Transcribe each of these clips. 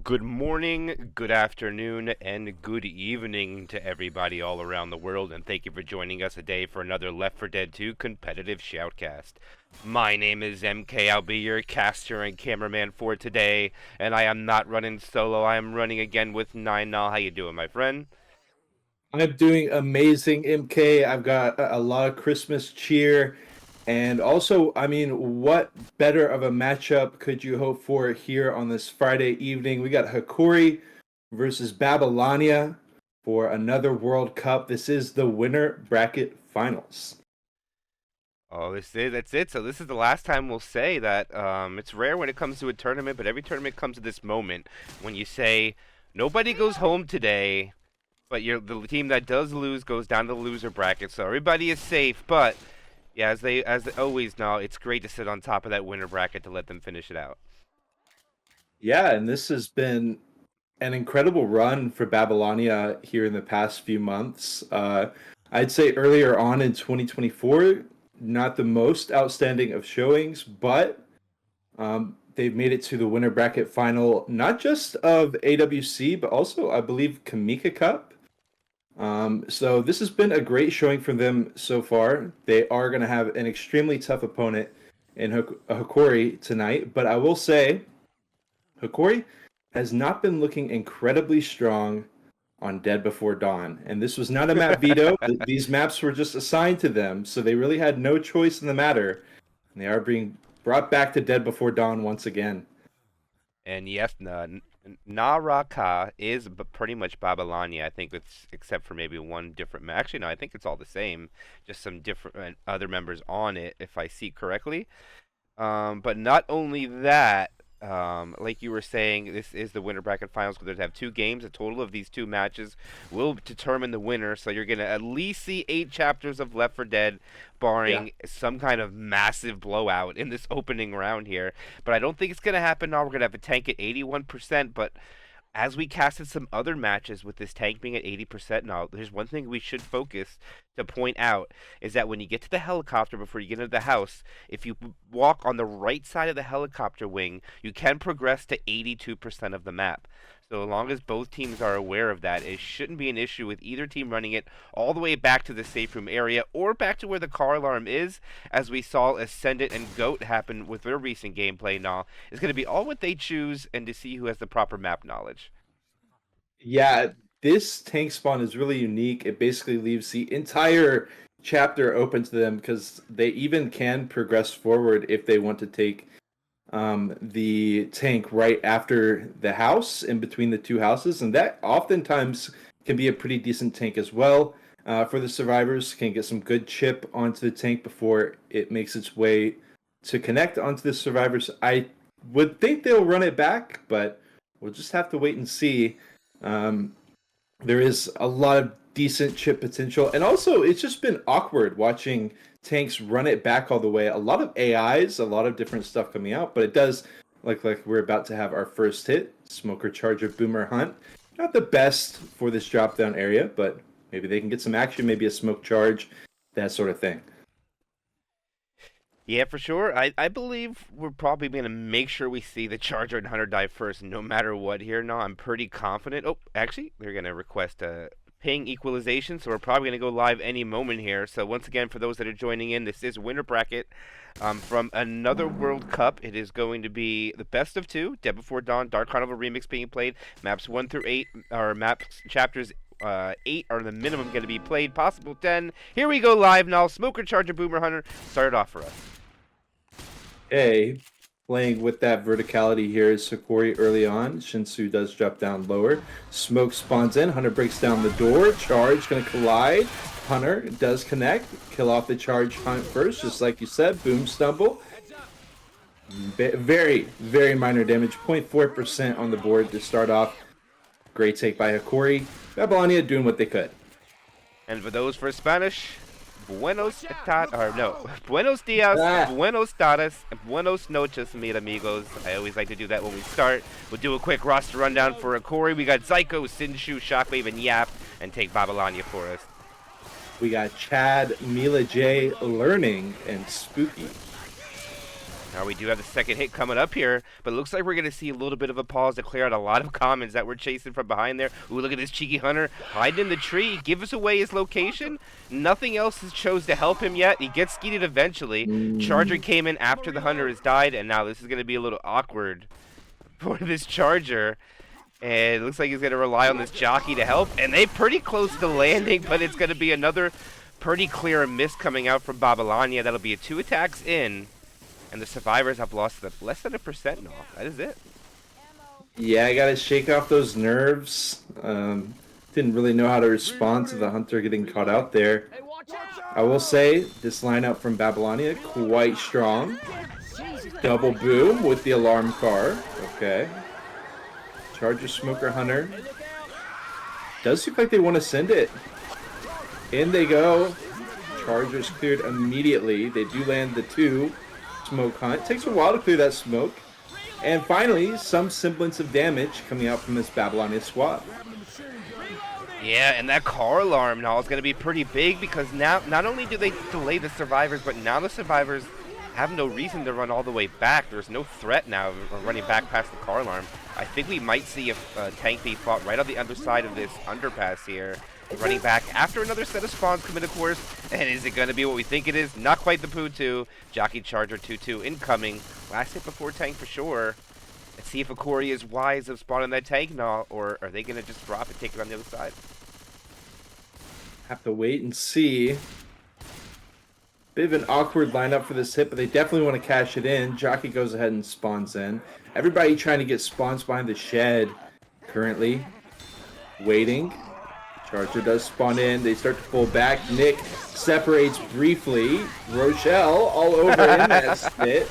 Good morning, good afternoon, and good evening to everybody all around the world, and thank you for joining us today for another Left 4 Dead 2 competitive shoutcast. My name is MK. I'll be your caster and cameraman for today, and I am not running solo. I am running again with Nine Null. How you doing, my friend? I'm doing amazing, MK. I've got a lot of Christmas cheer. And also, I mean, what better of a matchup could you hope for here on this Friday evening? We got Hokori versus Babylonia for another World Cup. This is the winner bracket finals. Oh, that's it. So this is the last time we'll say that. It's rare when it comes to a tournament, but every tournament comes to this moment when you say nobody goes home today. But the team that does lose goes down to the loser bracket, so everybody is safe. But yeah, as they always know, it's great to sit on top of that winner bracket to let them finish it out. Yeah, and this has been an incredible run for Babylonia here in the past few months. I'd say earlier on in 2024, not the most outstanding of showings, but they've made it to the winner bracket final, not just of AWC, but also, I believe, Kamika Cup. So this has been a great showing for them so far. They are going to have an extremely tough opponent in Hokori tonight, but I will say Hokori has not been looking incredibly strong on Dead Before Dawn. And this was not a map veto. These maps were just assigned to them, so they really had no choice in the matter. And they are being brought back to Dead Before Dawn once again. And yes, Naraka is pretty much Babylonia. I think it's except for maybe one different. Actually, no, I think it's all the same. Just some different other members on it, if I see correctly. But not only that, like you were saying, this is the winner bracket finals. We're going to have two games. A total of these two matches will determine the winner. So you're going to at least see 8 chapters of Left 4 Dead, Yeah. barring some kind of massive blowout in this opening round here. But I don't think it's going to happen now. We're going to have a tank at 81%, but as we casted some other matches with this tank being at 80% now, there's one thing we should focus to point out is that when you get to the helicopter before you get into the house, if you walk on the right side of the helicopter wing, you can progress to 82% of the map. So as long as both teams are aware of that, it shouldn't be an issue with either team running it all the way back to the safe room area or back to where the car alarm is, as we saw Ascendant and Goat happen with their recent gameplay now. It's going to be all what they choose and to see who has the proper map knowledge. Yeah, this tank spawn is really unique. It basically leaves the entire chapter open to them because they even can progress forward if they want to take the tank right after the house in between the two houses, and that oftentimes can be a pretty decent tank as well. For the survivors, can get some good chip onto the tank before it makes its way to connect onto the survivors. I would think they'll run it back, but we'll just have to wait and see. Um, there is a lot of decent chip potential, and also it's just been awkward watching tanks run it back all the way. A lot of AIs, a lot of different stuff coming out, but it does like we're about to have our first hit, Smoker Charger Boomer Hunt. Not the best for this drop down area, but maybe they can get some action, maybe a smoke charge, that sort of thing. Yeah, for sure. I believe we're probably going to make sure we see the Charger and Hunter die first, no matter what here. No, I'm pretty confident. Oh, actually, they're going to request a ping equalization, so we're probably going to go live any moment here. So once again, for those that are joining in, this is winner bracket from another World Cup. It is going to be the best of two, Dead Before Dawn, Dark Carnival remix being played. Maps 1 through 8, or maps chapters 8 are the minimum going to be played, possible 10. Here we go live now. Smoker Charger Boomer Hunter started off for us. A playing with that verticality here is Sakori early on. Shinsu does drop down lower. Smoke spawns in. Hunter breaks down the door. Charge gonna collide. Hunter does connect. Kill off the charge hunt first, just like you said. Boom stumble. Very, very minor damage. 0.4% on the board to start off. Great take by Hokori. Babylonia doing what they could. And for those for Spanish, buenos dias, buenos tardes, buenos noches, mis amigos. I always like to do that when we start. We'll do a quick roster rundown for Hokori. We got Zyko, Sinshu, Shockwave, and Yap, and take Babylonia for us. We got Chad, Mila J, Learning, and Spooky. Now we do have the second hit coming up here, but it looks like we're going to see a little bit of a pause to clear out a lot of commons that we're chasing from behind there. Ooh, look at this cheeky hunter hiding in the tree. Give us away his location. Nothing else has chose to help him yet. He gets skeeted eventually. Charger came in after the hunter has died, and now this is going to be a little awkward for this Charger. And it looks like he's going to rely on this jockey to help, and they pretty close to landing, but it's going to be another pretty clear miss coming out from Babylonia. That'll be a 2 attacks in. And the survivors have lost less than 1% now. That is it. Yeah, I gotta shake off those nerves. Didn't really know how to respond to the hunter getting caught out there. I will say, this lineup from Babylonia, quite strong. Double boom with the alarm car. Okay. Charger, Smoker, Hunter. Does look like they want to send it. In they go. Chargers cleared immediately. They do land the 2. Smoke hunt. Takes a while to clear that smoke. And finally, some semblance of damage coming out from this Babylonia squad. Yeah, and that car alarm now is going to be pretty big because now not only do they delay the survivors, but now the survivors have no reason to run all the way back. There's no threat now of running back past the car alarm. I think we might see a tank be fought right on the other side of this underpass here. Running back after another set of spawns come in, of course. And is it going to be what we think it is? Not quite the Poo 2. Jockey Charger 2-2 incoming. Last hit before tank for sure. Let's see if Hokori is wise of spawning that tank now, or are they going to just drop and take it on the other side? Have to wait and see. Bit of an awkward lineup for this hit, but they definitely want to cash it in. Jockey goes ahead and spawns in. Everybody trying to get spawns behind the shed currently. Waiting. Charger does spawn in. They start to pull back. Nick separates briefly. Rochelle all over in that spit.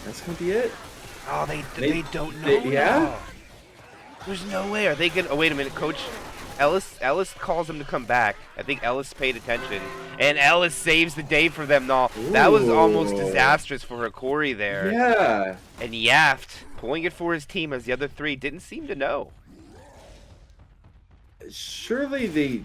That's going to be it. Oh, they don't know. Yeah? There's no way. Are they going to... Oh, wait a minute, Coach. Ellis calls him to come back. I think Ellis paid attention. And Ellis saves the day for them. No, that was almost disastrous for Hokori there. Yeah. And Yaft pulling it for his team as the other 3 didn't seem to know. Surely the...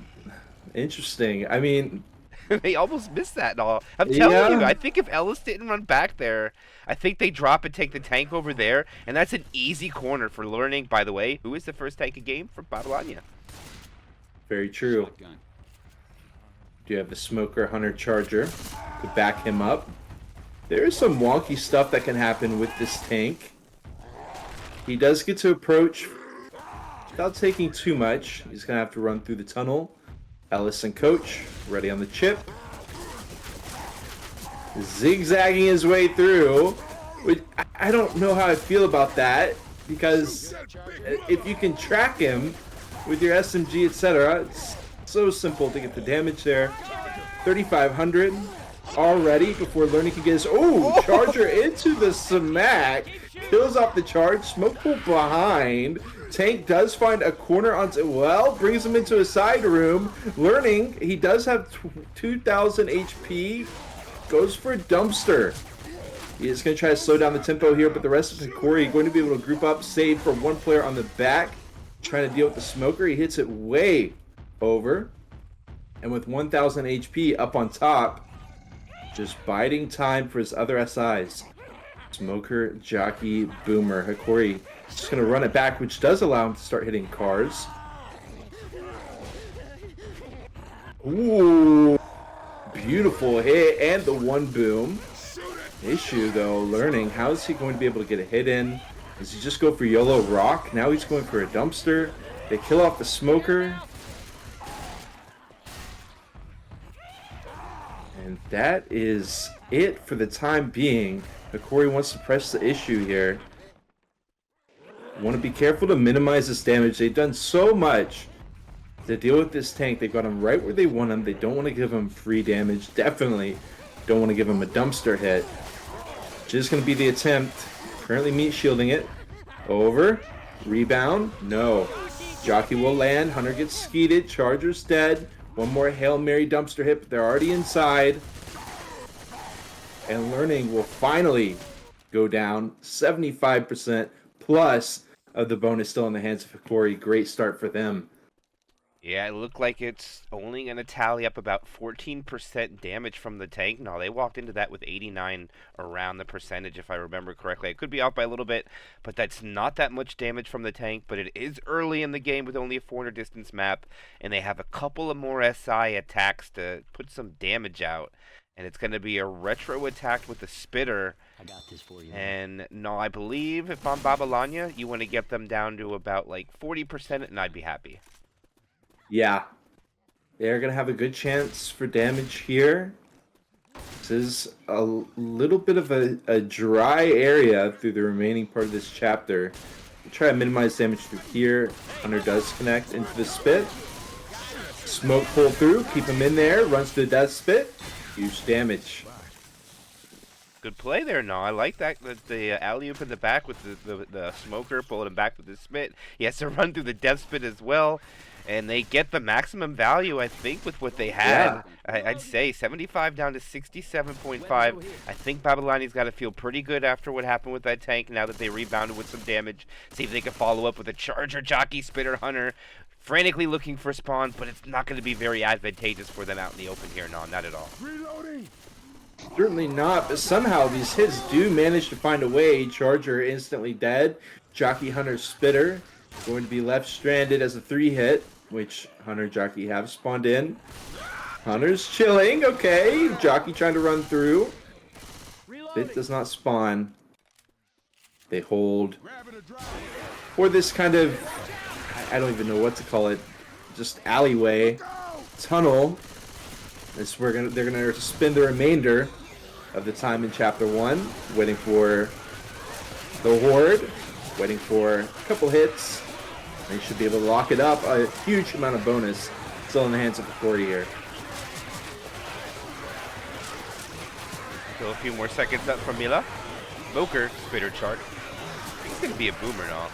Interesting. I mean... They almost missed that and all. I'm telling you, I think if Ellis didn't run back there, I think they drop and take the tank over there, and that's an easy corner for learning, by the way, who is the first tank of game for Babylonia. Very true. Do you have the Smoker, Hunter, Charger to back him up? There is some wonky stuff that can happen with this tank. He does get to approach without taking too much. He's going to have to run through the tunnel. Ellis and Coach ready on the chip. Zigzagging his way through. Which I don't know how I feel about that, because if you can track him with your SMG, etc., it's so simple to get the damage there. 3,500 already before learning can get his... Oh, Charger into the smack. Kills off the charge. Smoke pull behind. Tank does find a corner on... Well, brings him into a side room. Learning, he does have 2,000 HP. Goes for a dumpster. He is going to try to slow down the tempo here, but the rest of Hokori going to be able to group up, save for one player on the back. Trying to deal with the Smoker. He hits it way over. And with 1,000 HP up on top, just biding time for his other SIs. Smoker, Jockey, Boomer. Hokori just going to run it back, which does allow him to start hitting cars. Ooh. Beautiful hit. And the 1 boom. Issue, though, learning. How is he going to be able to get a hit in? Does he just go for YOLO Rock? Now he's going for a dumpster. They kill off the Smoker. And that is it for the time being. Hokori wants to press the issue here. Want to be careful to minimize this damage. They've done so much to deal with this tank. They've got him right where they want him. They don't want to give him free damage. Definitely don't want to give him a dumpster hit. Just going to be the attempt. Currently meat shielding it. Over. Rebound. No. Jockey will land. Hunter gets skeeted. Charger's dead. One more Hail Mary dumpster hit, but they're already inside. And learning will finally go down. 75% plus of the bonus still in the hands of Hokori. Great start for them. Yeah, it looked like it's only going to tally up about 14% damage from the tank. No, they walked into that with 89 around the percentage, if I remember correctly. I could be off by a little bit, but that's not that much damage from the tank. But it is early in the game with only a 400 distance map, and they have a couple of more SI attacks to put some damage out. And it's going to be a retro attack with the spitter. I got this for you. And no, I believe if I'm Babylonia, you want to get them down to about like 40%, and I'd be happy. Yeah. They're going to have a good chance for damage here. This is a little bit of a dry area through the remaining part of this chapter. We'll try to minimize damage through here. Hunter does connect into the spit. Smoke pull through, keep him in there, runs to the death spit. Huge damage. Good play there, no. I like that. The alley-oop in the back with the smoker pulling him back with the spit. He has to run through the death spit as well. And they get the maximum value, I think, with what they had. Yeah. I'd say 75 down to 67.5. I think Babylonia's got to feel pretty good after what happened with that tank now that they rebounded with some damage. See if they can follow up with a Charger, Jockey, Spitter, Hunter. Frantically looking for spawns, but it's not going to be very advantageous for them out in the open here. No, not at all. Reloading. Certainly not, but somehow these hits do manage to find a way. Charger instantly dead. Jockey, Hunter, Spitter going to be left stranded as a 3-hit. Which Hunter, Jockey have spawned in. Hunter's chilling, okay. Jockey trying to run through. Bit does not spawn. They hold for this kind of, I don't even know what to call it, just alleyway, tunnel. This they're gonna spend the remainder of the time in chapter 1, waiting for the horde, waiting for a couple hits. They should be able to lock it up. A huge amount of bonus still in the hands of Hokori here. Still a few more seconds up from Mila. Smoker, Spitter Chart. I think it's going to be a boomer now.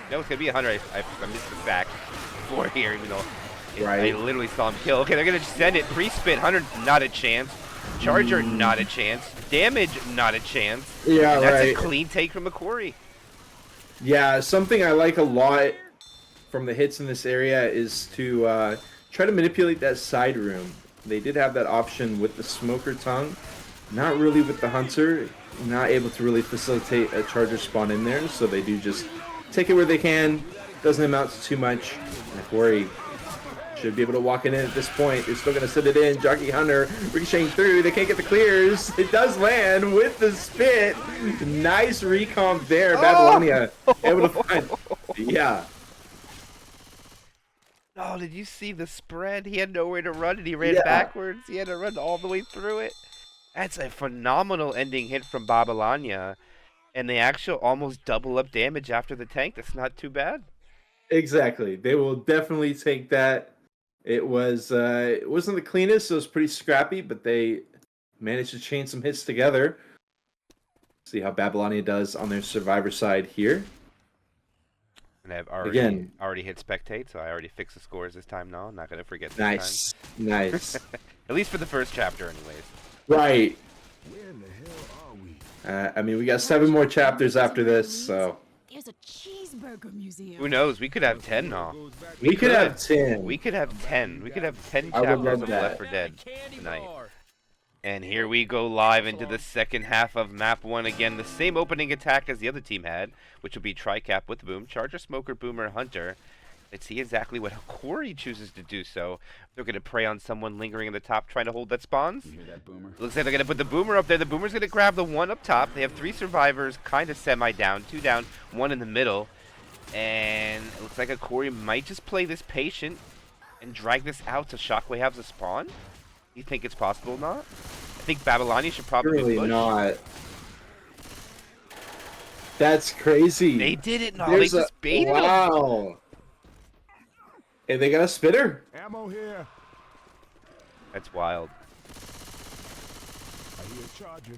No, it's going to be a Hunter. I missed the sack before here, even though I literally saw him kill. Okay, they're going to send it. Pre-spit. Hunter, not a chance. Charger, not a chance. Damage, not a chance. Yeah, and that's a clean take from Hokori. Yeah, something I like a lot from the hits in this area is to try to manipulate that side room. They did have that option with the smoker tongue, not really with the hunter, not able to really facilitate a charger spawn in there, so they do just take it where they can. Doesn't amount to too much. Hokori should be able to walk in at this point. They're still going to sit it in. Jockey, Hunter ricocheting through. They can't get the clears. It does land with the spit. Nice recomp there. Babylonia able to find. Yeah. Oh, did you see the spread? He had nowhere to run, and he ran backwards. He had to run all the way through it. That's a phenomenal ending hit from Babylonia. And they actually almost double up damage after the tank. That's not too bad. Exactly. They will definitely take that. It wasn't the cleanest, so it was pretty scrappy, but they managed to chain some hits together. See how Babylonia does on their survivor side here. And I've already hit spectate, so I already fixed the scores this time now. I'm not going to forget this time. Nice. At least for the first chapter, anyways. Right. Where in the hell are we? I mean, we got 7 more chapters after this, so. There's a cheeseburger museum. Who knows? We could have 10 now. We could have 10. We could have 10. We could have 10 I would chapters love of that. Left 4 Dead tonight. And here we go live into the second half of map 1 again. The same opening attack as the other team had, which will be Tricap with the boom. Charger, Smoker, Boomer, Hunter. Let's see exactly what Hokori chooses to do so. They're going to prey on someone lingering in the top trying to hold that spawns. You hear that, Boomer? Looks like they're going to put the Boomer up there. The Boomer's going to grab the one up top. They have 3 survivors, kind of semi-down. 2 down, 1 in the middle. And it looks like Hokori might just play this patient and drag this out so Shockwave has a spawn. You think it's possible not? I think Babylonia should probably Really push. not. That's crazy. They did it, no. They just baited him. Wow. And they got a spitter. Ammo here. That's wild. I hear a charger.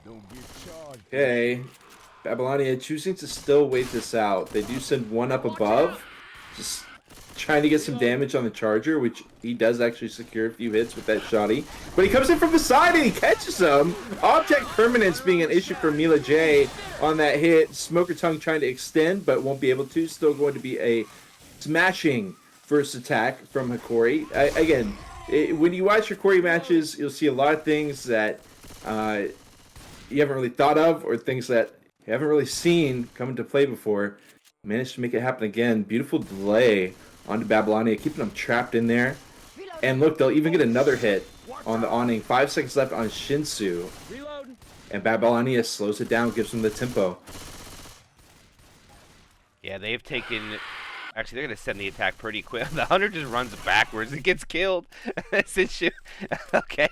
Don't get charged. Okay. Babylonia choosing to still wait this out. They do send one up above. Just trying to get some damage on the charger, which he does actually secure a few hits with that shotty. But he comes in from the side and he catches him. Object permanence being an issue for Mila J on that hit. Smoker Tongue trying to extend, but won't be able to. Still going to be a smashing first attack from Hokori. Again, when you watch Hokori matches, you'll see a lot of things that you haven't really thought of, or things that you haven't really seen come into play before. Managed to make it happen again. Beautiful delay onto Babylonia, keeping them trapped in there. And look, they'll even get another hit on the awning. 5 seconds left on Shinsu. And Babylonia slows it down, gives them the tempo. Yeah, they've taken... Actually, they're going to send the attack pretty quick. The hunter just runs backwards and gets killed. Okay.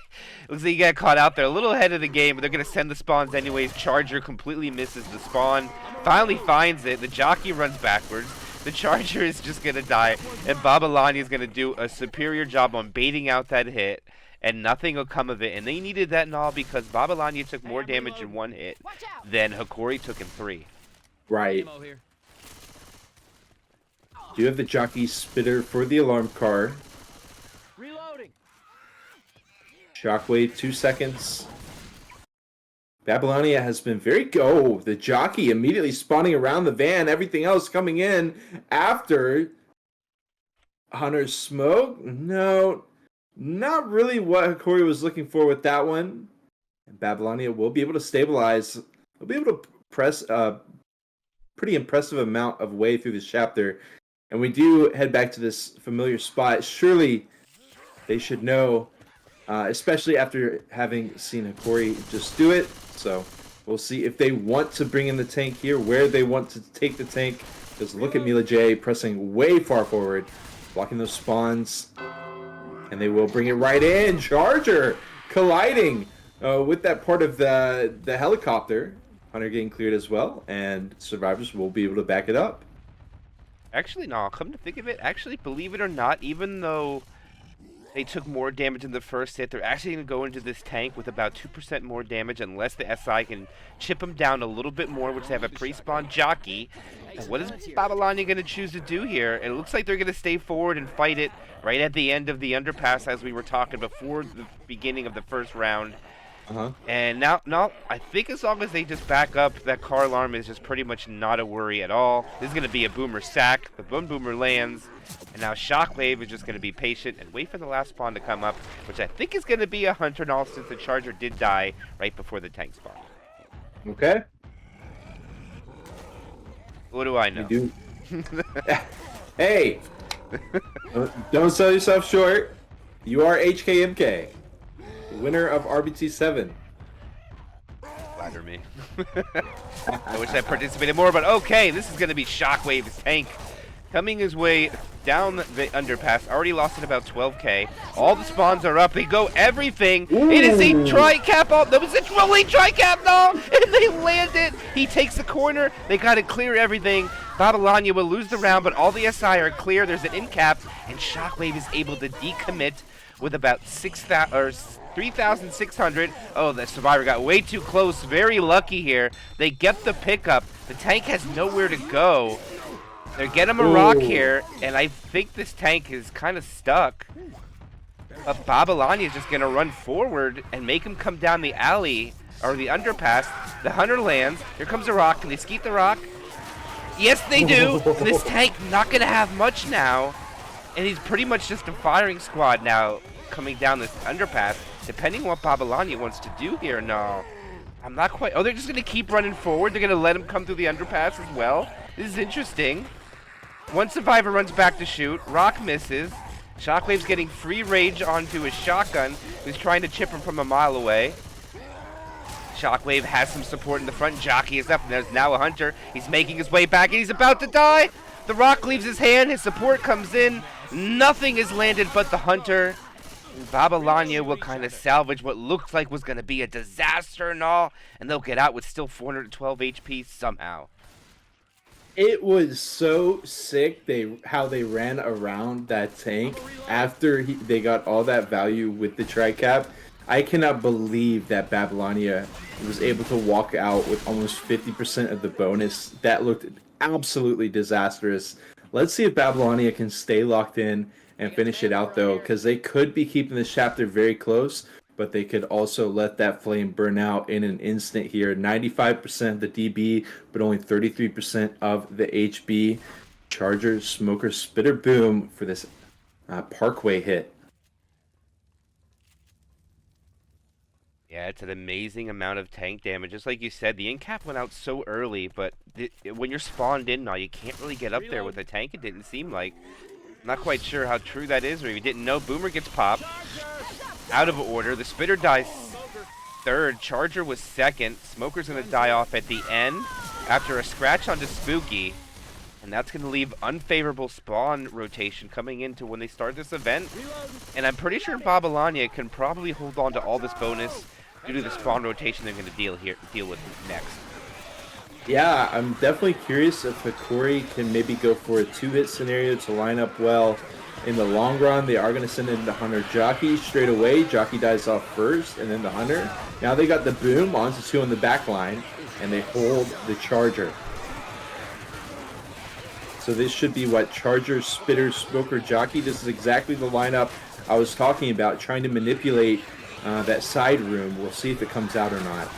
Looks like he got caught out there a little ahead of the game, but they're going to send the spawns anyways. Charger completely misses the spawn. Finally finds it. The jockey runs backwards. The Charger is just going to die. And Babylonia is going to do a superior job on baiting out that hit. And nothing will come of it. And they needed that and all because Babylonia took more damage in 1 hit than Hokori took in 3. Right. Do you have the jockey spitter for the alarm car? Reloading. Shockwave, 2 seconds. Babylonia has been very go. The jockey immediately spawning around the van. Everything else coming in after Hunter's smoke. No, not really what Hokori was looking for with that one. And Babylonia will be able to stabilize. They'll be able to press a pretty impressive amount of way through this chapter. And we do head back to this familiar spot. Surely they should know, especially after having seen Hokori just do it. So we'll see if they want to bring in the tank here, where they want to take the tank. Because look at Mila J pressing way far forward, blocking those spawns. And they will bring it right in. Charger colliding with that part of the helicopter. Hunter getting cleared as well. And survivors will be able to back it up. Actually, no, come to think of it, actually, believe it or not, even though they took more damage in the first hit, they're actually going to go into this tank with about 2% more damage unless the SI can chip them down a little bit more, which they have a pre-spawn jockey. And what is Babylonia going to choose to do here? It looks like they're going to stay forward and fight it right at the end of the underpass, as we were talking before the beginning of the first round. And now, I think as long as they just back up, that car alarm is just pretty much not a worry at all. This is going to be a boomer sack. The boomer lands. And now Shockwave is just going to be patient and wait for the last spawn to come up, which I think is going to be a hunter and all, since the Charger did die right before the tank spawned. Okay. What do I know? You do. Hey! Don't sell yourself short. You are HKMK. Winner of RBT7. Flatter me. I wish I participated more, but okay, this is going to be Shockwave's tank. Coming his way down the underpass, already lost at about 12k. All the spawns are up. They go everything. Ooh. It is a tri-cap. Oh, that was a rolling tri-cap, no! And they land it. He takes the corner. They got to clear everything. Babylonia will lose the round, but all the SI are clear. There's an in cap, and Shockwave is able to decommit with about 3,600. Oh, the survivor got way too close. Very lucky here. They get the pickup. The tank has nowhere to go. They're getting him a rock here, and I think this tank is kind of stuck. But Babylonia is just going to run forward and make him come down the alley, or the underpass. The hunter lands. Here comes a rock. Can they skeet the rock? Yes, they do. And this tank not going to have much now. And he's pretty much just a firing squad now coming down this underpass. Depending on what Babylonia wants to do here. No, I'm not quite. Oh, they're just going to keep running forward. They're going to let him come through the underpass as well. This is interesting. One survivor runs back to shoot. Rock misses. Shockwave's getting free rage onto his shotgun, who's trying to chip him from a mile away. Shockwave has some support in the front. Jockey is up, and there's now a hunter. He's making his way back, and he's about to die. The rock leaves his hand. His support comes in. Nothing is landed but the hunter. Babylonia will kind of salvage what looks like was going to be a disaster and all, and they'll get out with still 412 HP somehow. It was so sick how they ran around that tank after they got all that value with the tri-cap. I cannot believe that Babylonia was able to walk out with almost 50% of the bonus. That looked absolutely disastrous. Let's see if Babylonia can stay locked in and finish it out, though, because they could be keeping this chapter very close, but they could also let that flame burn out in an instant here. 95% of the DB, but only 33% of the HB. Charger, Smoker, Spitter, Boom for this Parkway hit. Yeah, it's an amazing amount of tank damage. Just like you said, the end cap went out so early, but when you're spawned in now, you can't really get up there with a tank, it didn't seem like. I'm not quite sure how true that is, or if you didn't know. Boomer gets popped. Out of order. The Spitter dies third. Charger was second. Smoker's going to die off at the end after a scratch onto Spooky. And that's going to leave unfavorable spawn rotation coming into when they start this event. And I'm pretty sure Babylonia can probably hold on to all this bonus due to the spawn rotation they're going to deal with next. Yeah, I'm definitely curious if Hokori can maybe go for a 2-hit scenario to line up well. In the long run, they are going to send in the Hunter Jockey straight away. Jockey dies off first, and then the Hunter. Now they got the Boom onto 2 on the back line, and they hold the Charger. So this should be what? Charger, Spitter, Smoker, Jockey. This is exactly the lineup I was talking about, trying to manipulate that side room. We'll see if it comes out or not.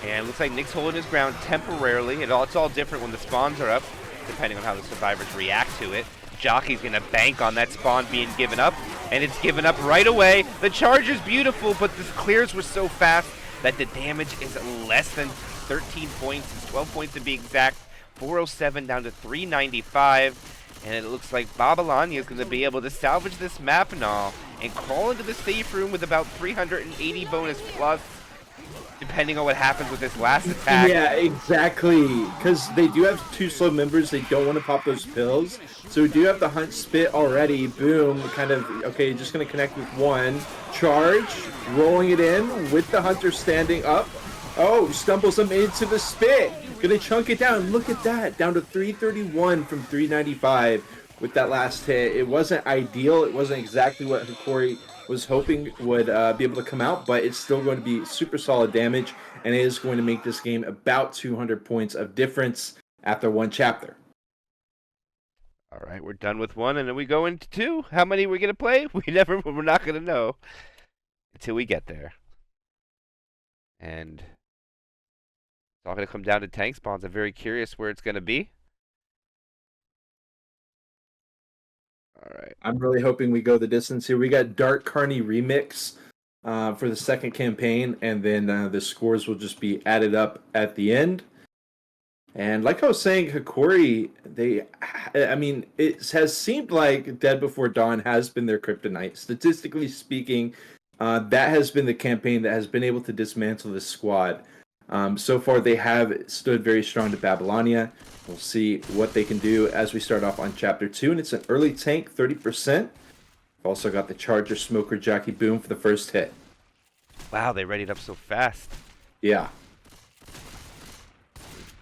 And it looks like Nick's holding his ground temporarily. It's all different when the spawns are up, depending on how the survivors react to it. Jockey's going to bank on that spawn being given up, and it's given up right away. The Charger's beautiful, but the clears were so fast that the damage is less than 13 points. It's 12 points to be exact. 407 down to 395. And it looks like Babylonia is going to be able to salvage this map now and crawl into the safe room with about 380 bonus plus, depending on what happens with this last attack. Yeah, exactly. Because they do have 2 slow members. They don't want to pop those pills. So we do have the Hunt Spit already. Boom. Kind of, okay, just going to connect with 1. Charge. Rolling it in with the Hunter standing up. Oh, stumbles him into the Spit. Going to chunk it down. Look at that. Down to 331 from 395 with that last hit. It wasn't ideal. It wasn't exactly what Hokori was hoping would be able to come out, but it's still going to be super solid damage, and it is going to make this game about 200 points of difference after 1 chapter. All right, we're done with 1, and then we go into 2. How many are we going to play? We're not going to know until we get there. And it's all going to come down to tank spawns. I'm very curious where it's going to be. All right. I'm really hoping we go the distance here. We got Dark Carney Remix for the second campaign, and then the scores will just be added up at the end. And like I was saying, Hokori, it has seemed like Dead Before Dawn has been their kryptonite. Statistically speaking, that has been the campaign that has been able to dismantle this squad. So far, they have stood very strong to Babylonia. We'll see what they can do as we start off on Chapter 2. And it's an early tank, 30%. We've also got the Charger, Smoker, Jockey, Boom for the first hit. Wow, they readied up so fast. Yeah.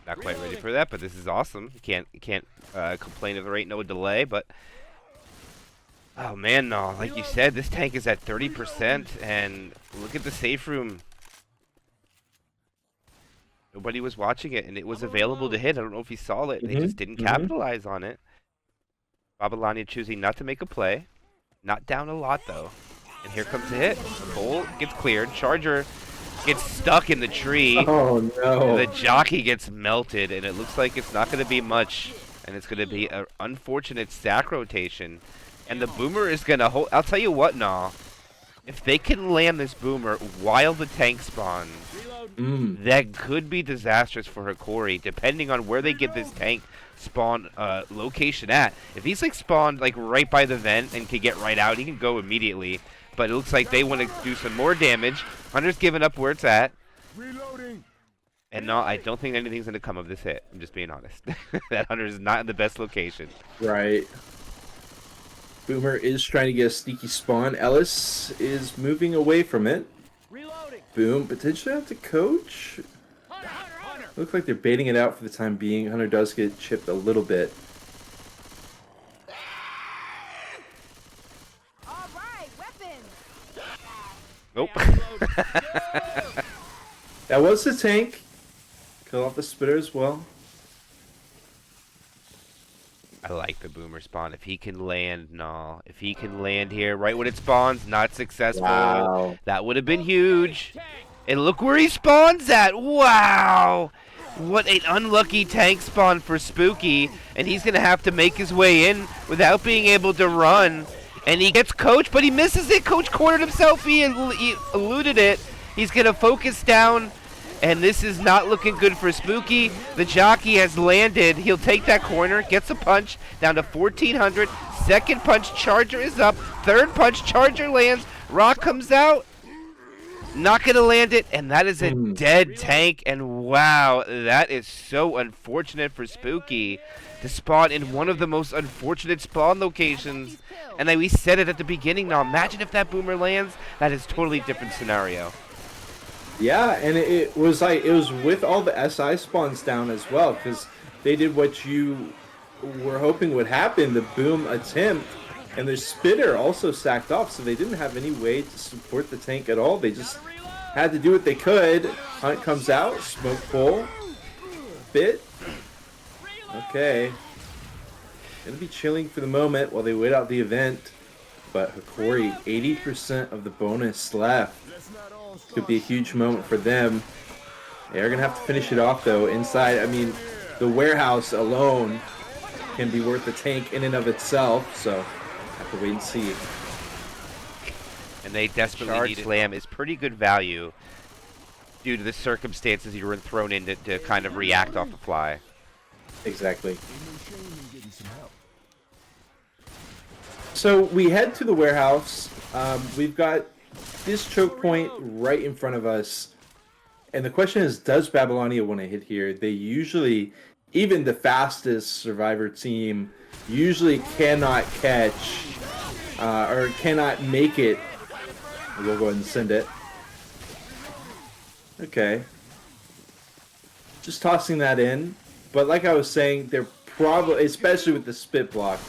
Not quite ready for that, but this is awesome. You can't complain if there ain't no delay, but oh man, no, like you said, this tank is at 30%, and look at the safe room. Nobody was watching it, and it was available to hit. I don't know if you saw it. They just didn't capitalize on it. Babylonia choosing not to make a play. Not down a lot, though. And here comes the hit. Bolt gets cleared. Charger gets stuck in the tree. Oh, no. The Jockey gets melted, and it looks like it's not going to be much. And it's going to be an unfortunate stack rotation. And the Boomer is going to hold. I'll tell you what, nah. If they can land this Boomer while the tank spawns, that could be disastrous for Hokori, depending on where they get this tank spawn location at. If he's like spawned like right by the vent and can get right out, he can go immediately. But it looks like they want to do some more damage. Hunter's giving up where it's at. Reloading. And no, I don't think anything's going to come of this hit. I'm just being honest. That Hunter is not in the best location. Right. Boomer is trying to get a sneaky spawn. Ellis is moving away from it. Reloading. Boom, potentially have to coach. Looks like they're baiting it out for the time being. Hunter does get chipped a little bit. All right, weapons. Nope. That was the tank. Kill off the Spitter as well. I like the Boomer spawn. If he can land, no. If he can land here right when it spawns, not successful. Wow. That would have been huge. And look where he spawns at. Wow. What an unlucky tank spawn for Spooky, and he's going to have to make his way in without being able to run. And he gets Coach, but he misses it. Coach cornered himself. He eluded it. He's going to focus down, and this is not looking good for Spooky. The jockey has landed. He'll take that corner, gets a punch, down to 1,400. Second punch, Charger is up. Third punch, Charger lands. Rock comes out. Not going to land it, and that is a dead tank. And wow, that is so unfortunate for Spooky to spawn in one of the most unfortunate spawn locations. And then we said it at the beginning. Now imagine if that boomer lands. That is totally different scenario. Yeah, and it was with all the SI spawns down as well, because they did what you were hoping would happen, the boom attempt. And their spitter also sacked off, so they didn't have any way to support the tank at all. They just had to do what they could. Hunt comes out, smoke pull, bit. Okay. Gonna be chilling for the moment while they wait out the event. But Hokori, 80% of the bonus left. Could be a huge moment for them. They're gonna have to finish it off though. Inside, I mean, the warehouse alone can be worth the tank in and of itself, so have to wait and see. And they desperately need it. Slam is pretty good value due to the circumstances you were thrown in to kind of react off the fly. Exactly. So we head to the warehouse. We've got this choke point right in front of us. And the question is, does Babylonia want to hit here? They usually, even the fastest survivor team, usually cannot catch or cannot make it. We'll go ahead and send it. Okay. Just tossing that in. But like I was saying, they're probably, especially with the spit block,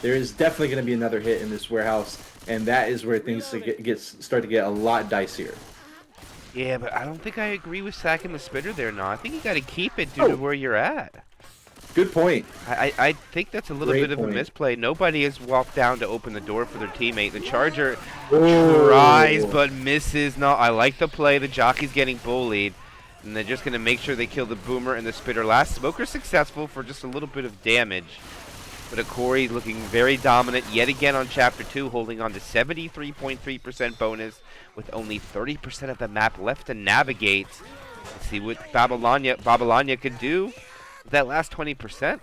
there is definitely going to be another hit in this warehouse. And that is where things start to get a lot dicier. Yeah, but I don't think I agree with sacking the spitter there, no. I think you got to keep it due to where you're at. Good point. I think that's a little bit of a misplay. Nobody has walked down to open the door for their teammate. The Charger tries but misses. No, I like the play. The jockey's getting bullied. And they're just going to make sure they kill the boomer and the spitter last. Smoker successful for just a little bit of damage. But Hokori looking very dominant yet again on Chapter 2, holding on to 73.3% bonus with only 30% of the map left to navigate. Let's see what Babylonia could do with that last 20%.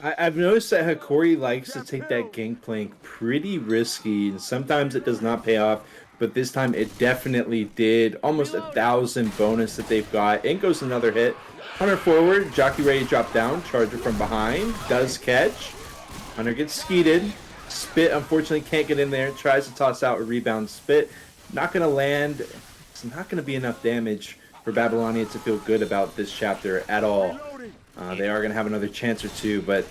I've noticed that Hokori likes to take that gangplank pretty risky, and sometimes it does not pay off, but this time it definitely did. Almost 1,000 bonus that they've got. In goes another hit. Hunter forward, jockey ready to drop down. Charger from behind, does catch. Hunter gets skeeted. Spit unfortunately can't get in there. Tries to toss out a rebound spit. Not going to land. It's not going to be enough damage for Babylonia to feel good about this chapter at all. They are going to have another chance or two, but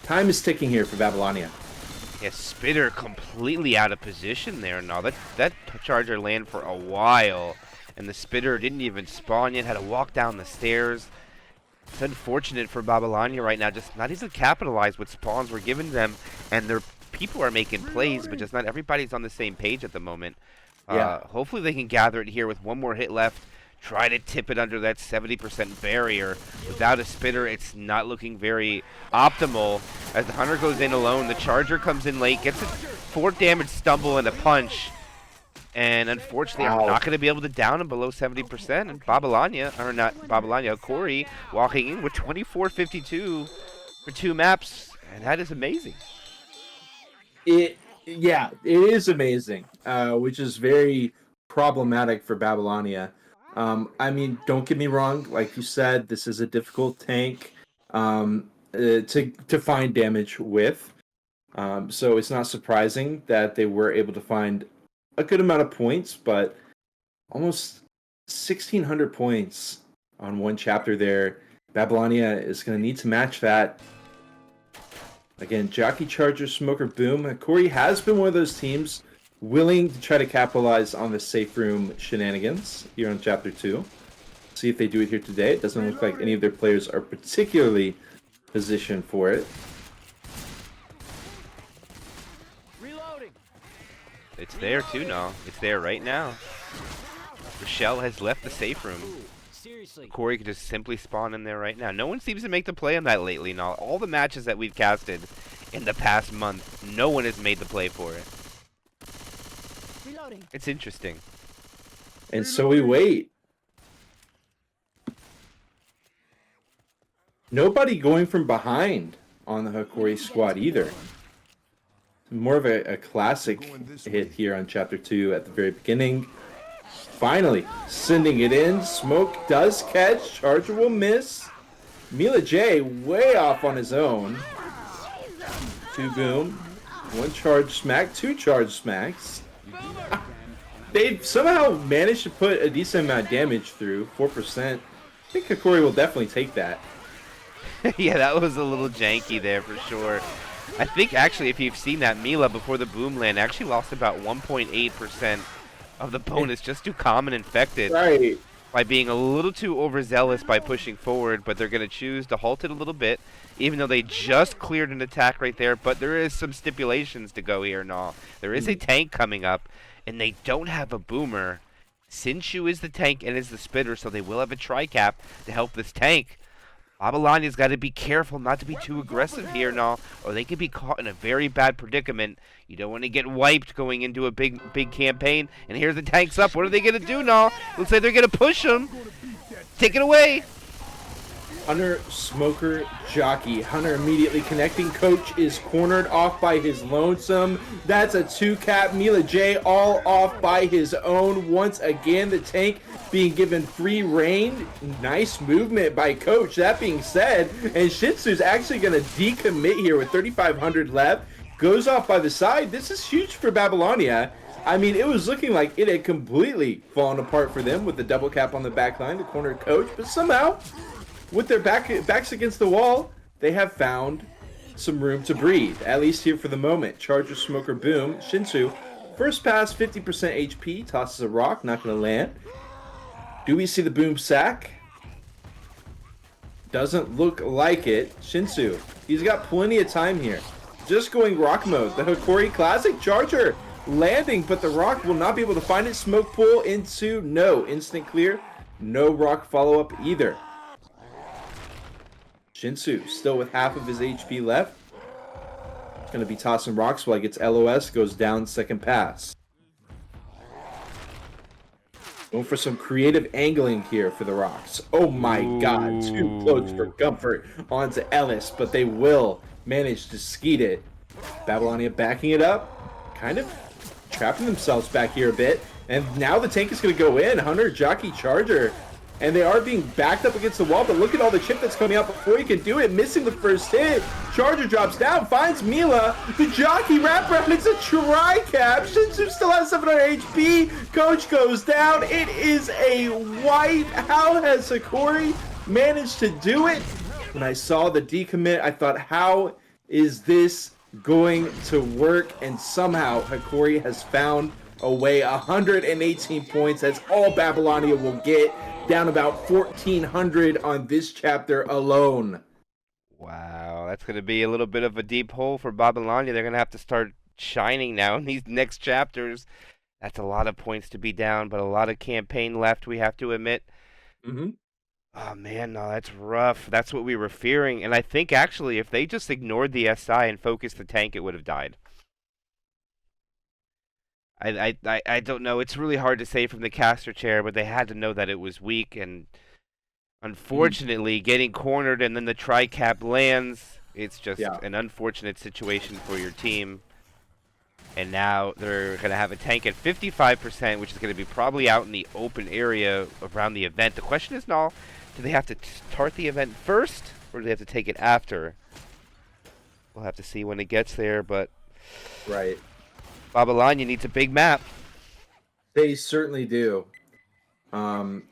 time is ticking here for Babylonia. Yeah, Spitter completely out of position there. No, that Charger land for a while, and the Spitter didn't even spawn yet. Had to walk down the stairs. It's unfortunate for Babylonia right now. Just not even capitalize what spawns were given them, and their people are making plays, but just not everybody's on the same page at the moment. Hopefully they can gather it here with one more hit left. Try to tip it under that 70% barrier. Without a spitter, it's not looking very optimal. As the Hunter goes in alone, the Charger comes in late, gets a 4 damage stumble and a punch. And unfortunately, I'm not going to be able to down him below 70%. And Hokori walking in with 24.52 for 2 maps. And that is amazing. It is amazing, which is very problematic for Babylonia. I mean, don't get me wrong. Like you said, this is a difficult tank to find damage with. So it's not surprising that they were able to find a good amount of points, but almost 1,600 points on one chapter there. Babylonia is going to need to match that. Again, Jockey, Charger, Smoker, Boom. Hokori has been one of those teams willing to try to capitalize on the safe room shenanigans here on Chapter 2. See if they do it here today. It doesn't look like any of their players are particularly positioned for it. Reloading. It's there too now. It's there right now. Rochelle has left the safe room. Seriously. Corey could just simply spawn in there right now. No one seems to make the play on that lately. Now, all the matches that we've casted in the past month, no one has made the play for it. Reloading. It's interesting. And so we wait. Nobody going from behind on the Hokori squad either. More of a classic hit here on Chapter 2 at the very beginning. Finally, sending it in. Smoke does catch. Charger will miss. Mila J way off on his own. 2 boom. 1 charge smack. 2 charge smacks. They've somehow managed to put a decent amount of damage through. 4%. I think Hokori will definitely take that. Yeah, that was a little janky there for sure. I think actually if you've seen that, Mila before the boom land actually lost about 1.8% of the bonus just to common infected. Right. By being a little too overzealous by pushing forward, but they're going to choose to halt it a little bit, even though they just cleared an attack right there. But there is some stipulations to go here and all. There is a tank coming up, and they don't have a boomer. Sinshu is the tank and is the spitter, so they will have a tri-cap to help this tank. Babylonia's got to be careful not to be too aggressive here and all, or they could be caught in a very bad predicament. You don't want to get wiped going into a big campaign. And here's the tanks up. What are they going to do now? Looks like they're going to push them. Take it away. Hunter, Smoker, Jockey. Hunter immediately connecting. Coach is cornered off by his lonesome. That's a 2-cap. Mila J all off by his own. Once again, the tank being given free reign. Nice movement by Coach. That being said, and Shinsu's actually going to decommit here with 3,500 left. Goes off by the side. This is huge for Babylonia. I mean, it was looking like it had completely fallen apart for them with the double cap on the back line, the corner Coach, but somehow, with their backs against the wall, they have found some room to breathe, at least here for the moment. Charger, Smoker, boom. Shinsu, first pass, 50% HP, tosses a rock, not going to land. Do we see the boom sack? Doesn't look like it. Shinsu, he's got plenty of time here. Just going rock mode. The Hokori Classic Charger landing, but the rock will not be able to find it. Smoke pull into no. Instant clear. No rock follow-up either. Shinsu still with half of his HP left. Going to be tossing rocks while he gets LOS. Goes down second pass. Going for some creative angling here for the rocks. Oh my god. Too close for comfort onto Ellis, but they will manage to skeet it. Babylonia backing it up. Kind of trapping themselves back here a bit. And now the tank is going to go in. Hunter, Jockey, Charger. And they are being backed up against the wall, but look at all the chip that's coming out before he can do it. Missing the first hit. Charger drops down, finds Mila. The Jockey wraparound, it's a tri-cap. Shinsu still has 700 HP. Coach goes down. It is a wipe. How has Hokori managed to do it? When I saw the decommit, I thought, how is this going to work? And somehow Hokori has found a way. 118 points. That's all Babylonia will get. Down about 1,400 on this chapter alone. Wow, that's going to be a little bit of a deep hole for Babylonia. They're going to have to start shining now in these next chapters. That's a lot of points to be down, but a lot of campaign left, we have to admit. Mm-hmm. Oh, man, no, that's rough. That's what we were fearing. And I think, actually, if they just ignored the SI and focused the tank, it would have died. I don't know. It's really hard to say from the caster chair, but they had to know that it was weak. And unfortunately, getting cornered and then the tri-cap lands, it's just an unfortunate situation for your team. And now they're going to have a tank at 55%, which is going to be probably out in the open area around the event. The question is now, do they have to start the event first, or do they have to take it after? We'll have to see when it gets there, but... Right. Babylonia needs a big map. They certainly do.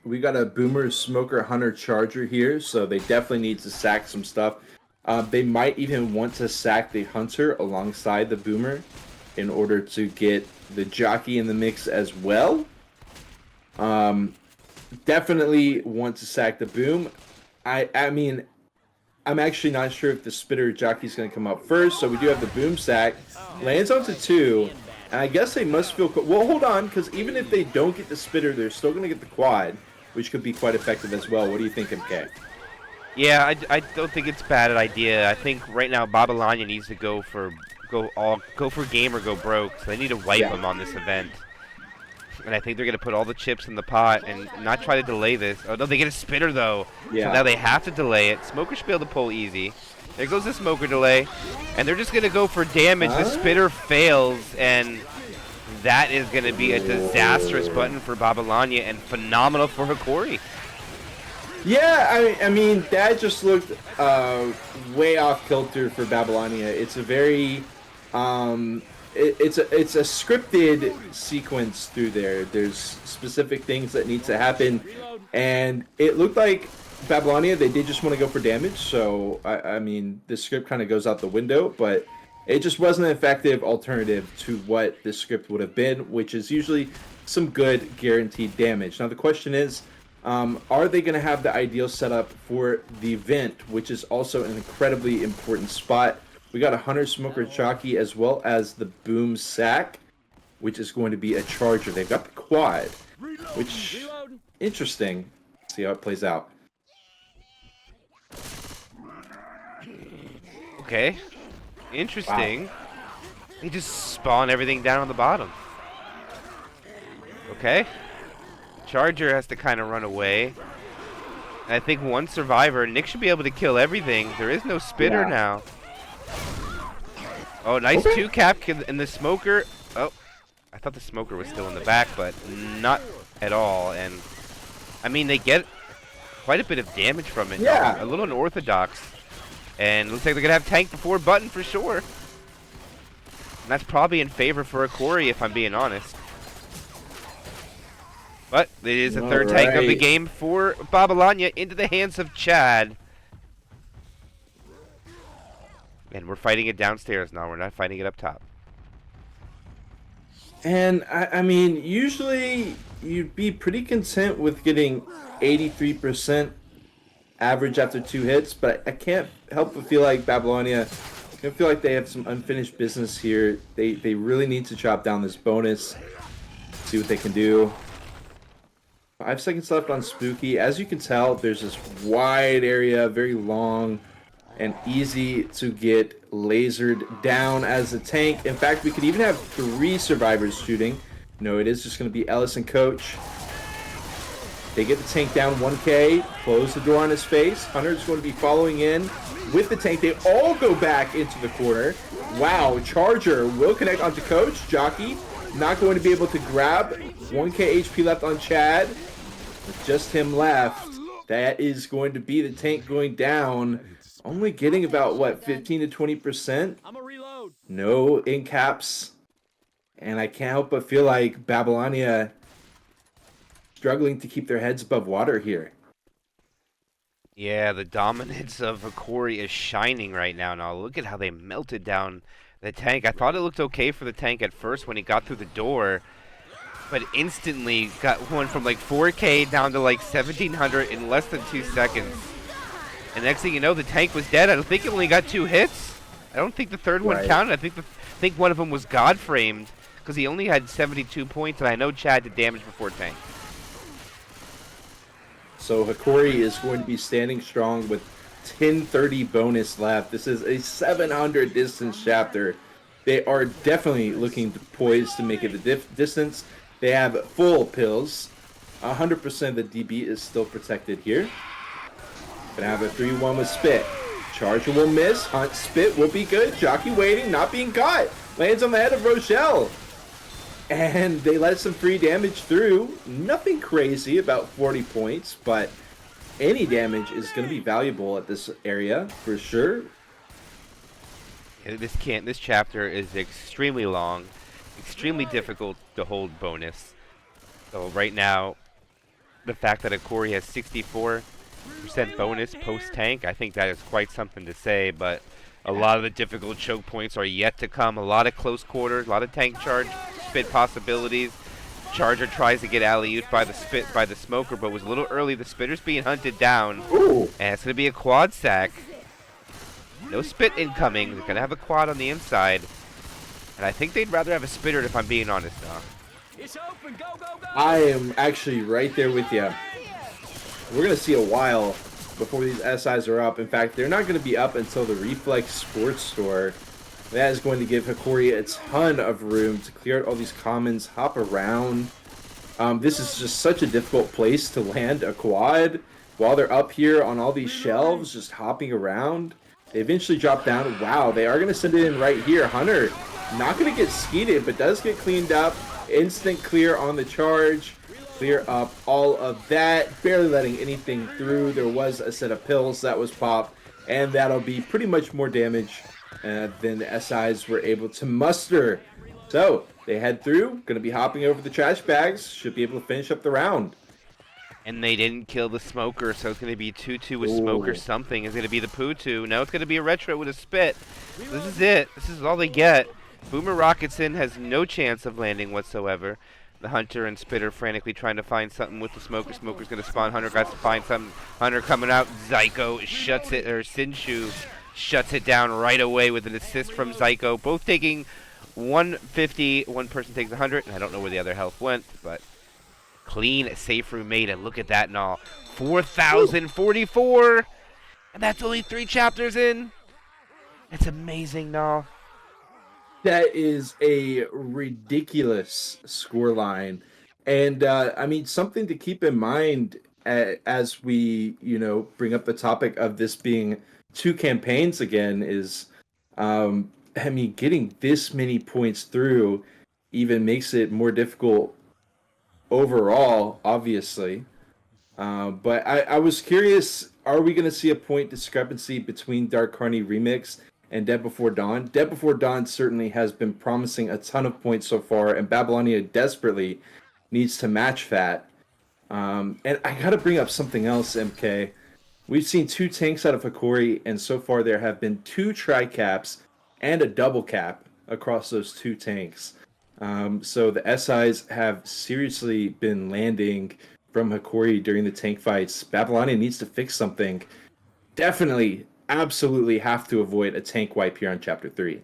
We got a Boomer, Smoker, Hunter, Charger here, so they definitely need to sack some stuff. They might even want to sack the Hunter alongside the Boomer in order to get the Jockey in the mix as well. Definitely want to sack the Boom. I mean, I'm actually not sure if the Spitter Jockey is going to come up first, so we do have the Boom sack. Lands onto 2. And I guess they must feel... Well, hold on, because even if they don't get the Spitter, they're still going to get the quad. which could be quite effective as well. What do you think, MK? Yeah, I don't think it's a bad idea. I think right now Babylonia needs to go for game or go broke. So they need to wipe them on this event. And I think they're going to put all the chips in the pot and not try to delay this. Oh, no, they get a spitter, though. Yeah. So now they have to delay it. Smoker should be able to pull easy. There goes the smoker delay. And they're just going to go for damage. The spitter fails, and that is going to be a disastrous button for Babylonia and phenomenal for Hokori. Yeah, I mean, that just looked way off kilter for Babylonia. It's a very... It's a scripted sequence through there. There's specific things that need to happen, and it looked like Babylonia, they did just want to go for damage, so I mean the script kind of goes out the window, but it just wasn't an effective alternative to what the script would have been, which is usually some good guaranteed damage. Now the question is, are they going to have the ideal setup for the event, which is also an incredibly important spot. We got a Hunter Smoker Jockey as well as the Boom Sack, which is going to be a Charger. They've got the Quad, which interesting. See how it plays out. Okay. Interesting. Wow. They just spawn everything down on the bottom. Okay. Charger has to kind of run away. And I think one survivor. Nick should be able to kill everything. There is no spitter now. Oh, nice two-cap in the smoker. Oh, I thought the smoker was still in the back, but not at all. And, I mean, they get quite a bit of damage from it. Yeah. A little unorthodox. And looks like they're going to have tank before button for sure. And that's probably in favor for Hokori, if I'm being honest. But it is the third tank of the game for Babylonia into the hands of Chad. And we're fighting it downstairs now. We're not fighting it up top. And, I mean, usually you'd be pretty content with getting 83% average after 2 hits, but I can't help but feel like Babylonia, I feel like they have some unfinished business here. They really need to chop down this bonus, see what they can do. 5 seconds left on Spooky. As you can tell, there's this wide area, very long, and easy to get lasered down as a tank. In fact, we could even have 3 survivors shooting. No, it is just going to be Ellis and Coach. They get the tank down 1K, close the door on his face. Hunter's going to be following in with the tank. They all go back into the corner. Wow, Charger will connect onto Coach. Jockey not going to be able to grab. 1K HP left on Chad. With just him left, that is going to be the tank going down. Only getting about, what, 15 to 20%? I'm a reload. No in caps. And I can't help but feel like Babylonia struggling to keep their heads above water here. Yeah, the dominance of Hokori is shining right now. Now look at how they melted down the tank. I thought it looked okay for the tank at first when he got through the door, but instantly got one from like 4K down to like 1700 in less than 2 seconds. And next thing you know, the tank was dead. I don't think it only got 2 hits. I don't think the third one counted. I think one of them was God framed because he only had 72 points, and I know Chad did damage before tank. So Hokori is going to be standing strong with 1030 bonus left. This is a 700 distance chapter. They are definitely looking poised to make it the distance. They have full pills. 100% of the DB is still protected here. Gonna have a 3-1 with Spit. Charger will miss. Hunt Spit will be good. Jockey waiting, not being caught. Lands on the head of Rochelle. And they let some free damage through. Nothing crazy, about 40 points, but any damage is going to be valuable at this area for sure. Yeah, this chapter is extremely long, extremely difficult to hold bonus. So right now, the fact that Hokori has 64% bonus post-tank, I think that is quite something to say, but a lot of the difficult choke points are yet to come. A lot of close quarters, a lot of tank charge, spit possibilities. Charger tries to get alley-ooped by the smoker, but was a little early. The spitter's being hunted down. Ooh. And it's going to be a quad sack. No spit incoming. They're going to have a quad on the inside. And I think they'd rather have a spitter if I'm being honest now. It's open. Go, go, go. I am actually right there with you. we're going to see a while before these SIs are up. In fact, they're not going to be up until the Reflex Sports Store. That is going to give Hokori a ton of room to clear out all these commons, hop around. This is just such a difficult place to land a quad while they're up here on all these shelves, just hopping around. They eventually drop down. Wow, they are going to send it in right here. Hunter not going to get skeeted, but does get cleaned up. Instant clear on the charge. Clear up all of that. Barely letting anything through. There was a set of pills that was popped, and that'll be pretty much more damage than the SIs were able to muster. So they head through. Going to be hopping over the trash bags. Should be able to finish up the round. And they didn't kill the smoker, so it's going to be 2-2 with smoker something. It's going to be the Poo-2. Now it's going to be a retro with a spit. This is it. This is all they get. Boomer Rocketson has no chance of landing whatsoever. The Hunter and Spitter frantically trying to find something with the smoker. Smoker's going to spawn. Hunter got to find something. Hunter coming out. Zyko shuts it, or Sinshu shuts it down right away with an assist from Zyko. Both taking 150. One person takes 100, and I don't know where the other health went, but clean safe room made, and look at that and all. 4,044, and that's only 3 chapters in. It's amazing, Nall. That is a ridiculous scoreline. And, I mean, something to keep in mind as we, bring up the topic of this being 2 campaigns again is, getting this many points through even makes it more difficult overall, obviously. But I was curious, are we going to see a point discrepancy between Dark Carney Remix and Dead Before Dawn? Dead Before Dawn certainly has been promising a ton of points so far, and Babylonia desperately needs to match that. And I got to bring up something else, MK. We've seen 2 tanks out of Hokori, and so far there have been 2 tri-caps and a double cap across those 2 tanks. So the SIs have seriously been landing from Hokori during the tank fights. Babylonia needs to fix something. Definitely, absolutely have to avoid a tank wipe here on Chapter 3.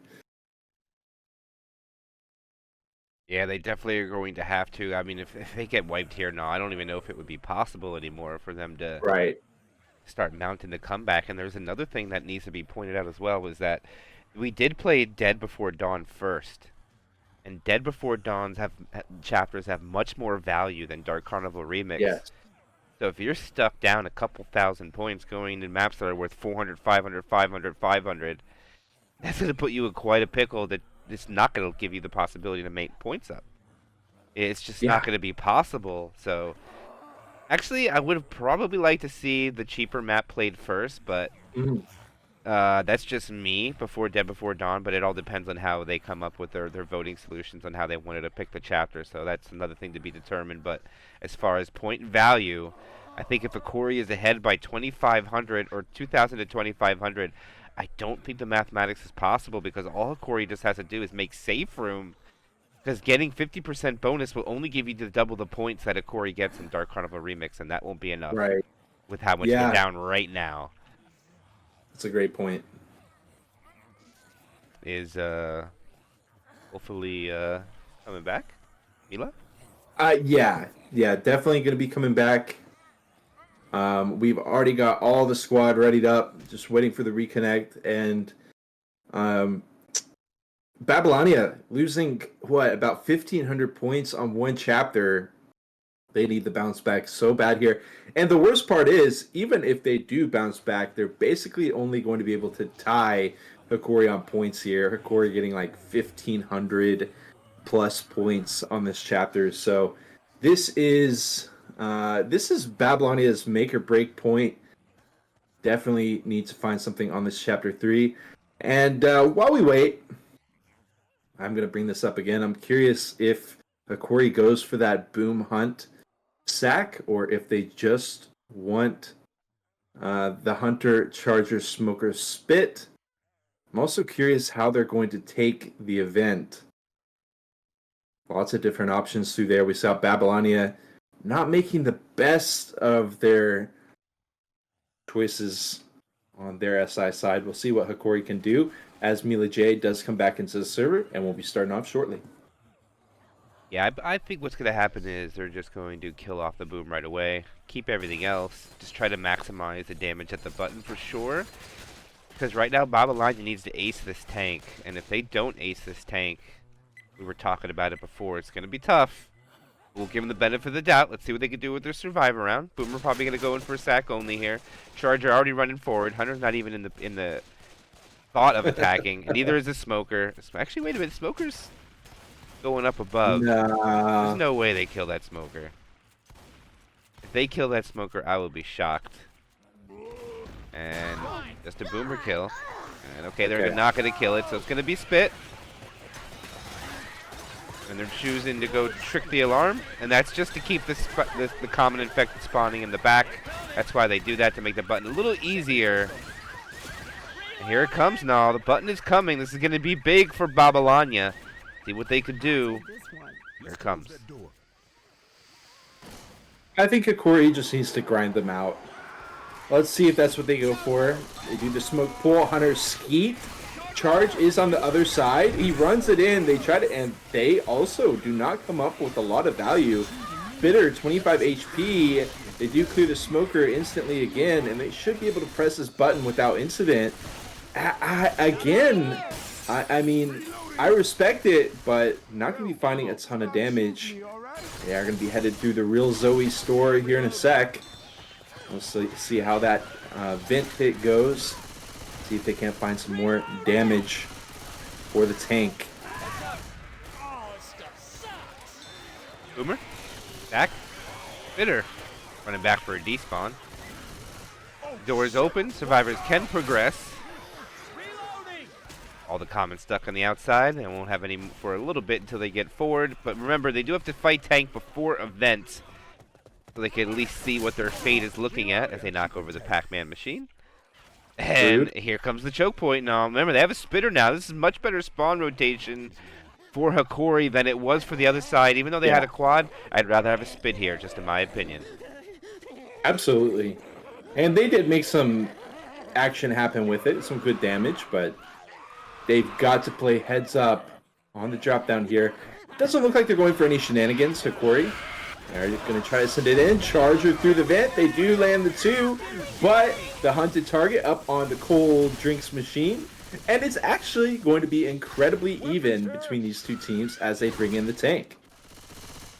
Yeah, they definitely are going to have to. I mean, if they get wiped here, no, I don't even know if it would be possible anymore for them to start mounting the comeback. And there's another thing that needs to be pointed out as well, was that we did play Dead Before Dawn first. And Dead Before Dawn's chapters have much more value than Dark Carnival Remix. Yes. So if you're stuck down a couple thousand points going in maps that are worth 400, 500, 500, 500, that's going to put you in quite a pickle that it's not going to give you the possibility to make points up. It's just not going to be possible. So actually, I would have probably liked to see the cheaper map played first, but that's just me before Dead Before Dawn, but it all depends on how they come up with their voting solutions on how they wanted to pick the chapter, so that's another thing to be determined. But as far as point value, I think if Hokori is ahead by 2,500 or 2,000 to 2,500, I don't think the mathematics is possible, because all Hokori just has to do is make safe room, because getting 50% bonus will only give you double the points that Hokori gets in Dark Carnival Remix, and that won't be enough with how much they're down right now. That's a great point. Is hopefully coming back, Mila? Yeah, definitely going to be coming back. We've already got all the squad readied up, just waiting for the reconnect, and Babylonia losing about 1,500 points on one chapter. They need to bounce back so bad here. And the worst part is, even if they do bounce back, they're basically only going to be able to tie Hokori on points here. Hokori getting like 1,500 plus points on this chapter. So this is Babylonia's make or break point. Definitely need to find something on this chapter 3. And while we wait, I'm going to bring this up again. I'm curious if Hokori goes for that boom hunt sack, or if they just want the Hunter, Charger, Smoker, Spit. I'm also curious how they're going to take the event. Lots of different options through there. We saw Babylonia not making the best of their choices on their SI side. We'll see what Hokori can do as Mila J does come back into the server, and we'll be starting off shortly. Yeah, I think what's going to happen is they're just going to kill off the boom right away, keep everything else, just try to maximize the damage at the button for sure. Because right now, Babylonia needs to ace this tank, and if they don't ace this tank, we were talking about it before, it's going to be tough. We'll give them the benefit of the doubt. Let's see what they can do with their survivor round. Boomer probably going to go in for a sack only here. Charger already running forward. Hunter's not even in the thought of attacking, and neither is the Smoker. Actually, wait a minute, Smoker's going up above. Nah. There's no way they kill that Smoker. If they kill that Smoker, I will be shocked. And just a Boomer kill. And okay, they're not going to kill it, so it's going to be Spit. And they're choosing to go trick the alarm, and that's just to keep the common infected spawning in the back. That's why they do that, to make the button a little easier. And here it comes now. The button is coming. This is going to be big for Babylonia. See what they could do. Here it comes. I think Hokori just needs to grind them out. Let's see if that's what they go for. They do the smoke pull. Hunter skeet. Charge is on the other side. He runs it in. They try to, and they also do not come up with a lot of value. Bitter, 25 HP. They do clear the Smoker instantly again, and they should be able to press this button without incident. I mean, I respect it, but not going to be finding a ton of damage. They are going to be headed through the Real Zoe store here in a sec. We'll see how that vent pit goes. See if they can't find some more damage for the tank. Boomer. Back. Bitter. Running back for a despawn. Doors open. Survivors can progress. All the commons stuck on the outside. They won't have any for a little bit until they get forward. But remember, they do have to fight tank before event, so they can at least see what their fate is looking at as they knock over the Pac-Man machine. And here comes the choke point. Now, remember, they have a Spitter now. This is much better spawn rotation for Hokori than it was for the other side. Even though they had a quad, I'd rather have a Spit here, just in my opinion. Absolutely. And they did make some action happen with it, some good damage, but they've got to play heads up on the drop down here. Doesn't look like they're going for any shenanigans, Hokori. They're going to try to send it in. Charger through the vent. They do land the 2, but the hunted target up on the cold drinks machine. And it's actually going to be incredibly even between these two teams as they bring in the tank.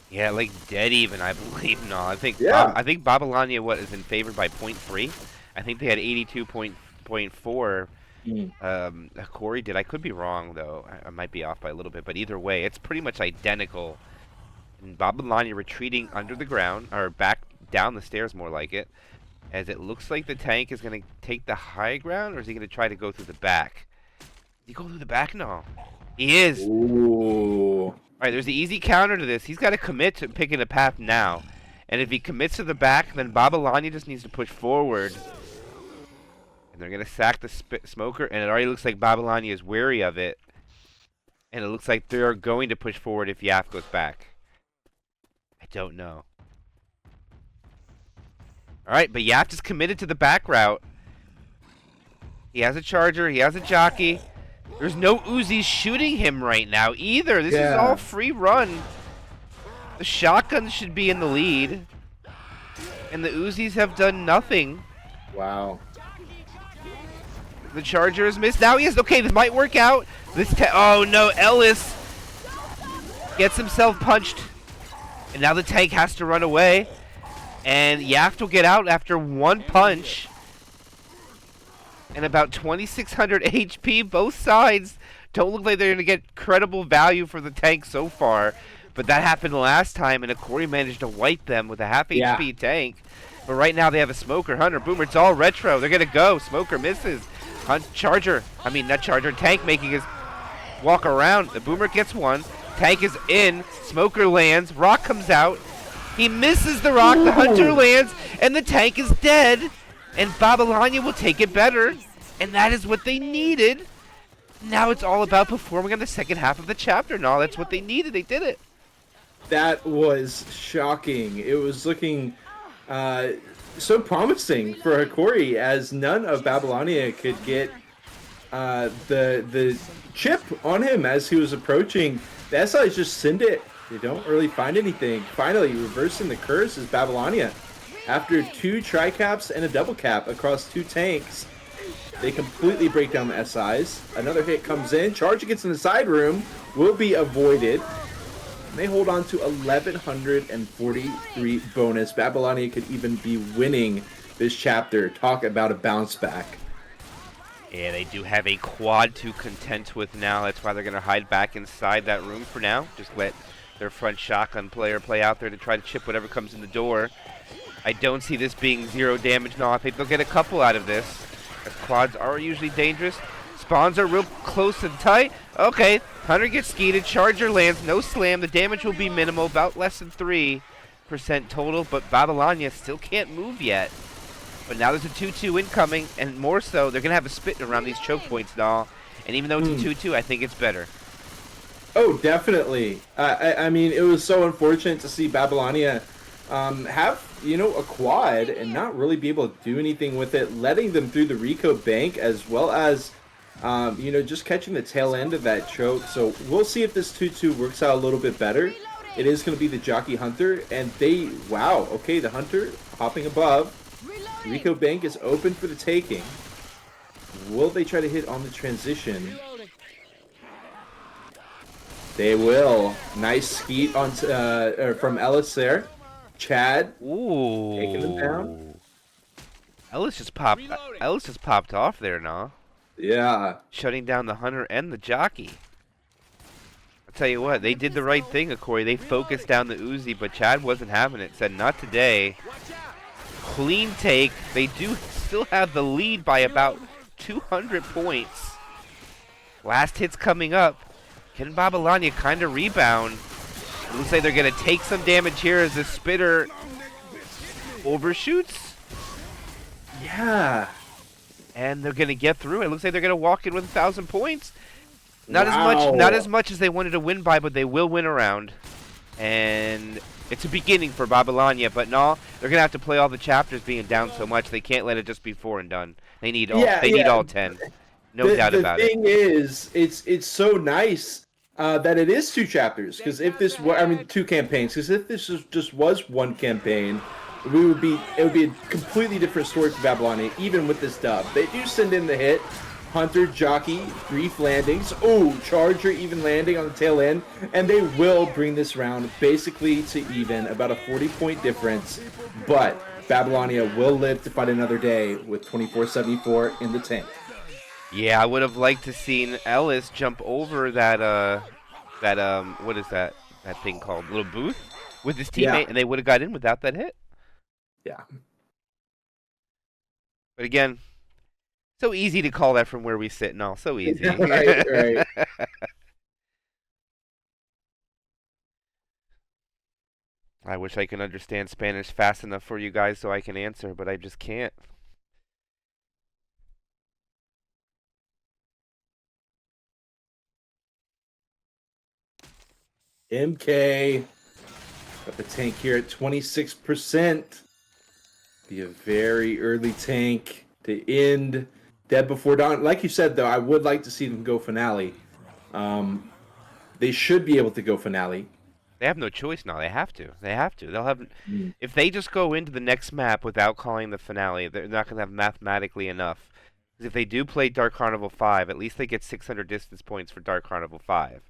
Yeah, like dead even, I believe. No, I think Babylonia is in favor by 0.3. I think they had 82.4. Hokori did. I could be wrong though. I might be off by a little bit, but either way, it's pretty much identical. And Babylonia retreating under the ground, or back down the stairs more like it, as it looks like the tank is going to take the high ground, or is he going to try to go through the back? Is he going through the back? No. He is. Ooh. All right, there's the easy counter to this. He's got to commit to picking a path now. And if he commits to the back, then Babylonia just needs to push forward. And they're going to sack the Smoker, and it already looks like Babylonia is wary of it. And it looks like they're going to push forward if Yaf goes back. I don't know. Alright, but Yaf is committed to the back route. He has a charger, he has a jockey. There's no Uzis shooting him right now either. This is all free run. The shotguns should be in the lead. And the Uzis have done nothing. Wow. The charger is missed. Now he is. Okay, this might work out. Oh no, Ellis gets himself punched. And now the tank has to run away. And Yaft will get out after one punch. And about 2,600 HP. Both sides don't look like they're going to get credible value for the tank so far. But that happened last time, and Hokori managed to wipe them with a half HP tank. But right now they have a Smoker, Hunter, Boomer. It's all retro. They're going to go. Smoker misses. Tank making his walk around. The Boomer gets one. Tank is in. Smoker lands. Rock comes out. He misses the rock. The Hunter lands. And the tank is dead. And Babylonia will take it better. And that is what they needed. Now it's all about performing on the second half of the chapter. No, that's what they needed. They did it. That was shocking. It was looking so promising for Hokori, as none of Babylonia could get the chip on him as he was approaching. The SIs just send it They don't really find anything. Finally, reversing the curse is Babylonia. After 2 tri-caps and a double cap across 2 tanks, they completely break down the SIs. Another hit comes in. Charger gets in the side room. Will be avoided. They hold on to 1,143 bonus. Babylonia could even be winning this chapter. Talk about a bounce back. Yeah, they do have a quad to contend with now. That's why they're going to hide back inside that room for now. Just let their front shotgun player play out there to try to chip whatever comes in the door. I don't see this being 0 damage. No, I think they'll get a couple out of this. As quads are usually dangerous. Spawns are real close and tight. Okay, Hunter gets skeeted. Charger lands. No slam. The damage will be minimal. About less than 3% total. But Babylonia still can't move yet. But now there's a 2-2 incoming. And more so, they're going to have a spit around these choke points now. And even though it's a 2-2, I think it's better. Oh, definitely. I mean, it was so unfortunate to see Babylonia have, a quad and not really be able to do anything with it, letting them through the Rico bank as well as, just catching the tail end of that choke. So we'll see if this 2-2 works out a little bit better. It is going to be the Jockey Hunter, and the Hunter hopping above. Rico bank is open for the taking. Will they try to hit on the transition? They will. Nice skeet on from Ellis there. Chad taking them down. Ellis just popped off there now. Yeah. Shutting down the Hunter and the Jockey. I'll tell you what, they did the right thing, Hokori. They focused down the Uzi, but Chad wasn't having it. Said, not today. Clean take. They do still have the lead by about 200 points. Last hit's coming up. Can Babylonia kind of rebound? It looks like they're going to take some damage here as the spitter overshoots. Yeah. And they're going to get through. It looks like they're going to walk in with 1,000 points. Not as much as they wanted to win by, but they will win around. And it's a beginning for Babylonia, but no, they're going to have to play all the chapters being down so much. They can't let it just be 4 and done. They need all need all 10. No doubt about it. The thing is, it's so nice that it is 2 chapters, because if this were, 2 campaigns, because if this just was 1 campaign, it would be a completely different story for Babylonia, even with this dub. They do send in the hit. Hunter, Jockey, brief landings. Oh, Charger even landing on the tail end. And they will bring this round basically to even, about a 40-point difference. But Babylonia will live to fight another day with 2474 in the tank. Yeah, I would have liked to seen Ellis jump over that what is that thing called? Little booth with his teammate, and they would have got in without that hit. Yeah. But again, so easy to call that from where we sit and all. So easy. right. I wish I could understand Spanish fast enough for you guys so I can answer, but I just can't. MK got the tank here at 26%. Be a very early tank to end Dead Before Dawn. Like you said, though, I would like to see them go finale. They should be able to go finale. They have no choice now. They have to. They'll have. If they just go into the next map without calling the finale, they're not going to have mathematically enough. Because if they do play Dark Carnival 5, at least they get 600 distance points for Dark Carnival 5.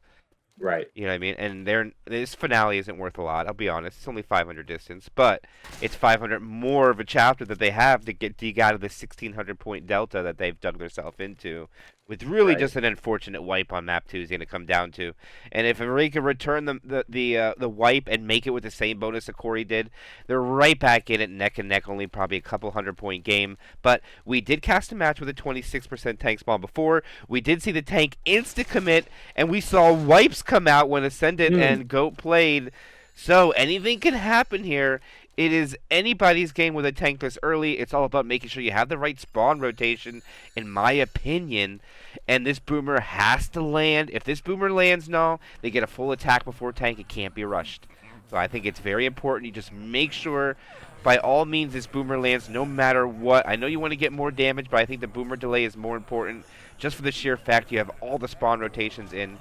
Right. You know what I mean? And this finale isn't worth a lot, I'll be honest. It's only 500 distance, but it's 500 more of a chapter that they have to dig out of the 1,600 point delta that they've dug themselves into. With really just an unfortunate wipe on map 2 is going to come down to. And if they can return the wipe and make it with the same bonus that Hokori did, they're right back in it neck and neck, only probably a couple 100-point game. But we did cast a match with a 26% tank spawn before. We did see the tank insta-commit, and we saw wipes come out when Ascendant and Goat played. So anything can happen here. It is anybody's game with a tank this early. It's all about making sure you have the right spawn rotation, in my opinion. And this boomer has to land. If this boomer lands, no, they get a full attack before tank. It can't be rushed. So I think it's very important you just make sure by all means, this boomer lands no matter what. I know you want to get more damage, but I think the boomer delay is more important just for the sheer fact you have all the spawn rotations in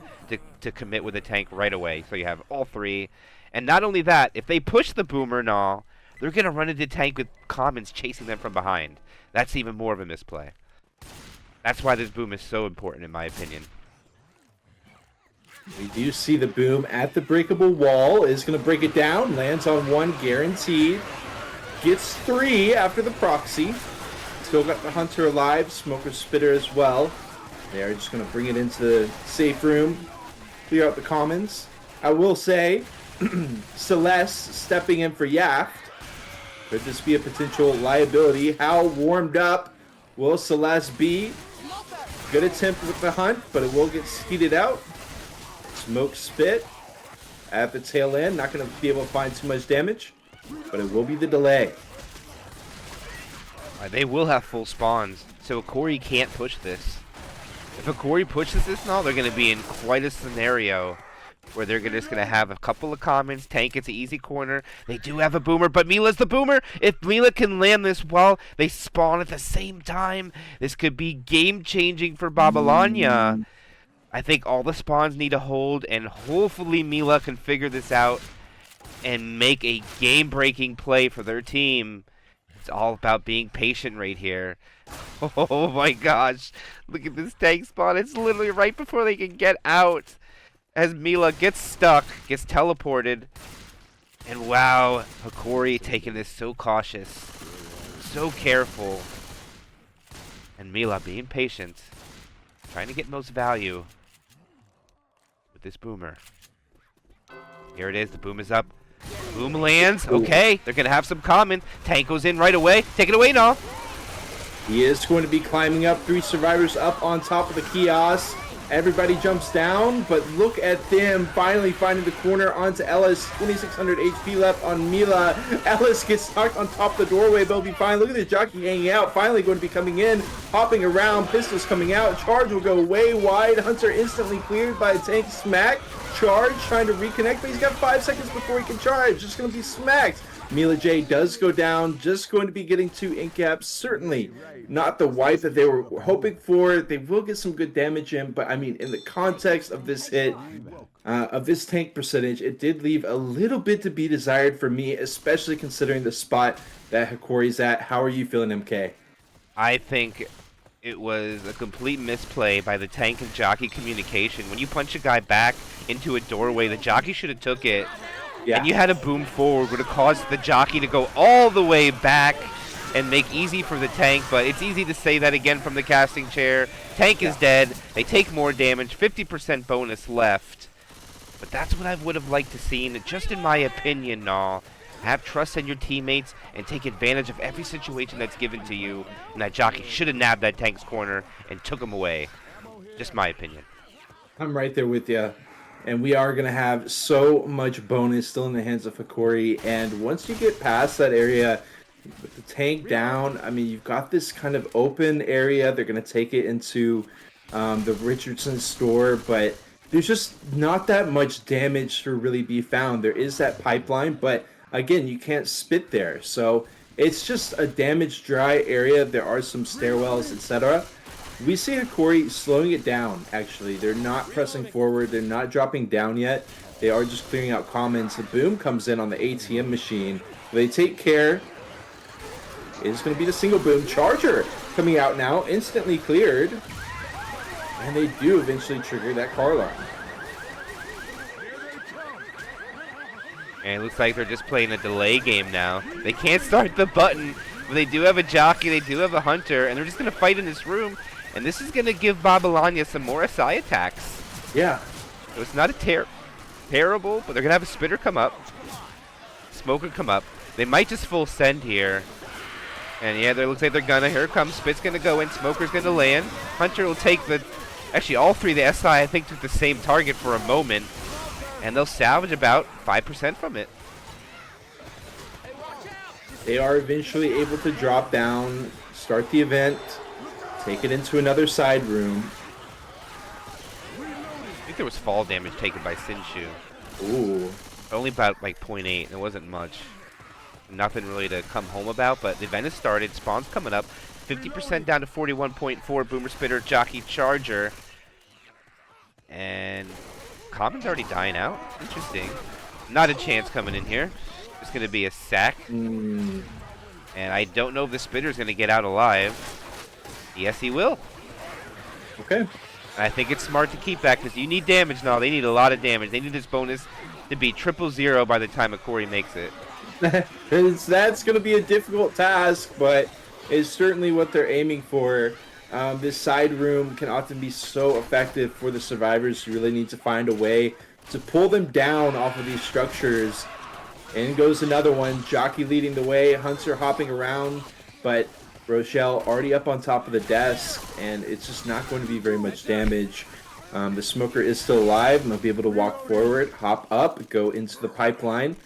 to commit with a tank right away. So you have all three. And not only that, if they push the boomer and all, they're going to run into tank with commons chasing them from behind. That's even more of a misplay. That's why this boom is so important, in my opinion. We do see the boom at the breakable wall. Is going to break it down. Lands on one, guaranteed. Gets 3 after the proxy. Still got the hunter alive. Smoker spitter as well. They are just going to bring it into the safe room. Clear out the commons. I will say, Celeste stepping in for Yaft. Could this be a potential liability? How warmed up will Celeste be? Good attempt with the hunt, but it will get heated out. Smoke spit at the tail end. Not going to be able to find too much damage, but it will be the delay. They will have full spawns, so Hokori can't push this. If Hokori pushes this now, they're going to be in quite a scenario where they're just going to have a couple of commons. Tank gets an easy corner. They do have a boomer, but Mila's the boomer. If Mila can land this while they spawn at the same time, this could be game-changing for Babylonia. I think all the spawns need to hold, and hopefully Mila can figure this out and make a game-breaking play for their team. It's all about being patient right here. Oh my gosh. Look at this tank spawn. It's literally right before they can get out. As Mila gets stuck, gets teleported. And wow, Hokori taking this so cautious. So careful. And Mila being patient. Trying to get most value with this boomer. Here it is. The boom is up. Boom lands. Okay, they're going to have some common. Tank goes in right away. Take it away now. He is going to be climbing up. 3 survivors up on top of the kiosk. Everybody jumps down, but look at them finally finding the corner onto Ellis. 2600 HP left on Mila. Ellis gets stuck on top of the doorway. They'll be fine. Look at this jockey hanging out. Finally going to be coming in, hopping around. Pistols coming out. Charge will go way wide. Hunter instantly cleared by a tank smack. Charge trying to reconnect, but he's got 5 seconds before he can charge. Just going to be smacked. Mila J does go down, just going to be getting 2 ink caps. Certainly not the wipe that they were hoping for. They will get some good damage in, but I mean, in the context of this hit, of this tank percentage, it did leave a little bit to be desired for me, especially considering the spot that Hokori's at. How are you feeling, MK? I think it was a complete misplay by the tank and jockey communication. When you punch a guy back into a doorway, the jockey should have took it. Yeah. And you had a boom forward would have caused the jockey to go all the way back and make easy for the tank, but it's easy to say that again from the casting chair. Tank is dead. They take more damage, 50% bonus left. But that's what I would have liked to see, just in my opinion, Naw. Have trust in your teammates and take advantage of every situation that's given to you. And that jockey should have nabbed that tank's corner and took him away. Just my opinion. I'm right there with you. And we are going to have so much bonus still in the hands of Hokori. And once you get past that area, with the tank down, I mean, you've got this kind of open area. They're going to take it into the Richardson store. But there's just not that much damage to really be found. There is that pipeline, but again, you can't spit there. So it's just a damaged, dry area. There are some stairwells, etc. We see Hokori slowing it down, actually. They're not pressing forward. They're not dropping down yet. They are just clearing out commons. The boom comes in on the ATM machine. They take care. It's going to be the single boom. Charger coming out now. Instantly cleared. And they do eventually trigger that car alarm. And it looks like they're just playing a delay game now. They can't start the button, but they do have a jockey. They do have a hunter. And they're just going to fight in this room. And this is going to give Babylonia some more SI attacks. Yeah. So it's not a terrible, but they're going to have a spitter come up. Smoker come up. They might just full send here. And yeah, it looks like they're going to. Here it comes. Spit's going to go in. Smoker's going to land. Hunter will take the... Actually, all three of the SI, I think, took the same target for a moment. And they'll salvage about 5% from it. They are eventually able to drop down, start the event, take it into another side room. I think there was fall damage taken by Sinshu. Ooh. Only about like 0.8. It wasn't much. Nothing really to come home about, but the event has started. Spawn's coming up. 50% down to 41.4. Boomer Spitter, Jockey, Charger. And Common's already dying out. Interesting. Not a chance coming in here. It's going to be a sack. And I don't know if the Spitter's going to get out alive. Yes, he will. Okay. I think it's smart to keep that because you need damage now. They need a lot of damage. They need this bonus to be 000 by the time Hokori makes it. That's going to be a difficult task, but it's certainly what they're aiming for. This side room can often be so effective for the survivors. You really need to find a way to pull them down off of these structures. In goes another one. Jockey leading the way. Hunter hopping around, but Rochelle already up on top of the desk, and it's just not going to be very much damage. The smoker is still alive, and they'll be able to walk forward, hop up, go into the pipeline,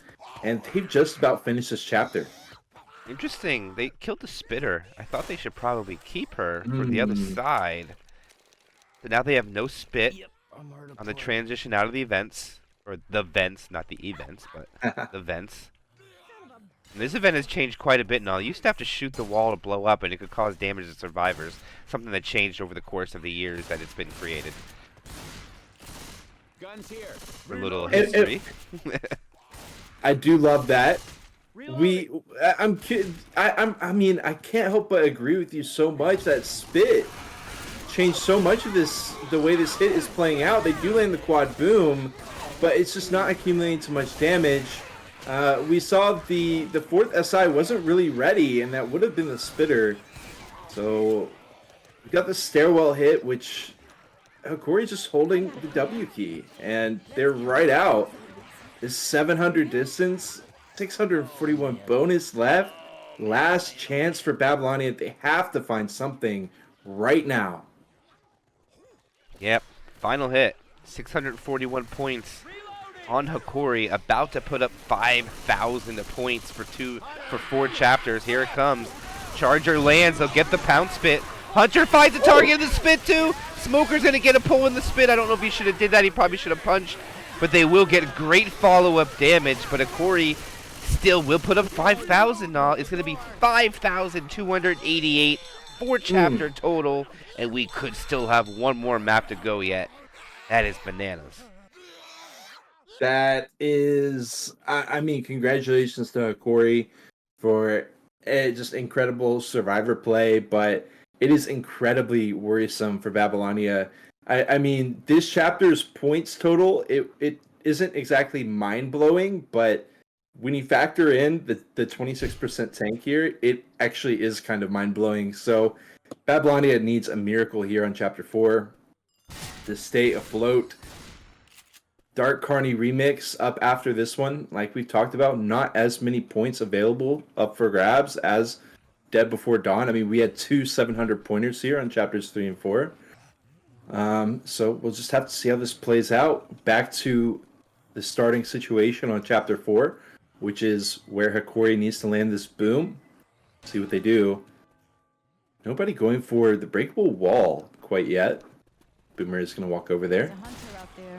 and they've just about finished this chapter. Interesting. They killed the Spitter. I thought they should probably keep her for the other side. So now they have no spit on the transition out of the events. Or the vents, not the events, but the vents. And this event has changed quite a bit now. You used to have to shoot the wall to blow up, and it could cause damage to survivors. Something that changed over the course of the years that it's been created. Guns here. For a little history. I do love that. Reloading. I mean, I can't help but agree with you so much that spit changed so much of this, the way this hit is playing out. They do land the quad boom, but it's just not accumulating too much damage. We saw the fourth SI wasn't really ready, and that would have been the Spitter. So we got the stairwell hit, which Hokori's just holding the W key, and they're right out. This 700 distance, 641 bonus left. Last chance for Babylonia. They have to find something right now. Yep. Final hit. 641 points on Hokori, about to put up 5,000 points for 4 chapters. Here it comes. Charger lands. They'll get the pound spit. Hunter finds the target in the spit too. Smoker's gonna get a pull in the spit. I don't know if he should have did that. He probably should have punched, but they will get great follow-up damage. But Hokori still will put up 5,000 now. It's gonna be 5,288. 4 chapter total, and we could still have one more map to go yet. That is bananas. That is, I mean, congratulations to Hokori for just incredible survivor play, but it is incredibly worrisome for Babylonia. I mean, this chapter's points total, it isn't exactly mind-blowing, but when you factor in the 26% tank here, it actually is kind of mind-blowing. So Babylonia needs a miracle here on Chapter 4 to stay afloat. Dark Carney remix up after this one, like we talked about, not as many points available up for grabs as Dead Before Dawn. I mean, we had 2 700 pointers here on Chapters 3 and 4. So we'll just have to see how this plays out. Back to the starting situation on Chapter 4, which is where Hokori needs to land this boom. See what they do. Nobody going for the breakable wall quite yet. Boomer is going to walk over there. There's a hunter out there.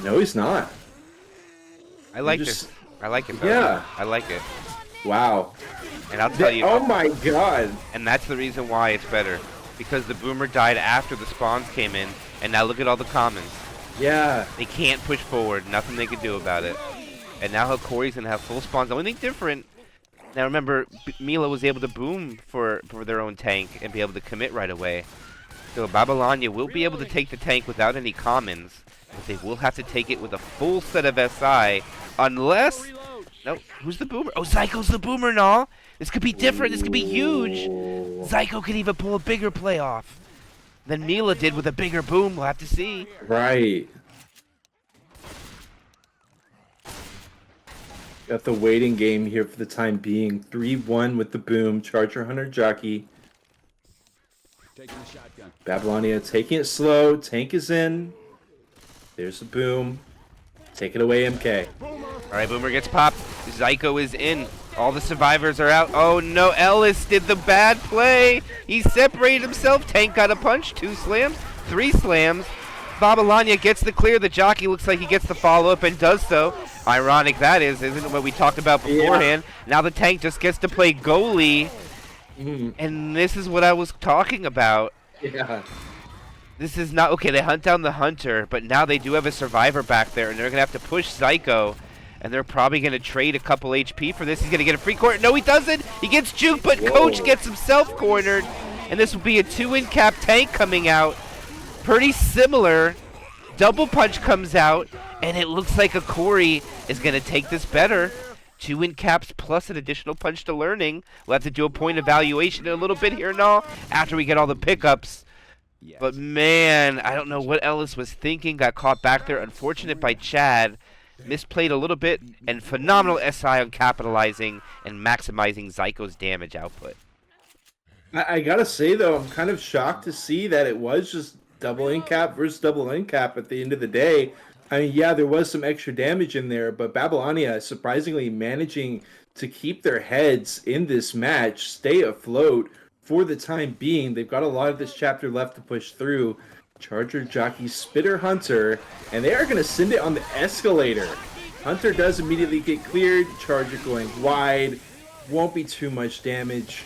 No, he's not. I like just- this. I like it. Though. Yeah. I like it. Wow. And I'll tell you. Oh my god. And that's the reason why it's better. Because the boomer died after the spawns came in, and now look at all the commons. Yeah. They can't push forward. Nothing they can do about it. And now Hokori's going to have full spawns. The only thing different, now remember, Mila was able to boom for their own tank and be able to commit right away. So Babylonia will be able to take the tank without any commons, but they will have to take it with a full set of SI, unless... No, who's the boomer? Oh, Zyko's the boomer now. This could be different. This could be huge. Zyko could even pull a bigger playoff than Mila did with a bigger boom. We'll have to see. Right. Got the waiting game here for the time being. 3-1 with the boom. Charger Hunter Jockey. Taking the shotgun. Babylonia taking it slow. Tank is in. There's the boom. Take it away, MK. All right, Boomer gets popped. Zyko is in. All the survivors are out. Oh, no. Ellis did the bad play. He separated himself. Tank got a punch. 2 slams. 3 slams. Babylonia gets the clear. The jockey looks like he gets the follow-up and does so. Ironic that is, isn't it, what we talked about beforehand? Now the tank just gets to play goalie. And this is what I was talking about. Yeah. This is not... Okay, they hunt down the hunter, but now they do have a survivor back there, and they're going to have to push Zyko. And they're probably going to trade a couple HP for this. He's going to get a free corner. No, he doesn't. He gets juked, but Coach gets himself cornered. And this will be a 2-in cap tank coming out. Pretty similar. Double punch comes out, and it looks like Hokori is going to take this better. 2-in caps plus an additional punch to learning. We'll have to do a point evaluation in a little bit here and all after we get all the pickups. Yes. But man, I don't know what Ellis was thinking. Got caught back there. Unfortunate by Chad. Misplayed a little bit, and phenomenal SI on capitalizing and maximizing Zyko's damage output. I gotta say though, I'm kind of shocked to see that it was just double in cap versus double in cap at the end of the day. I mean, yeah, there was some extra damage in there, but Babylonia surprisingly managing to keep their heads in this match, stay afloat for the time being. They've got a lot of this chapter left to push through. Charger, Jockey, Spitter, Hunter, and they are going to send it on the escalator. Hunter does immediately get cleared. Charger going wide. Won't be too much damage.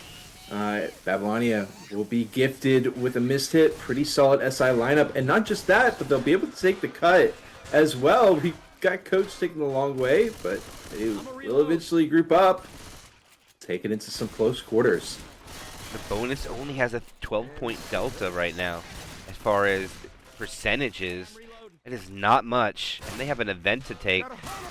Babylonia will be gifted with a missed hit. Pretty solid SI lineup. And not just that, but they'll be able to take the cut as well. We got Coach taking the long way, but they will eventually group up. Take it into some close quarters. The bonus only has a 12-point delta right now. As far as percentages, it is not much. And they have an event to take.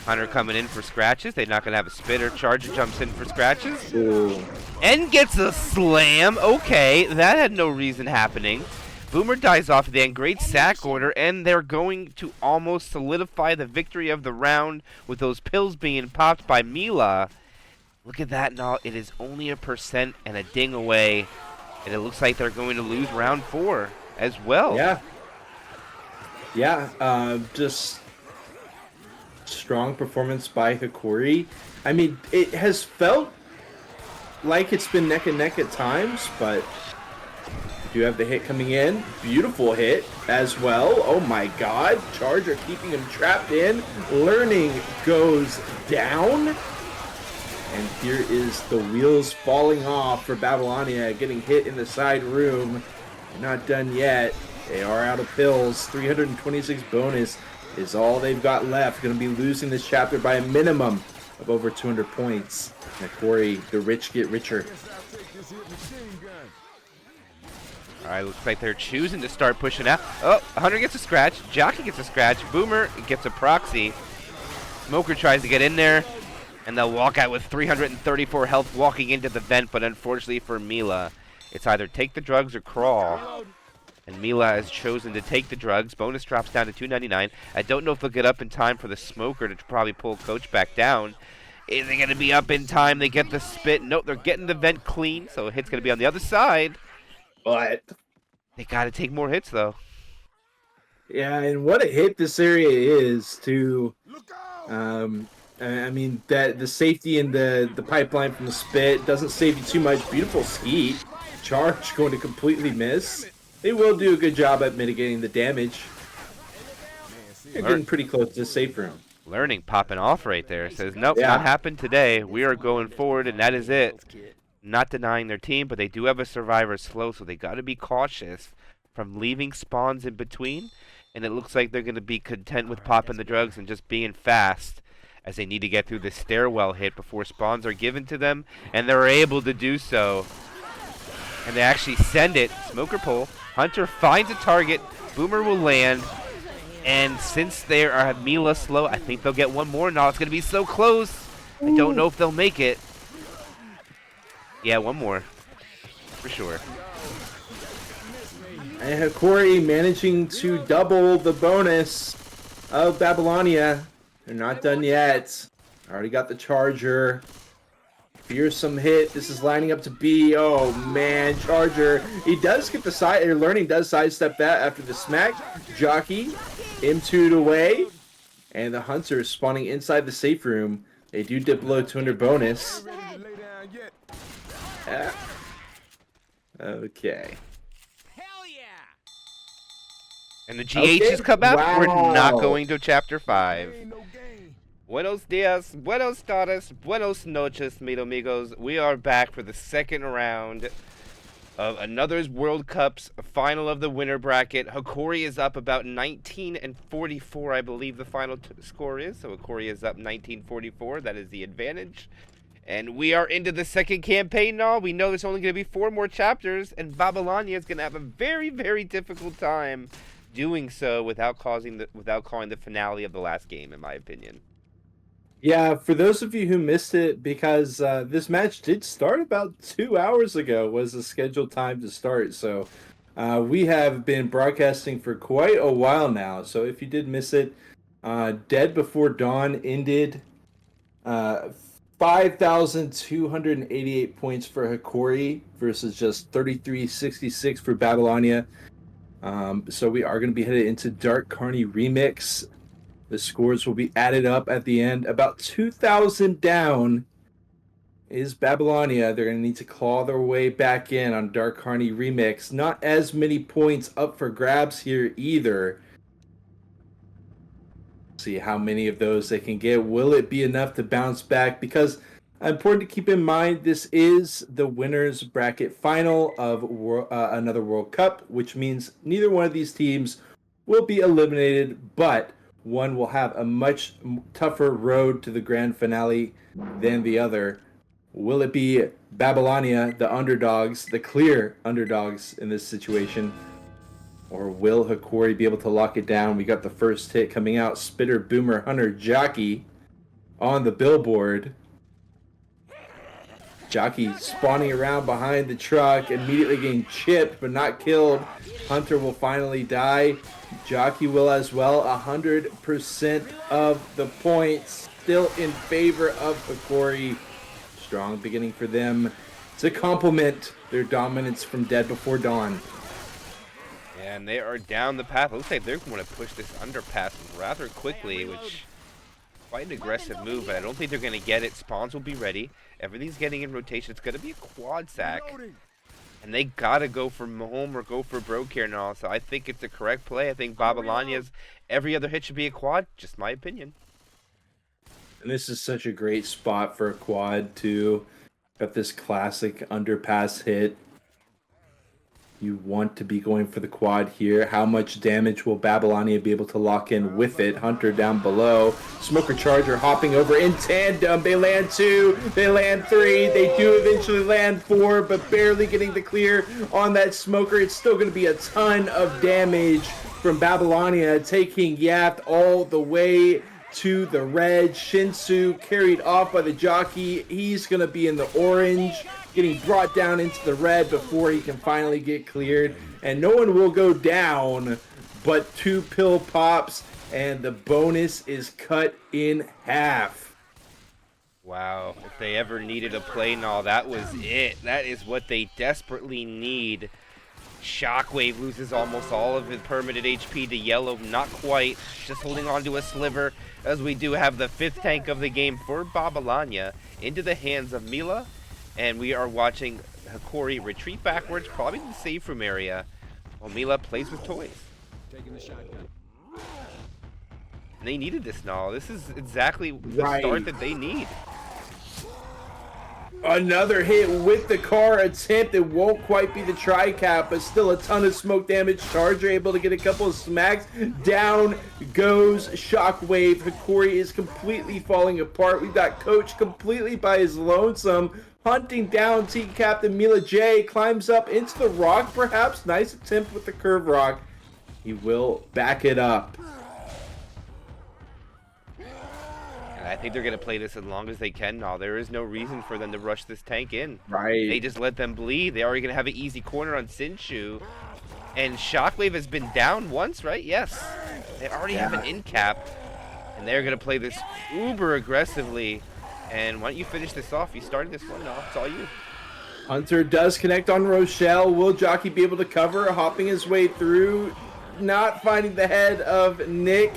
Hunter coming in for scratches. They're not going to have a spitter. Charger jumps in for scratches. Ooh. And gets a slam. Okay, that had no reason happening. Boomer dies off at the end. Great sack order. And they're going to almost solidify the victory of the round with those pills being popped by Mila. Look at that now. It is only 1% and a ding away. And it looks like they're going to lose round 4 as well. Yeah, just strong performance by Hokori. I mean, it has felt like it's been neck and neck at times, but you do have the hit coming in. Beautiful hit as well. Oh my god. Charger keeping him trapped in. Learning goes down. And here is the wheels falling off for Babylonia, getting hit in the side room. Not done yet. They are out of pills. 326 bonus is all they've got left. Going to be losing this chapter by a minimum of over 200 points. Hokori, the rich get richer. Alright, looks like they're choosing to start pushing out. Oh, Hunter gets a scratch. Jockey gets a scratch. Boomer gets a proxy. Smoker tries to get in there. And they'll walk out with 334 health walking into the vent. But unfortunately for Mila, it's either take the drugs or crawl. And Mila has chosen to take the drugs. Bonus drops down to 299. I don't know if they'll get up in time for the Smoker to probably pull Coach back down. Is it going to be up in time? They get the spit. Nope, they're getting the vent clean. So a hit's going to be on the other side. But They got to take more hits, though. yeah, and what a hit this area is to... I mean, that the safety in the pipeline from the spit doesn't save you too much. Beautiful skeet. Charge going to completely miss. They will do a good job at mitigating the damage. They're getting pretty close to the safe room. Learning popping off right there. Says, nope, Yeah. not happened today. We are going forward, and that is it. Not denying their team, but they do have a survivor slow, so they got to be cautious from leaving spawns in between. And it looks like they're going to be content with popping the drugs and just being fast, as they need to get through the stairwell hit before spawns are given to them, and they're able to do so. And they actually send it. Smoker pull. Hunter finds a target. Boomer will land. And since they are Mila slow, I think they'll get one more. Now it's going to be so close. I don't know if they'll make it. Yeah, one more. For sure. And Hokori managing to double the bonus of Babylonia. They're not done yet. Already got the Charger. Fearsome hit. This is lining up to be. Oh man, Charger. He does get the side. Learning does sidestep that after the smack. Jockey, M2'd away, and the Hunter is spawning inside the safe room. They do dip below 200 bonus. Yeah. Okay. Hell yeah! And the GH has come out. Wow. We're not going to Chapter 5. Ain't no game. Buenos dias, buenos tardes, buenos noches, mis amigos. We are back for the second round of Another's World Cup's final of the winner bracket. Hokori is up about 19-44, I believe the final score is. So Hokori is up 19-44. That is the advantage. And we are into the second campaign now. We know there's only going to be 4 more chapters, and Babylonia is going to have a very, very difficult time doing so without calling the finale of the last game, in my opinion. Yeah, for those of you who missed it, because this match did start about 2 hours ago, was the scheduled time to start. So we have been broadcasting for quite a while now. So if you did miss it, Dead Before Dawn ended 5,288 points for Hokori versus just 3,366 for Babylonia. So we are going to be headed into Dark Carney Remix. The scores will be added up at the end. About 2,000 down is Babylonia. They're going to need to claw their way back in on Dark Carney Remix. Not as many points up for grabs here either. See how many of those they can get. Will it be enough to bounce back? Because important to keep in mind, this is the winners bracket final of another World Cup, which means neither one of these teams will be eliminated, but one will have a much tougher road to the grand finale than the other. Will it be Babylonia, the underdogs, the clear underdogs in this situation? Or will Hokori be able to lock it down? We got the first hit coming out. Spitter, Boomer, Hunter, Jockey on the billboard. Jockey spawning around behind the truck, immediately getting chipped but not killed. Hunter will finally die. Jockey will as well. 100% of the points still in favor of Hokori. Strong beginning for them to complement their dominance from Dead Before Dawn. And they are down the path. Looks like they're going to push this underpass rather quickly, which quite an aggressive move, but I don't think they're going to get it. Spawns will be ready. Everything's getting in rotation. It's going to be a quad sack. And they got to go for home or go for broke here now. So I think it's the correct play. I think Babylonia's every other hit should be a quad. Just my opinion. And this is such a great spot for a quad, too. Got this classic underpass hit. You want to be going for the quad here. How much damage will Babylonia be able to lock in with it? Hunter down below. Smoker Charger hopping over in tandem. They land 2. They land 3. They do eventually land 4, but barely getting the clear on that Smoker. It's still going to be a ton of damage from Babylonia, taking Yaft all the way to the red. Shinsu carried off by the Jockey. He's going to be in the orange, getting brought down into the red before he can finally get cleared. And no one will go down but 2 pill pops, and the bonus is cut in half. Wow, if they ever needed a play now, that was it. That is what they desperately need. Shockwave loses almost all of his permanent HP to Yellow, not quite, just holding on to a sliver, as we do have the 5th tank of the game for Babylonia into the hands of Mila, and we are watching Hokori retreat backwards, probably to the safe room area, while Mila plays with toys. Taking the shotgun. And they needed this now. This is exactly the Right. start that they need. Another hit with the car attempt. It won't quite be the tri-cap, but still a ton of smoke damage. Charger able to get a couple of smacks. Down goes Shockwave. Hokori is completely falling apart. We've got Coach completely by his lonesome, hunting down Team Captain Mila J. Climbs up into the rock, perhaps. Nice attempt with the curve rock. He will back it up. I think they're going to play this as long as they can now. There is no reason for them to rush this tank in. Right. They just let them bleed. They're already going to have an easy corner on Sinshu. And Shockwave has been down once, right? Yes. They already have an in cap. And they're going to play this uber aggressively. And why don't you finish this off? You started this one off. It's all you. Hunter does connect on Rochelle. Will Jockey be able to cover? Hopping his way through. Not finding the head of Nick.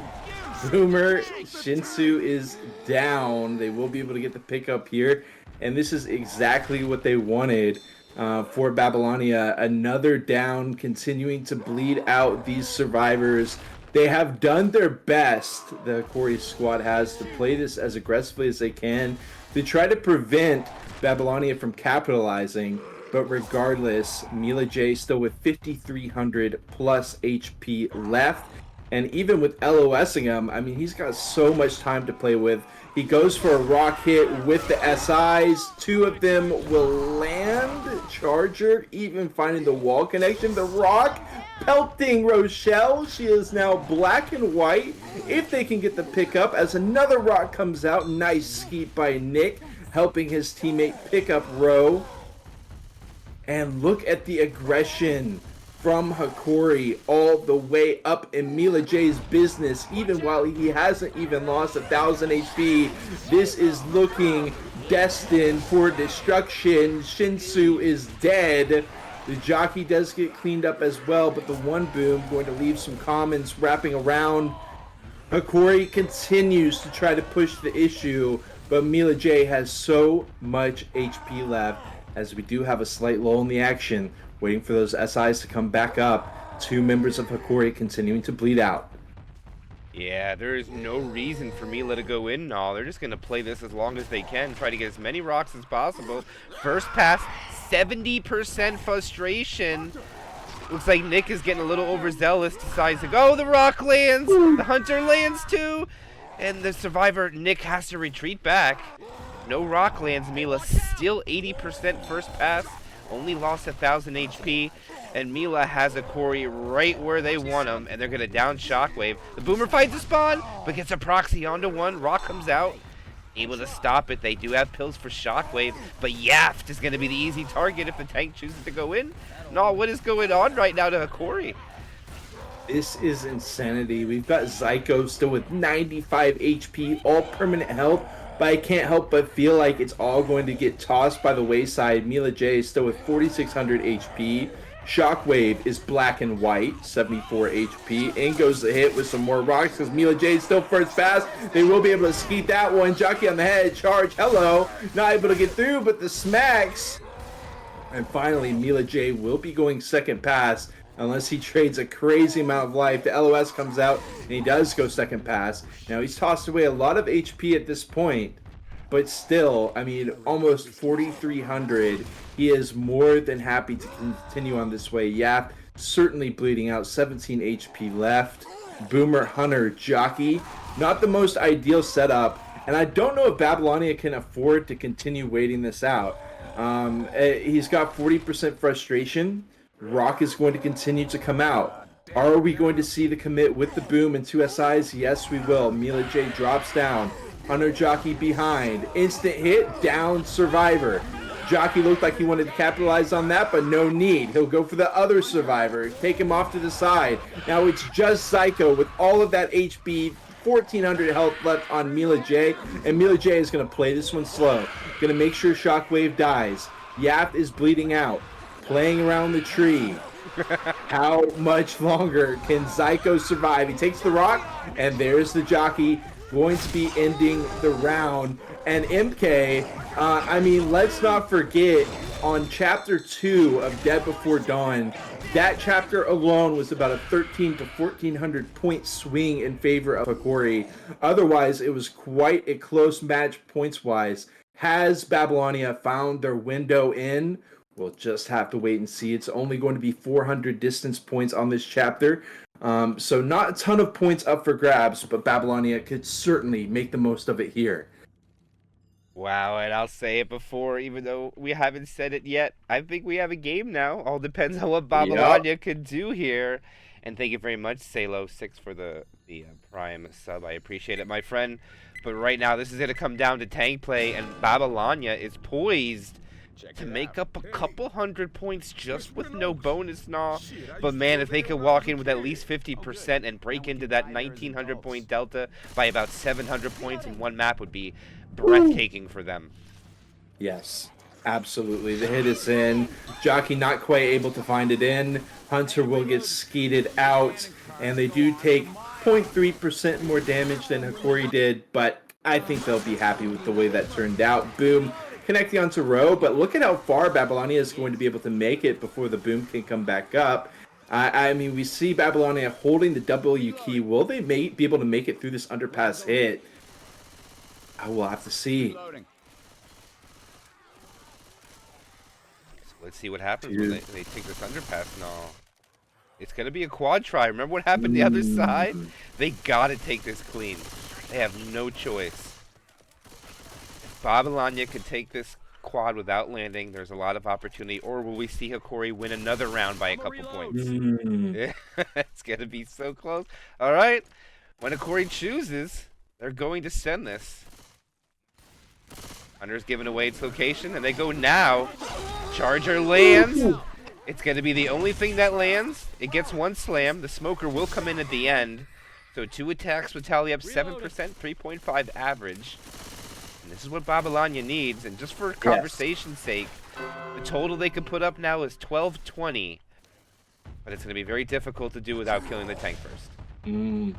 Boomer, Shinsu is down. They will be able to get the pickup here. And this is exactly what they wanted. for Babylonia. Another down, continuing to bleed out these survivors. They have done their best, the Hokori squad has, to play this as aggressively as they can to try to prevent Babylonia from capitalizing. But regardless, Mila J still with 5,300 plus HP left. And even with LOSing him, I mean, he's got so much time to play with. He goes for a rock hit with the SIs. 2 of them will land. Charger even finding the wall connection. The rock pelting Rochelle. She is now black and white. If they can get the pickup as another rock comes out. Nice skeet by Nick, helping his teammate pick up Ro. And look at the aggression from Hokori all the way up in Mila J's business, even while he hasn't even lost 1,000 HP. This is looking destined for destruction. Shinsu is dead. The jockey does get cleaned up as well, but the one boom going to leave some commons wrapping around. Hokori continues to try to push the issue, but Mila J has so much HP left, as we do have a slight lull in the action, waiting for those SIs to come back up. 2 members of Hokori continuing to bleed out. Yeah, there is no reason for Mila to go in now. They're just going to play this as long as they can, try to get as many rocks as possible. First pass, 70% frustration. Looks like Nick is getting a little overzealous, decides to go. The rock lands, the hunter lands too, and the survivor, Nick, has to retreat back. No rock lands, Mila still 80% first pass. Only lost 1,000 HP, and Mila has Hokori right where they want him, and they're going to down Shockwave. The Boomer finds the spawn, but gets a proxy onto one. Rock comes out, able to stop it. They do have pills for Shockwave, but Yaft is going to be the easy target if the tank chooses to go in. No, what is going on right now to Hokori? This is insanity. We've got Zyko still with 95 HP, all permanent health. But I can't help but feel like it's all going to get tossed by the wayside. Mila J is still with 4,600 HP. Shockwave is black and white, 74 HP. In goes the hit with some more rocks because Mila J is still first pass. They will be able to skeet that one. Jockey on the head, charge, hello. Not able to get through, but the smacks. And finally, Mila J will be going second pass, unless he trades a crazy amount of life. The LOS comes out, and he does go second pass. Now, he's tossed away a lot of HP at this point, but still, I mean, almost 4,300. He is more than happy to continue on this way. Yap certainly bleeding out, 17 HP left. Boomer, Hunter, Jockey. Not the most ideal setup, and I don't know if Babylonia can afford to continue waiting this out. He's got 40% frustration. Rock is going to continue to come out. Are we going to see the commit with the boom and 2 SIs? Yes, we will. Mila J drops down. Hunter Jockey behind. Instant hit, down Survivor. Jockey looked like he wanted to capitalize on that, but no need. He'll go for the other Survivor. Take him off to the side. Now it's just Psycho with all of that HP. 1,400 health left on Mila J. And Mila J is going to play this one slow. Going to make sure Shockwave dies. Yap is bleeding out. Playing around the tree. How much longer can Zyko survive? He takes the rock, and there's the jockey going to be ending the round. And MK, I mean, let's not forget, on Chapter 2 of Dead Before Dawn, that chapter alone was about a 1,300 to 1,400 point swing in favor of Hokori. Otherwise, it was quite a close match points-wise. Has Babylonia found their window in? We'll just have to wait and see. It's only going to be 400 distance points on this chapter. So not a ton of points up for grabs, but Babylonia could certainly make the most of it here. Wow, and I'll say it before, even though we haven't said it yet, I think we have a game now. All depends on what Babylonia could do here. And thank you very much, Salo6, for the Prime sub. I appreciate it, my friend. But right now, this is going to come down to tank play, and Babylonia is poised to make up a couple hundred points just with no bonus now. But man, if they could walk in with at least 50% and break into that 1,900 point delta by about 700 points in one map would be breathtaking for them. Yes, absolutely. The hit is in. Jockey not quite able to find it in. Hunter will get skeeted out, and they do take 0.3% more damage than Hokori did, but I think they'll be happy with the way that turned out. Boom connecting onto Row, but look at how far Babylonia is going to be able to make it before the boom can come back up. I mean, we see Babylonia holding the W key. Will they be able to make it through this underpass hit? I will have to see. Reloading. So let's see what happens when they take this underpass and all. It's going to be a quad try. Remember what happened the other side? They got to take this clean. They have no choice. If Babylonia can take this quad without landing, there's a lot of opportunity. Or will we see Hokori win another round by a couple points? It's going to be so close. All right. When Hokori chooses, they're going to send this. Hunter's giving away its location, and they go now. Charger lands. It's going to be the only thing that lands. It gets one slam. The smoker will come in at the end. So 2 attacks would tally up 7%, 3.5 average. And this is what Babylonia needs. And just for conversation's sake, the total they could put up now is 1220. But it's going to be very difficult to do without killing the tank first.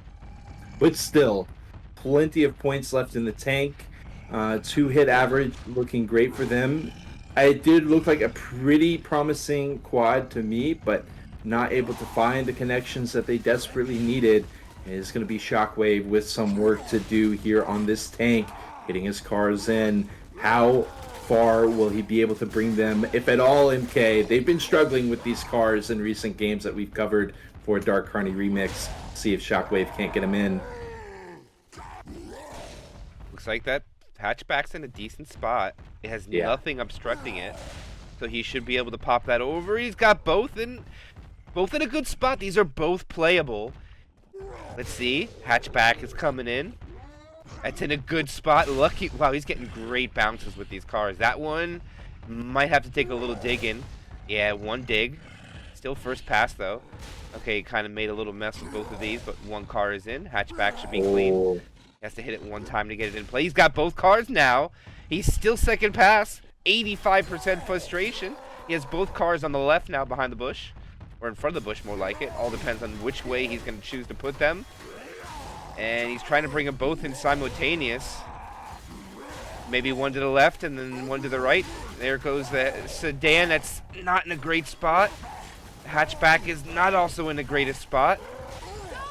But still, plenty of points left in the tank. 2-hit average looking great for them. It did look like a pretty promising quad to me, but not able to find the connections that they desperately needed. It's going to be Shockwave with some work to do here on this tank, getting his cars in. How far will he be able to bring them, if at all, MK? They've been struggling with these cars in recent games that we've covered for Dark Carney Remix. See if Shockwave can't get him in. Looks like that hatchback's in a decent spot. It has nothing obstructing it, so he should be able to pop that over. He's got both in a good spot. These are both playable. Let's see. Hatchback is coming in. That's in a good spot. Lucky. Wow, he's getting great bounces with these cars. That one might have to take a little dig in. Yeah, one dig. Still first pass, though. Okay, kind of made a little mess with both of these, but one car is in. Hatchback should be clean. He has to hit it one time to get it in play. He's got both cars now. He's still second pass. 85% frustration. He has both cars on the left now behind the bush. Or in front of the bush, more like it. All depends on which way he's going to choose to put them. And he's trying to bring them both in simultaneous. Maybe one to the left and then one to the right. There goes the sedan. That's not in a great spot. The hatchback is not also in the greatest spot.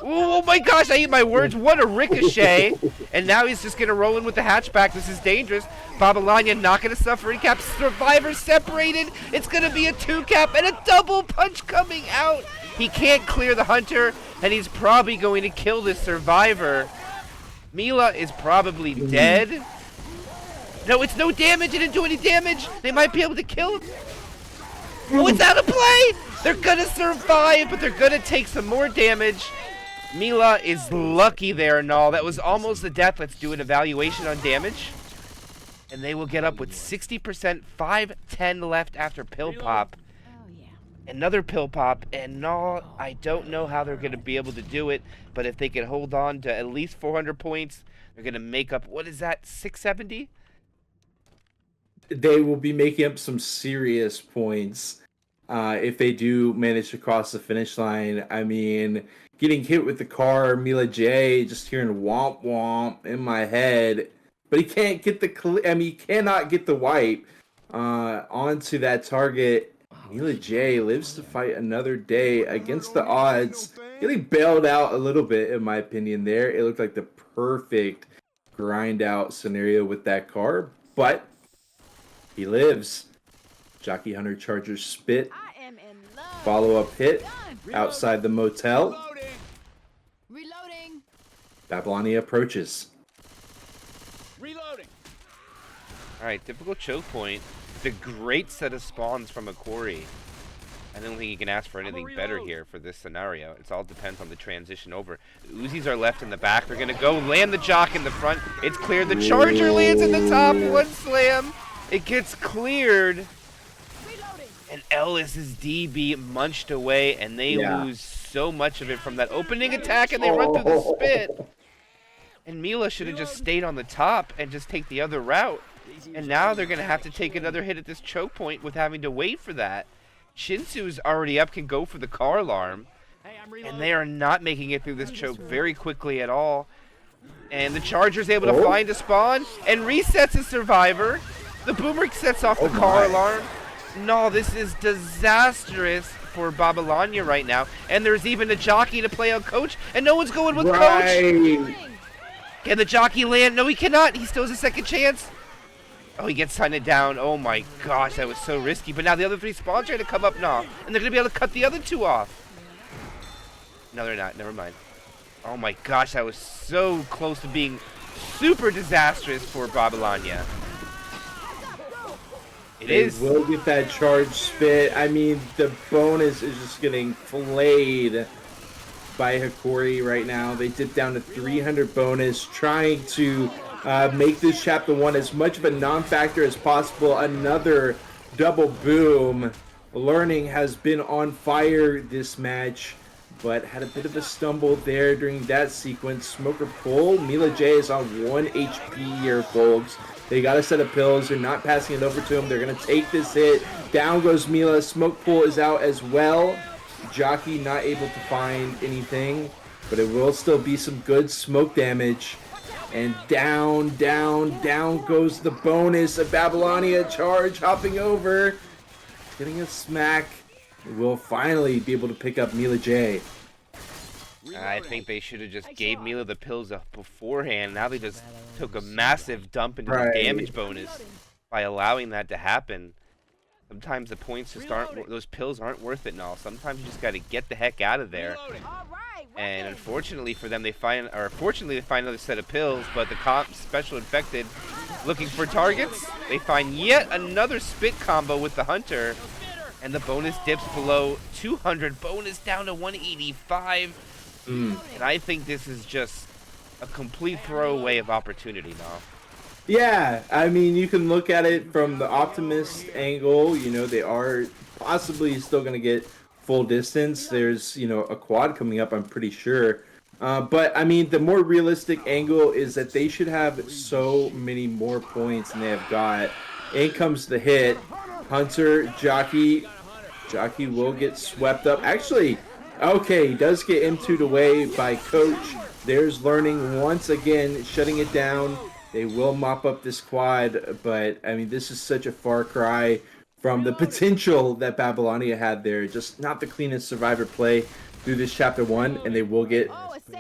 Oh my gosh, I eat my words. What a ricochet. And now he's just going to roll in with the hatchback. This is dangerous. Babylonia not going to suffer any cap. Survivor separated. It's going to be a 2-cap and a double punch coming out. He can't clear the Hunter, and he's probably going to kill this Survivor. Mila is probably dead. No, it's no damage. It didn't do any damage. They might be able to kill him. Oh, it's out of play. They're going to survive, but they're going to take some more damage. Mila is lucky there and all. That was almost a death. Let's do an evaluation on damage. And they will get up with 60%, 5-10 left after pill pop. Another pill pop, and no, I don't know how they're going to be able to do it, but if they can hold on to at least 400 points, they're going to make up, what is that, 670? They will be making up some serious points if they do manage to cross the finish line. I mean, getting hit with the car, Mila J, just hearing womp womp in my head, but he can't get he cannot get the wipe onto that target. Mila J lives to fight another day against the odds. Getting bailed out a little bit, in my opinion, there. It looked like the perfect grind out scenario with that car, but he lives. Jockey Hunter Charger spit. Follow-up hit outside the motel. Reloading. Babylonia approaches. Reloading. All right, difficult choke point. The great set of spawns from Hokori. I don't think you can ask for anything better here for this scenario. It all depends on the transition over. The Uzis are left in the back. They're going to go land the Jock in the front. It's cleared. The Charger lands in the top. One slam. It gets cleared. And Ellis's DB munched away, and they lose so much of it from that opening attack, and they run through the spit. And Mila should have just stayed on the top and just take the other route. And now they're going to have to take another hit at this choke point with having to wait for that. Shinsu's already up, can go for the car alarm. And they are not making it through this choke very quickly at all. And the Charger's able to find a spawn and resets a Survivor. The boomer sets off the Oh car my. alarm. No, this is disastrous for Babylonia right now. And there's even a jockey to play on coach, and no one's going with coach. Right. Can the jockey land? No, he cannot. He still has a second chance. Oh, he gets signed down. Oh my gosh, that was so risky. But now the other 3 spawns are going to come up now, and they're going to be able to cut the other 2 off. No, they're not. Never mind. Oh my gosh, that was so close to being super disastrous for Babylonia. They will get that charge spit. I mean, the bonus is just getting flayed by Hokori right now. They dip down to 300 bonus, trying to make this chapter 1 as much of a non-factor as possible. Another double boom. Learning has been on fire this match, but had a bit of a stumble there during that sequence. Smoker pull. Mila J is on 1 HP here, folks. They got a set of pills. They're not passing it over to him. They're going to take this hit. Down goes Mila. Smoke pull is out as well. Jockey not able to find anything, but it will still be some good smoke damage. And down, down, down goes the bonus of Babylonia. Charge hopping over. Getting a smack. We'll finally be able to pick up Mila J. I think they should have just gave Mila the pills up beforehand. Now they just took a massive dump into the damage bonus by allowing that to happen. Sometimes the points just aren't, those pills aren't worth it and all. Sometimes you just got to get the heck out of there. And unfortunately for them, fortunately they find another set of pills, but the comp special infected looking for targets. They find yet another spit combo with the hunter, and the bonus dips below 200. Bonus down to 185. And I think this is just a complete throwaway of opportunity now. Yeah, I mean, you can look at it from the optimist angle. You know, they are possibly still going to get full distance. There's, you know, a quad coming up, I'm pretty sure. But, I mean, the more realistic angle is that they should have so many more points than they have got. In comes the hit. Hunter, Jockey. Jockey will get swept up. Actually, okay, he does get M2'd away by Coach. There's Learning once again, shutting it down. They will mop up this quad, but, I mean, this is such a far cry from the potential that Babylonia had there. Just not the cleanest survivor play through this chapter 1, and they will get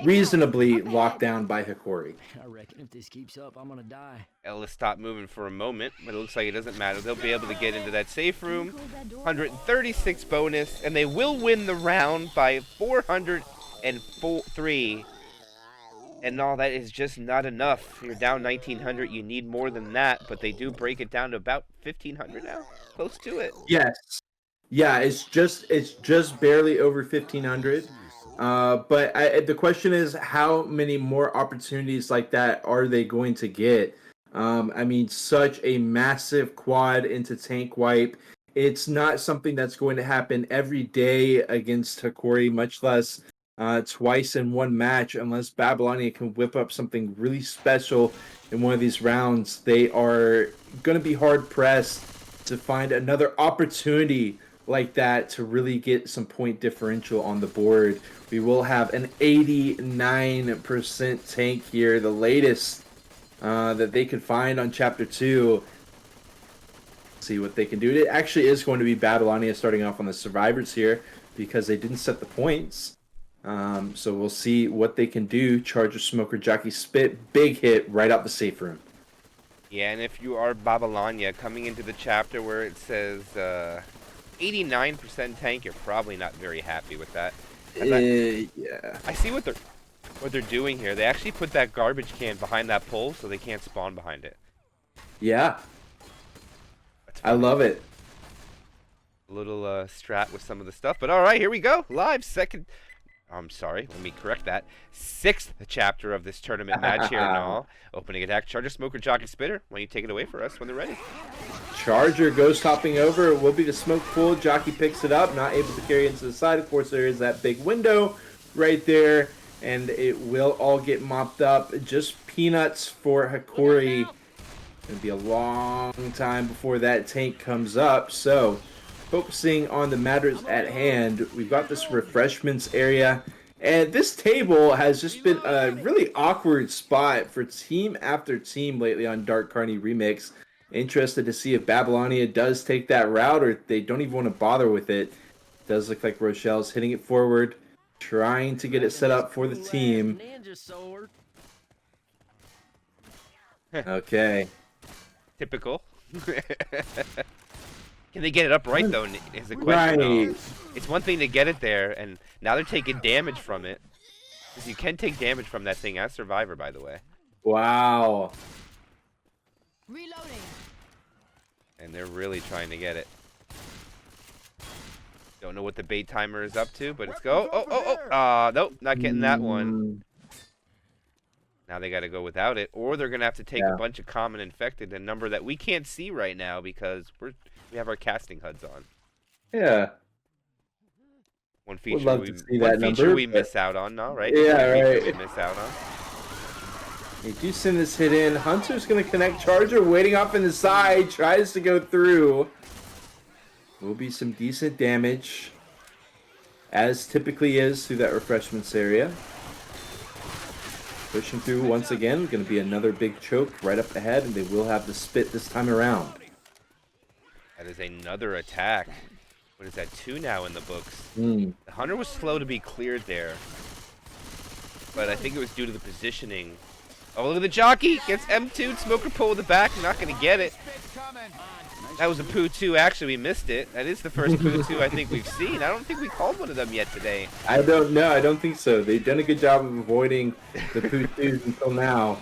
reasonably locked down by Hokori. I reckon if this keeps up, I'm gonna die. Ellis stopped moving for a moment, but it looks like it doesn't matter. They'll be able to get into that safe room. 136 bonus, and they will win the round by 403. And all that is just not enough. You're down 1,900. You need more than that, but they do break it down to about 1,500 now. Close to it. Yes. Yeah, it's just barely over 1,500. But the question is, how many more opportunities like that are they going to get? I mean, such a massive quad into tank wipe. It's not something that's going to happen every day against Hokori, much less twice in one match, unless Babylonia can whip up something really special in one of these rounds. They are going to be hard pressed to find another opportunity like that to really get some point differential on the board. We will have an 89% tank here, the latest that they could find on Chapter 2. See what they can do. It actually is going to be Babylonia starting off on the survivors here because they didn't set the points. So we'll see what they can do. Charger, Smoker, Jockey, Spit, big hit right out the safe room. Yeah, and if you are Babylonia coming into the chapter where it says 89% tank, you're probably not very happy with that. Yeah. I see what they're doing here. They actually put that garbage can behind that pole so they can't spawn behind it. Yeah. I love it. A little strat with some of the stuff, but all right, here we go. Live second. I'm sorry, let me correct that. 6th chapter of this tournament match here and all. Opening attack, Charger, Smoker, Jockey, Spitter. Why don't you take it away for us when they're ready? Charger ghost hopping over. It will be the smoke pool. Jockey picks it up, not able to carry it to the side. Of course, there is that big window right there, and it will all get mopped up. Just peanuts for Hokori. It'll be a long time before that tank comes up. So, focusing on the matters at hand, we've got this refreshments area, and this table has just been a really awkward spot for team after team lately on Dark Carney Remix. Interested to see if Babylonia does take that route or if they don't even want to bother with it. Does look like Rochelle's hitting it forward, trying to get it set up for the team. Ninja sword. Okay. Typical. Can they get it up right though? Is the question. Right. No. It's one thing to get it there, and now they're taking damage from it. Because you can take damage from that thing as Survivor, by the way. Wow. Reloading. And they're really trying to get it. Don't know what the bait timer is up to, but it's go. Oh. Nope, not getting that one. Now they got to go without it, or they're gonna have to take a bunch of common infected, a number that we can't see right now because we have our casting HUDs on. Yeah. One feature love to see that number, we miss out on, no, right? Yeah, One feature right. we miss out on. They do send this hit in. Hunter's going to connect. Charger waiting off in the side. Tries to go through. Will be some decent damage. As typically is through that refreshments area. Pushing through once again. Going to be another big choke right up ahead. And they will have the spit this time around. That is another attack. What is that, 2 now in the books? Mm. The Hunter was slow to be cleared there. But I think it was due to the positioning. Oh, look at the jockey. Gets M2'd. Smoker pull in the back. Not going to get it. That was a poo 2. Actually, we missed it. That is the first poo 2 I think we've seen. I don't think we called one of them yet today. I don't know. I don't think so. They've done a good job of avoiding the poo 2s until now.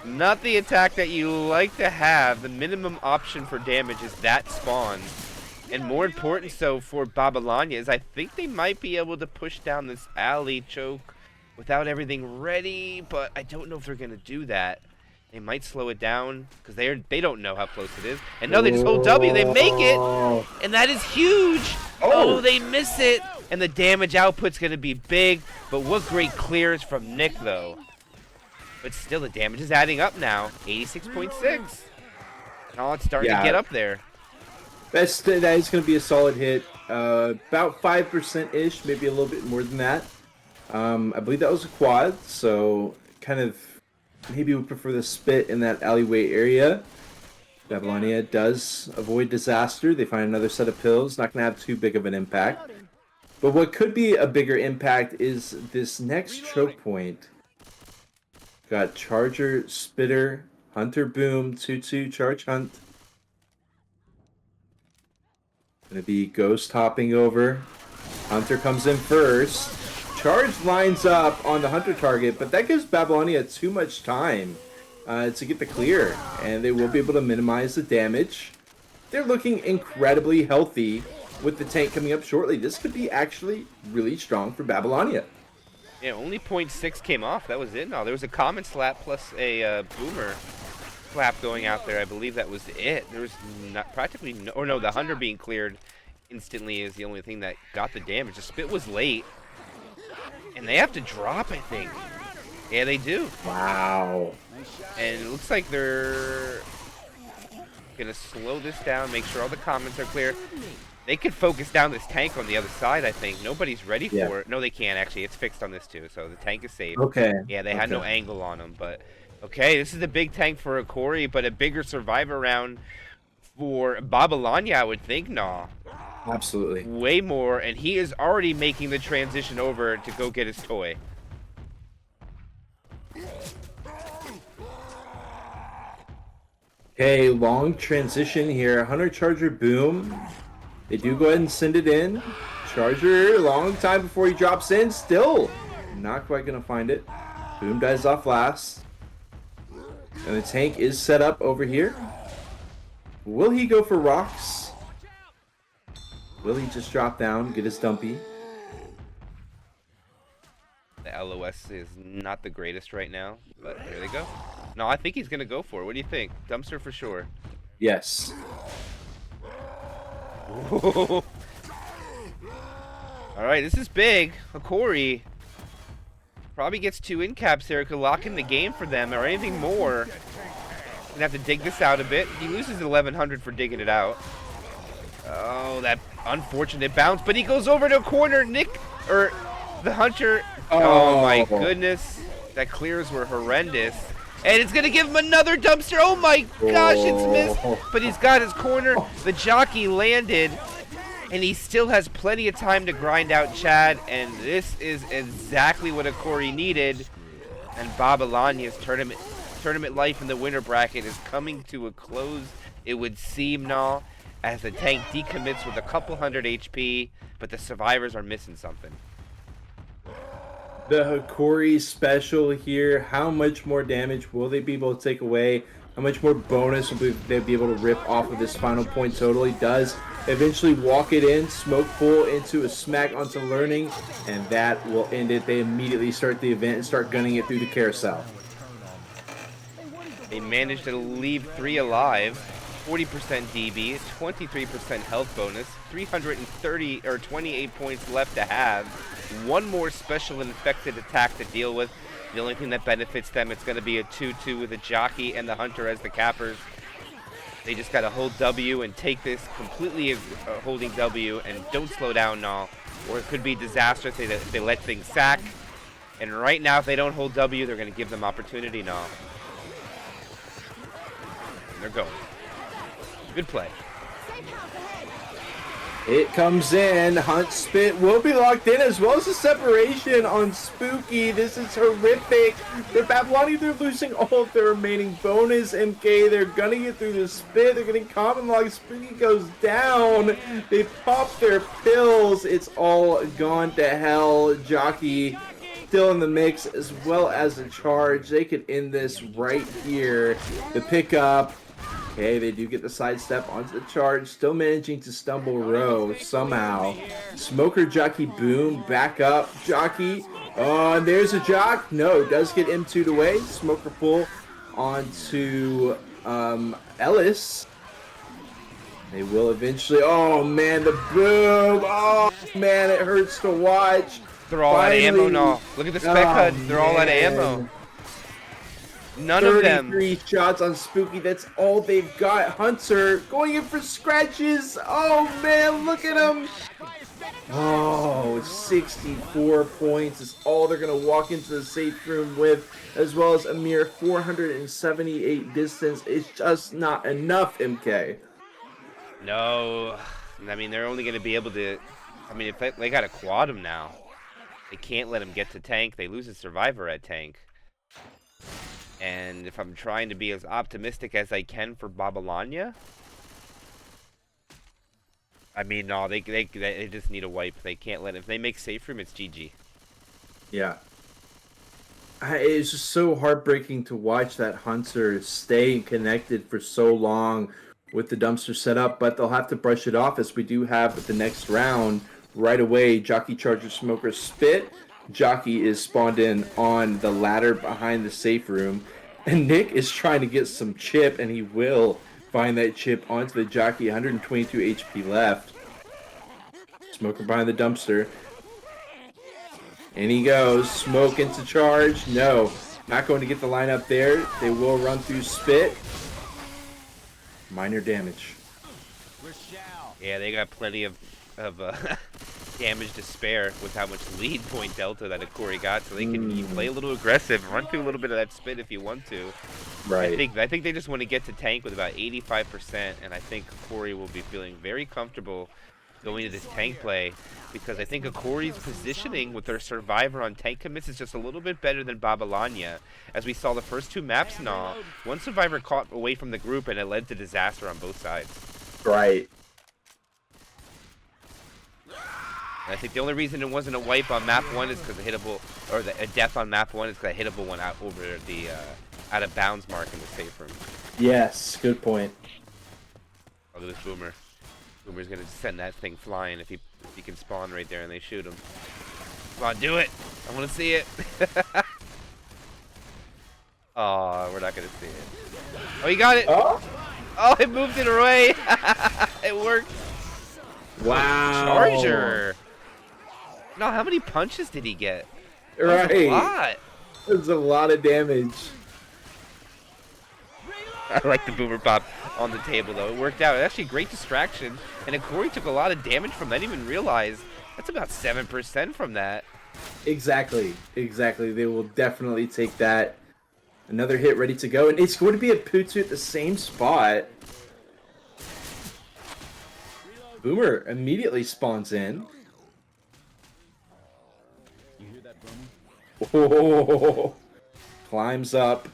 Not the attack that you like to have. The minimum option for damage is that spawn. And more important so for Babylonia is I think they might be able to push down this alley choke without everything ready, but I don't know if they're going to do that. They might slow it down because they don't know how close it is. And no, they just hold W. They make it, and that is huge. Oh, they miss it. And the damage output's going to be big, but what great clears from Nick, though. But still, the damage is adding up now. 86.6. Oh, it's starting to get up there. That is going to be a solid hit. About 5%-ish, maybe a little bit more than that. I believe that was a quad, so kind of maybe we prefer the spit in that alleyway area. Babylonia does avoid disaster. They find another set of pills. Not going to have too big of an impact. But what could be a bigger impact is this next choke point. Got Charger, Spitter, Hunter Boom, 2-2, Charge Hunt. Gonna be Ghost hopping over. Hunter comes in first. Charge lines up on the Hunter target, but that gives Babylonia too much time to get the clear, and they will be able to minimize the damage. They're looking incredibly healthy with the tank coming up shortly. This could be actually really strong for Babylonia. Yeah, only 0.6 came off. That was it. No, there was a common slap plus a boomer slap going out there. I believe that was it. There was not practically no, or no, the Hunter being cleared instantly is the only thing that got the damage. The spit was late, and they have to drop, I think. Yeah, they do. Wow. And it looks like they're gonna slow this down, make sure all the comments are clear. They could focus down this tank on the other side, I think. Nobody's ready for it. No, they can't, actually. It's fixed on this, too, so the tank is safe. Okay. Yeah, they had no angle on them, but... Okay, this is a big tank for Hokori, but a bigger Survivor round for Babylonia, I would think. No. Absolutely. Way more, and he is already making the transition over to go get his toy. Okay, long transition here. Hunter Charger Boom. They do go ahead and send it in. Charger, long time before he drops in. Still not quite going to find it. Boom dies off last. And the tank is set up over here. Will he go for rocks? Will he just drop down, get his dumpy? The LOS is not the greatest right now, but there they go. No, I think he's going to go for it. What do you think? Dumpster for sure. Yes. All right, this is big. Hokori probably gets 2 in caps here. Could lock in the game for them or anything more. Gonna have to dig this out a bit. He loses 1100 for digging it out. Oh, that unfortunate bounce. But he goes over to a corner. Nick, or the Hunter. Oh my goodness. That clears were horrendous. And it's going to give him another dumpster. Oh my gosh, it's missed. But he's got his corner. The jockey landed. And he still has plenty of time to grind out Chad. And this is exactly what Hokori needed. And Babylonia's tournament life in the winner bracket is coming to a close, it would seem now, as the tank decommits with a couple hundred HP. But the survivors are missing something. The Hokori special here, how much more damage will they be able to take away? How much more bonus will they be able to rip off of this final point total? He does eventually walk it in, smoke pull into a smack onto learning, and that will end it. They immediately start the event and start gunning it through the carousel. They managed to leave 3 alive, 40% DB, 23% health bonus, 330 or 28 points left to have. One more special infected attack to deal with. The only thing that benefits them, it's going to be a 2-2 with the jockey and the hunter as the cappers. They just got to hold W and take this completely holding W and don't slow down now, or it could be disastrous if they let things sack. And right now, if they don't hold W, they're going to give them opportunity now. And they're going. Good play. It comes in. Hunt Spit will be locked in, as well as the separation on Spooky. This is horrific. For Babylonia, they're losing all of their remaining bonus. MK, they're gunning it through the Spit. They're getting common log. Spooky goes down. They pop their pills. It's all gone to hell. Jockey still in the mix, as well as the charge. They could end this right here. The pickup. Okay, they do get the sidestep onto the charge, still managing to stumble Row somehow. Smoker, Jockey, boom, back up, Jockey. Oh, and there's a Jock. No, does get M2'd away. Smoker pull onto Ellis. They will eventually, oh man, the boom. Oh man, it hurts to watch. They're all out of ammo now. Look at the spec HUD. They're all out of ammo. None of them. 33 shots on Spooky. That's all they've got. Hunter going in for scratches. Oh, man. Look at him. Oh, 64 points is all they're going to walk into the safe room with, as well as a mere 478 distance. It's just not enough, MK. No. I mean, they're only going to be able to... I mean, if they got to quad him now. They can't let him get to tank. They lose a survivor at tank. And if I'm trying to be as optimistic as I can for Babylonia, I mean, no, they just need a wipe. They can't let it. If they make safe room, it's GG. Yeah. It's just so heartbreaking to watch that Hunter stay connected for so long with the dumpster set up, but they'll have to brush it off, as we do have the next round right away. Jockey, Charger, Smoker, Spit. Jockey is spawned in on the ladder behind the safe room, and Nick is trying to get some chip, and he will find that chip onto the Jockey. 122 HP left. Smoker behind the dumpster. And he goes. Smoke into charge. No, not going to get the lineup there. They will run through Spit. Minor damage. Yeah, they got plenty of damage to spare with how much lead point delta that Hokori got, so they can play a little aggressive, run through a little bit of that spit if you want to. Right. I think they just want to get to tank with about 85%, and I think Hokori will be feeling very comfortable going to this tank play, because I think Hokori's positioning with their survivor on tank commits is just a little bit better than Babylonia. As we saw the first 2 maps now, one survivor caught away from the group, and it led to disaster on both sides. Right. And I think the only reason it wasn't a wipe on map 1 is because the hittable, or a death on map 1 is because the hittable went out over the out of bounds mark in the safe room. Yes, good point. Look at this Boomer. Boomer's gonna send that thing flying if he can spawn right there and they shoot him. Come on, do it! I want to see it. Oh, we're not gonna see it. Oh, he got it! Oh, Oh, it moved it away. It worked. wow. Charger. No, how many punches did he get? Right. That was a lot. That's a lot of damage. I like the boomer pop on the table, though. It worked out. Actually, great distraction. And Hokori took a lot of damage from that. I didn't even realize. That's about 7% from that. Exactly. Exactly. They will definitely take that. Another hit ready to go, and it's going to be a Putsu at the same spot. Boomer immediately spawns in. You hear that booming? Oh, climbs up.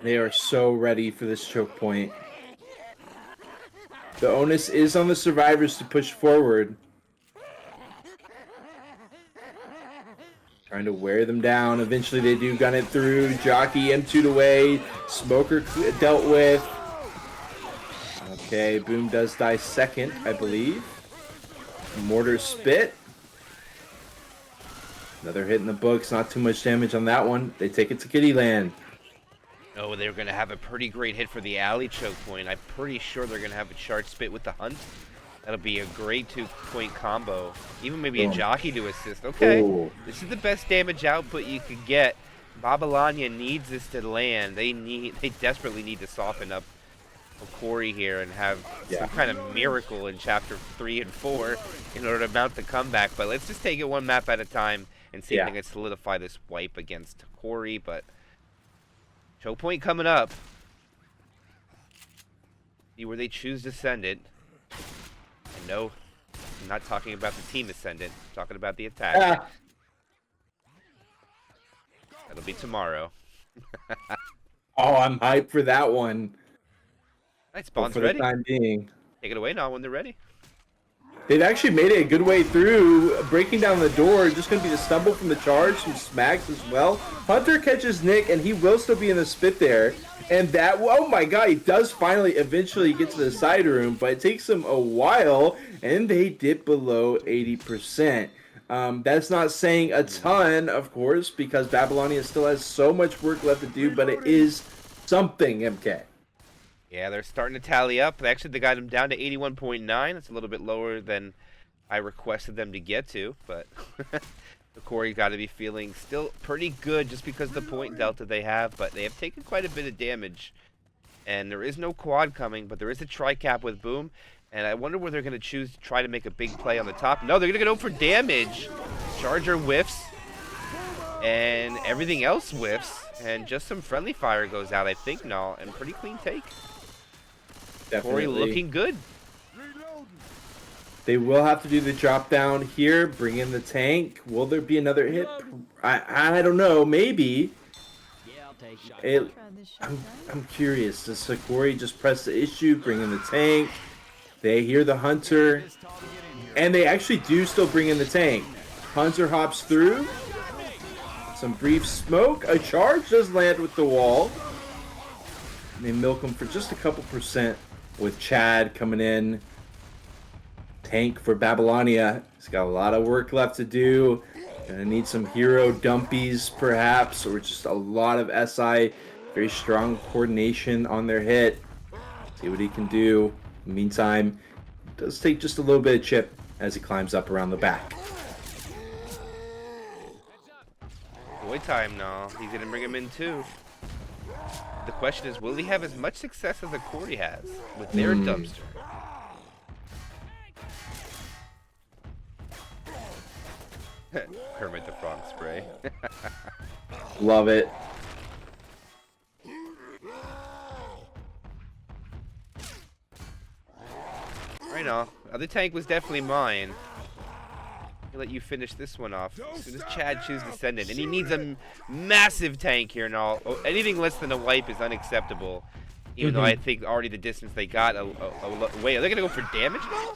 They are so ready for this choke point. The onus is on the survivors to push forward. Trying to wear them down. Eventually they do gun it through. Jockey M2'd away. Smoker dealt with. Okay, Boom does die second, I believe. Mortar spit. Another hit in the books. Not too much damage on that one. They take it to Kitty Land. Oh, they're going to have a pretty great hit for the alley choke point. I'm pretty sure they're going to have a charge spit with the hunt. That'll be a great 2-point combo. Even maybe a jockey to assist. Okay, this is the best damage output you could get. Babylonia needs this to land. They desperately need to soften up Hokori here and have some kind of miracle in chapter 3 and 4 in order to mount the comeback. But let's just take it one map at a time and see if they can solidify this wipe against Hokori. But choke point coming up. See where they choose to send it. And no, I'm not talking about the team ascendant. I'm talking about the attack. That'll be tomorrow. Oh, I'm hyped for that one. Nice, Spawn's for ready. the time being. Take it away now when they're ready. They've actually made it a good way through, breaking down the door. Just going to be the stumble from the charge, some smacks as well. Hunter catches Nick, and he will still be in the spit there. And that, oh my god, he does finally eventually get to the side room, but it takes him a while, and they dip below 80%. That's not saying a ton, of course, because Babylonia still has so much work left to do, but it is something, MK. Yeah, they're starting to tally up. Actually, they got him down to 81.9. It's a little bit lower than I requested them to get to, but Hokori got to be feeling still pretty good just because of the point delta they have, but they have taken quite a bit of damage. And there is no quad coming, but there is a tri-cap with Boom, and I wonder where they're going to choose to try to make a big play on the top. No, they're going to go for damage. Charger whiffs, and everything else whiffs, and just some friendly fire goes out, I think, now, and pretty clean take. Definitely. Hokori looking good. They will have to do the drop down here, bring in the tank. Will there be another hit? I don't know. Maybe. Yeah, I'll take it. I'm curious. Does Hokori just press the issue, bring in the tank? They hear the Hunter, and they actually do still bring in the tank. Hunter hops through. Some brief smoke. A charge does land with the wall. And they milk him for just a couple percent with Chad coming in. Tank for Babylonia. He's got a lot of work left to do. Gonna need some hero dumpies, perhaps, or just a lot of SI. Very strong coordination on their hit. See what he can do. In the meantime, it does take just a little bit of chip as he climbs up around the back. Boy time now. He's gonna bring him in too. The question is, will he have as much success as Hokori has with their dumpster? Kermit the Frog spray. Love it. Right now, other tank was definitely mine. I'll let you finish this one off. As soon as Chad chooses to send it, and he needs a massive tank here now. Oh, anything less than a wipe is unacceptable. Even though I think already the distance they got wait, are they gonna go for damage now?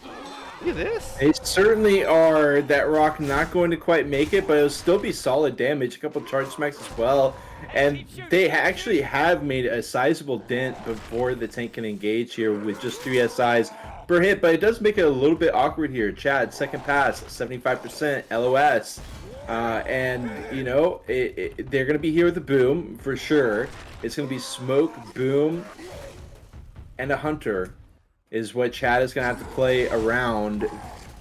Look at this. They certainly are. That rock not going to quite make it, but it'll still be solid damage. A couple charge smacks as well. And they actually have made a sizable dent before the tank can engage here with just 3 SIs per hit, but it does make it a little bit awkward here. Chad, second pass, 75% LOS. And, you know, they're going to be here with the Boom for sure. It's going to be Smoke, Boom, and a Hunter is what Chad is going to have to play around.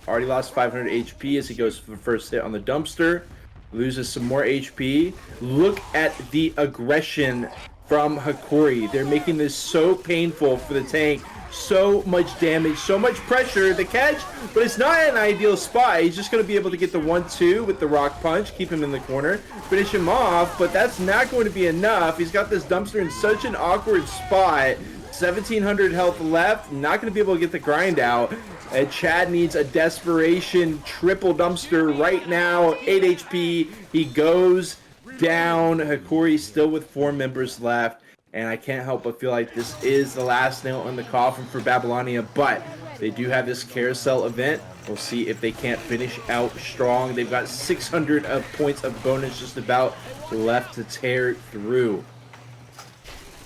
Already lost 500 HP as he goes for the first hit on the dumpster. Loses some more HP. Look at the aggression from Hokori. They're making this so painful for the tank so much damage, so much pressure. The catch, but it's not an ideal spot. He's just going to be able to get the 1-2 with the rock punch, keep him in the corner, finish him off, but that's not going to be enough. He's got this dumpster in such an awkward spot. 1,700 health left, not going to be able to get the grind out. And Chad needs a desperation triple dumpster right now. 8 HP. He goes down. Hokori still with 4 members left. And I can't help but feel like this is the last nail in the coffin for Babylonia. But they do have this carousel event. We'll see if they can't finish out strong. They've got 600 points of bonus just about left to tear through.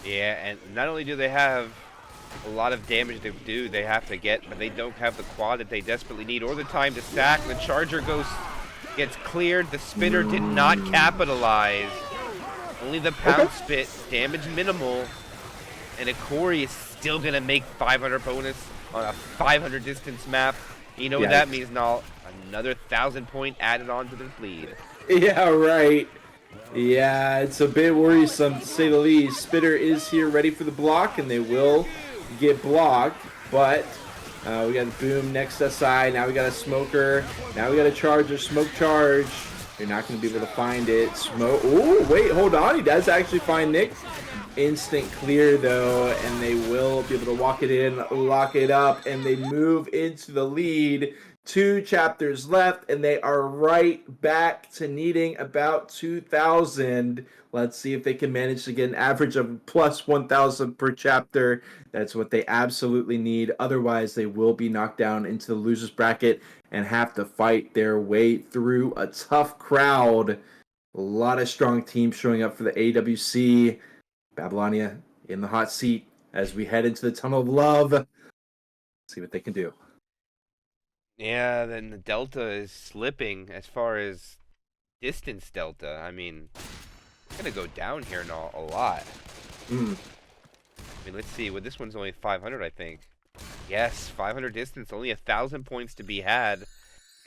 Yeah, and not only do they have a lot of damage they have to get, but they don't have the quad that they desperately need or the time to stack. The charger gets cleared. The spinner did not capitalize. Only the pound spit, damage minimal, and Hokori is still gonna make 500 bonus on a 500 distance map. You know what that means, Nal? Another 1,000 point added on to their lead. Yeah, right. Yeah, it's a bit worrisome to say the least. Spitter is here ready for the block, and they will get blocked, but we got a boom next SI. Now we got a smoker. Now we got a charger, smoke charge. You're not going to be able to find it. Smoke. Oh, wait, hold on. He does actually find Nick. Instant clear, though, and they will be able to walk it in, lock it up, and they move into the lead. 2 chapters left, and they are right back to needing about 2,000. Let's see if they can manage to get an average of plus 1,000 per chapter. That's what they absolutely need. Otherwise, they will be knocked down into the losers bracket and have to fight their way through a tough crowd. A lot of strong teams showing up for the AWC. Babylonia in the hot seat as we head into the tunnel of love. See what they can do. Yeah, then the delta is slipping as far as distance delta. I mean, it's going to go down here a lot. I mean, let's see. Well, this one's only 500, I think. Yes, 500 distance, only 1,000 points to be had.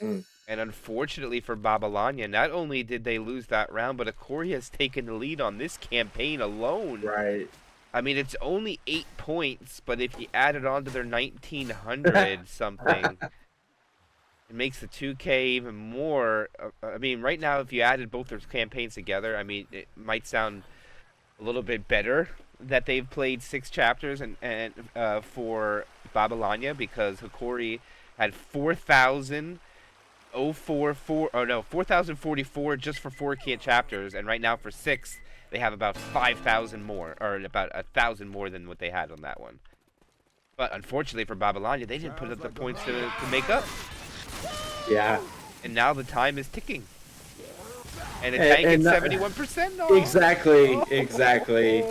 And unfortunately for Babylonia, not only did they lose that round, but Hokori has taken the lead on this campaign alone. Right. I mean, it's only 8 points, but if you add it on to their 1,900 something, it makes the 2K even more. I mean, right now, if you added both their campaigns together, I mean, it might sound a little bit better that they've played 6 chapters and for Babylonia, because Hokori had 4,044 just for 4 chapters, and right now for 6, they have about 5,000 more, or about 1,000 more than what they had on that one. But unfortunately for Babylonia, they didn't put up the points to make up. Yeah. And now the time is ticking. And the tank is 71% now. Exactly.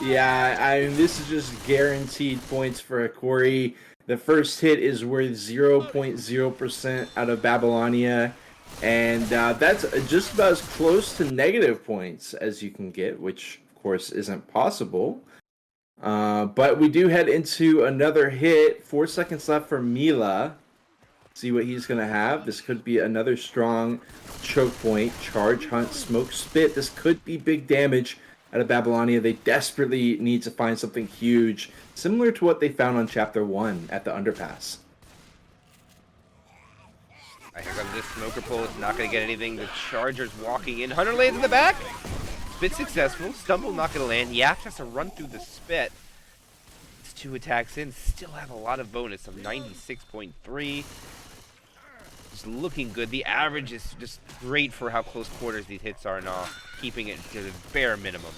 Yeah, I mean, this is just guaranteed points for Hokori. The first hit is worth 0.0% out of Babylonia. And that's just about as close to negative points as you can get, which, of course, isn't possible. But we do head into another hit. 4 seconds left for Mila. See what he's going to have. This could be another strong choke point. Charge, hunt, smoke, spit. This could be big damage out of Babylonia. They desperately need to find something huge, similar to what they found on Chapter 1 at the underpass. Here comes this smoker pull. It's not going to get anything. The Charger's walking in. Hunter lands in the back. Spit successful. Stumble not going to land. Yak has to run through the spit. It's 2 attacks in. Still have a lot of bonus of 96.3. Just looking good. The average is just great for how close quarters these hits are now. Keeping it to the bare minimum.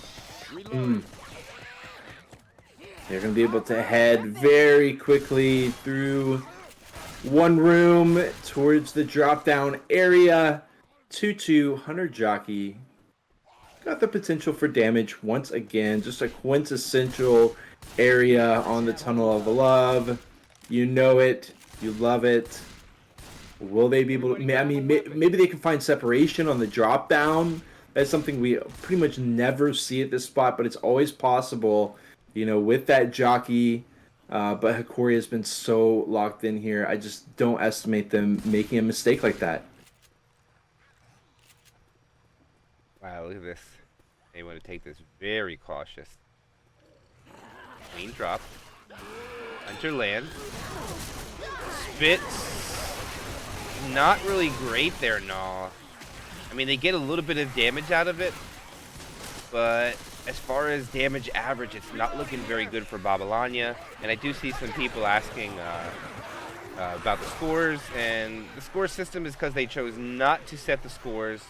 They're going to be able to head very quickly through one room towards the drop-down area. 2-2, Hunter Jockey. Got the potential for damage once again. Just a quintessential area on the Tunnel of Love. You know it. You love it. Will they be able to... I mean, maybe they can find separation on the drop-down. That's something we pretty much never see at this spot, but it's always possible, you know, with that jockey. But Hokori has been so locked in here. I just don't estimate them making a mistake like that. Wow, look at this. They want to take this very cautious. Clean drop. Hunter lands. Spit. Not really great there, Gnaw. I mean, they get a little bit of damage out of it, but as far as damage average, it's not looking very good for Babylonia. And I do see some people asking about the scores, and the score system is because they chose not to set the scores.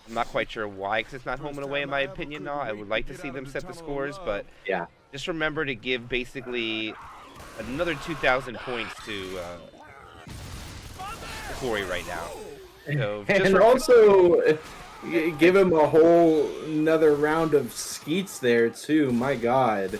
I'm not quite sure why, because it's not home and away in my opinion now. I would like to see them set the scores, but Yeah. just remember to give basically another 2,000 points to Corey right now. So And also give him a whole another round of skeets there too. My God.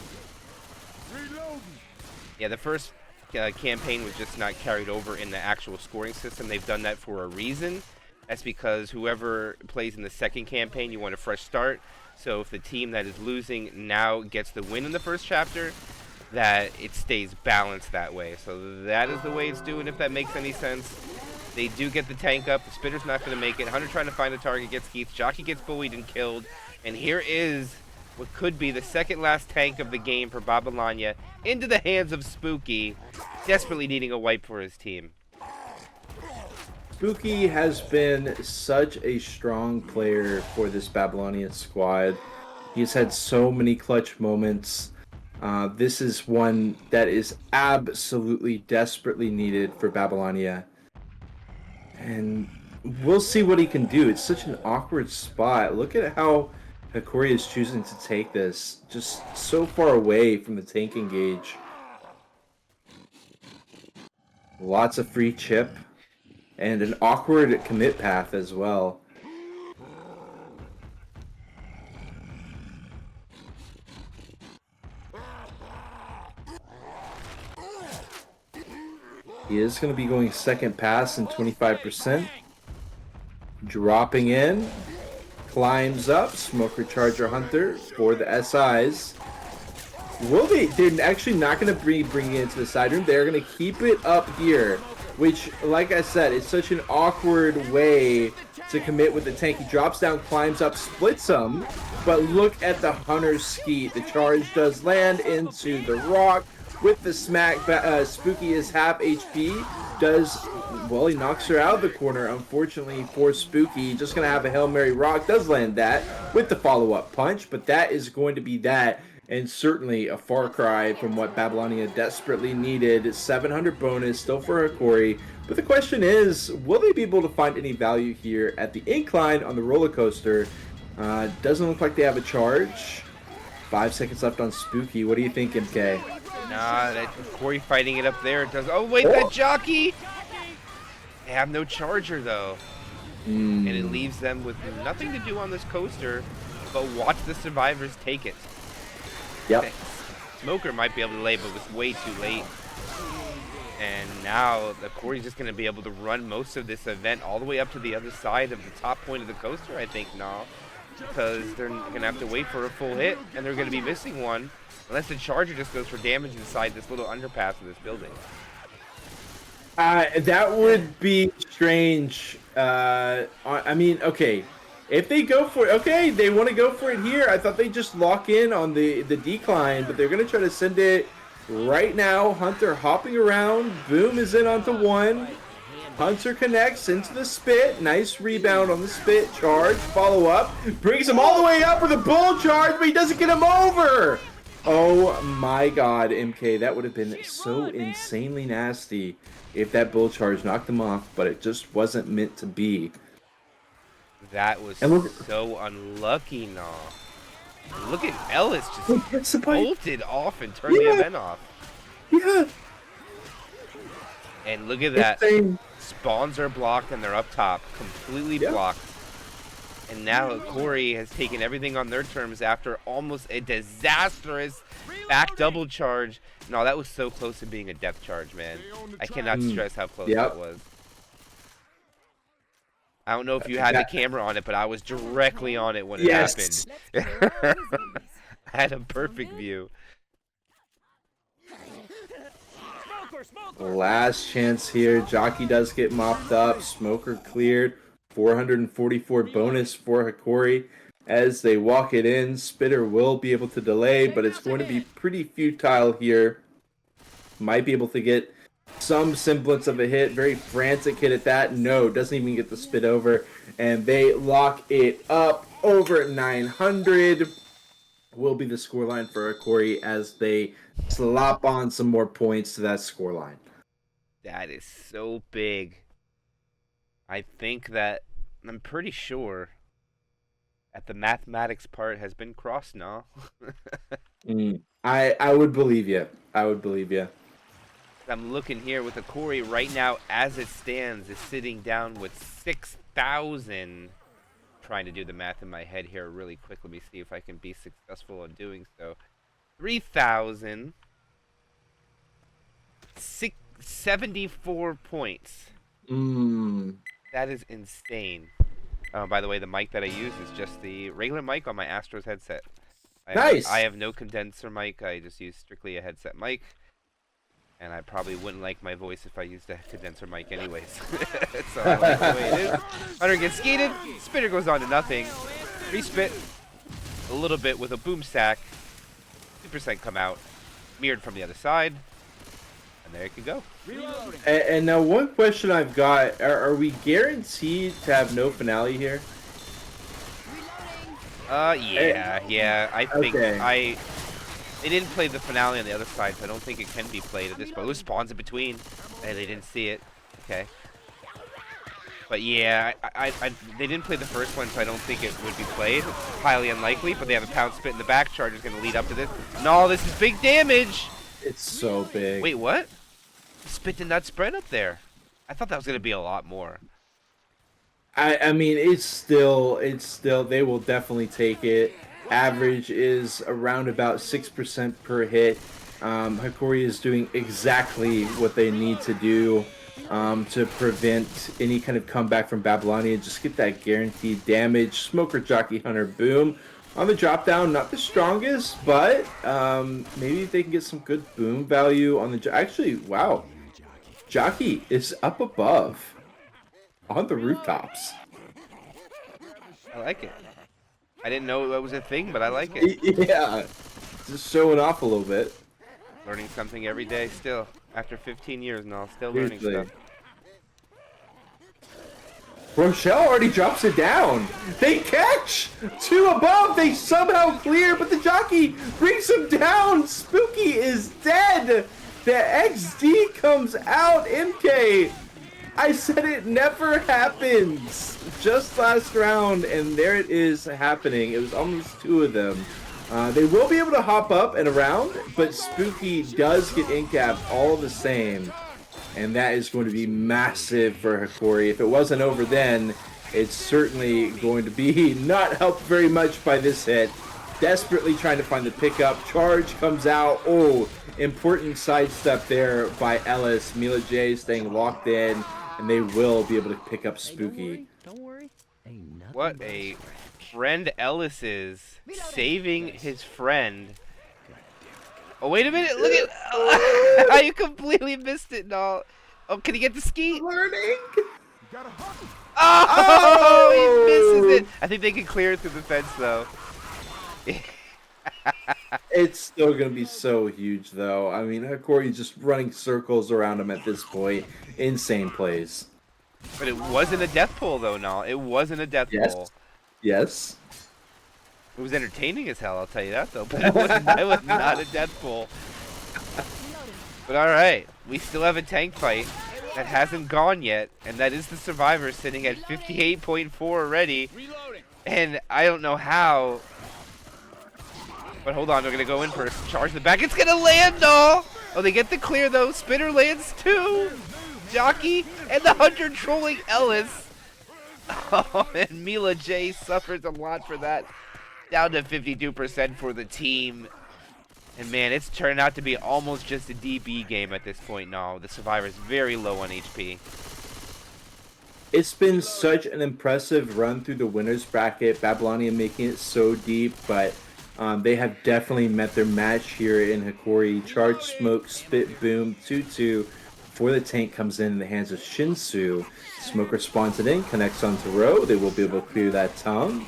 yeah, the first campaign was just not carried over in the actual scoring system. They've done that for a reason. That's because whoever plays in the second campaign, you want a fresh start. So if the team that is losing now gets the win in the first chapter, that it stays balanced that way. So that is the way it's doing, if that makes any sense. They do get the tank up. The Spitter's not going to make it. Hunter trying to find a target, gets Keith. Jockey gets bullied and killed. And here is what could be the second last tank of the game for Babylonia into the hands of Spooky, desperately needing a wipe for his team. Spooky has been such a strong player for this Babylonian squad. He's had so many clutch moments. This is one that is absolutely desperately needed for Babylonia. And we'll see what he can do. It's such an awkward spot. Look at how Hokori is choosing to take this. Just so far away from the tank engage. Lots of free chip. And an awkward commit path as well. He is going to be going second pass and 25%. Dropping in. Climbs up. Smoker Charger Hunter for the SIs. Will they? They're actually not going to be bringing it into the side room. They're going to keep it up here. Which, like I said, is such an awkward way to commit with the tank. He drops down, climbs up, splits him. But look at the Hunter's skeet. The charge does land into the rock. With the smack, Spooky is half HP. Well, he knocks her out of the corner. Unfortunately for Spooky, just going to have a Hail Mary rock. Does land that with the follow-up punch. But that is going to be that. And certainly a far cry from what Babylonia desperately needed. 700 bonus, still for Hokori. But the question is, will they be able to find any value here at the incline on the roller coaster? Doesn't look like they have a charge. 5 seconds left on Spooky. What do you think, MK? Nah, that Corey fighting it up there. It does. Oh, wait, that jockey! They have no charger, though. And it leaves them with nothing to do on this coaster, but watch the survivors take it. Yep. Smoker might be able to lay, but was way too late. And now the Corey's just going to be able to run most of this event all the way up to the other side of the top point of the coaster, I think, now. Because they're going to have to wait for a full hit, and they're going to be missing one. Unless the charger just goes for damage inside this little underpass of this building. That would be strange. I mean, okay. If they go for it, okay, they want to go for it here. I thought they just lock in on the decline, but they're going to try to send it right now. Hunter hopping around. Boom is in onto one. Hunter connects into the spit. Nice rebound on the spit. Charge. Follow up. Brings him all the way up with a bull charge, but he doesn't get him over. Oh my God, MK. That would have been so insanely nasty if that bull charge knocked him off, but it just wasn't meant to be. That was so unlucky, nah. Look at Ellis just bolted off and turned the event off. Yeah. And look at that. Spawns are blocked and they're up top. Completely blocked. And now Corey has taken everything on their terms after almost a disastrous back double charge. No, that was so close to being a death charge, man. I cannot stress how close that was. I don't know if you had the camera on it, but I was directly on it when it happened. I had a perfect view. Last chance here. Jockey does get mopped up. Smoker cleared. 444 bonus for Hokori. As they walk it in, Spitter will be able to delay, but it's going to be pretty futile here. might be able to get some semblance of a hit. Very frantic hit at that. No, doesn't even get the spit over. And they lock it up over 900. Will be the scoreline for Hokori as they slop on some more points to that scoreline. That is so big. I'm pretty sure that the mathematics part has been crossed now. I would believe you. I would believe you. I'm looking here with Hokori right now, as it stands, is sitting down with 6,000. Trying to do the math in my head here really quick. Let me see if I can be successful in doing so. 3,000. 74 points. That is insane. By the way, the mic that I use is just the regular mic on my Astros headset. Nice. I have no condenser mic. I just use strictly a headset mic. And I probably wouldn't like my voice if I used a condenser mic anyways. So I like the way it is. Hunter gets skated. Spitter goes on to nothing. Respit a little bit with a boom sack. 2% come out. Mirrored from the other side. And there it can go. And now one question I've got, are we guaranteed to have no finale here? Yeah. I think Okay. They didn't play the finale on the other side, so I don't think it can be played at this point. It spawns in between. Hey, they didn't see it. Okay. But yeah, they didn't play the first one, so I don't think it would be played. It's highly unlikely, but they have a pound spit in the back. Charger's going to lead up to this. No, this is big damage! It's so big. Wait, what? Spit did not spread up there. I thought that was going to be a lot more. I mean, it's still, they will definitely take it. Average is around about 6% per hit. Hokori is doing exactly what they need to do to prevent any kind of comeback from Babylonia. Just get that guaranteed damage. Smoker, Jockey, Hunter, boom. On the drop down, not the strongest, but maybe they can get some good boom value on the... Actually, wow. Jockey is up above on the rooftops. I like it. I didn't know that was a thing, but I like it. Yeah, just showing off a little bit. Learning something every day still. After 15 years now, still learning stuff. Rochelle already drops it down. They catch! 2 above, they somehow clear, but the jockey brings him down. Spooky is dead. The XD comes out. MK, I said it never happens. Just last round, and there it is happening. It was almost 2 of them. They will be able to hop up and around, but Spooky does get in-capped all the same. And that is going to be massive for Hokori. If it wasn't over then, it's certainly going to be not helped very much by this hit. Desperately trying to find the pickup. Charge comes out. Oh, important sidestep there by Ellis. Mila J staying locked in, and they will be able to pick up Spooky. Don't worry. Ain't nothing. What a friend Ellis is. Saving his friend. Oh, wait a minute. Look at... How you completely missed it, no. Oh, can he get the ski? Learning. Oh, he misses it. I think they can clear it through the fence, though. It's still going to be so huge, though. I mean, Hokori just running circles around him at this point. Insane plays. But it wasn't a death pull, though, no. It wasn't a death pull. Yes. It was entertaining as hell, I'll tell you that, though. But it was not a death pull. But alright, we still have a tank fight that hasn't gone yet, and that is the Survivor sitting at 58.4 already. And I don't know how. But hold on, they're going to go in for a charge in the back. It's going to land, though! Oh, they get the clear, though. Spitter lands, too! Jockey and the Hunter trolling Ellis. Oh, and Mila J suffers a lot for that. Down to 52% for the team. And man, it's turned out to be almost just a DB game at this point now. The Survivor's very low on HP. It's been such an impressive run through the winner's bracket. Babylonia making it so deep, but they have definitely met their match here in Hokori. Charge, smoke, spit, boom, 2-2. Before the tank comes in the hands of Shinsu. Smoker spawns it in, connects onto row. They will be able to clear that tongue.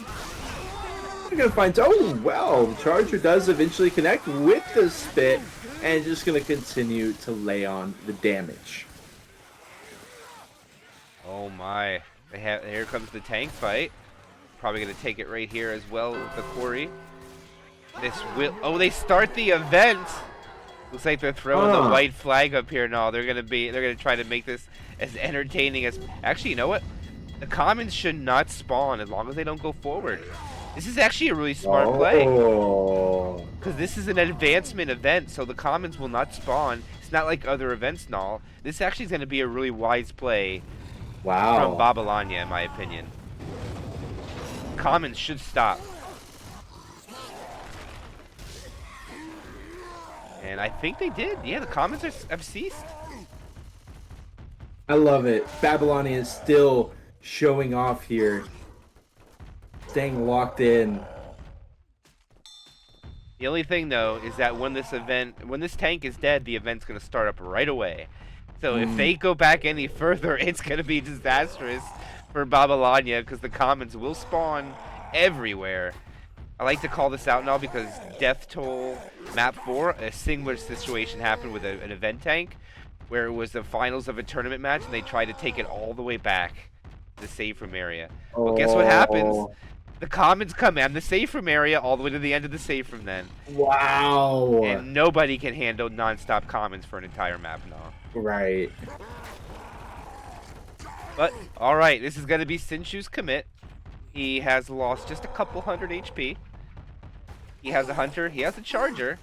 They're going to find... Oh, well, the Charger does eventually connect with the spit. and just going to continue to lay on the damage. Oh my. Here comes the tank fight. Probably going to take it right here as well with the Hokori. Oh, they start the event. Looks like they're throwing the white flag up here. No, they're gonna try to make this as entertaining as. Actually, you know what? The commons should not spawn as long as they don't go forward. This is actually a really smart play. Because this is an advancement event, so the commons will not spawn. It's not like other events, Null. This actually is going to be a really wise play from Babylonia, in my opinion. Commons should stop. And I think they did. Yeah, the commons have ceased. I love it. Babylonia is still showing off here. Staying locked in. The only thing, though, is that when this tank is dead, the event's going to start up right away. So if they go back any further, it's going to be disastrous for Babylonia because the commons will spawn everywhere. I like to call this out now because Death Toll Map 4, a similar situation happened with an event tank where it was the finals of a tournament match and they tried to take it all the way back to the safe room area. Well, guess what happens? The commons come in the safe room area all the way to the end of the safe room then. Wow. And nobody can handle non-stop commons for an entire map now. Right. But, alright, this is going to be Sinshu's commit. He has lost just a couple hundred HP. He has a hunter. He has a charger.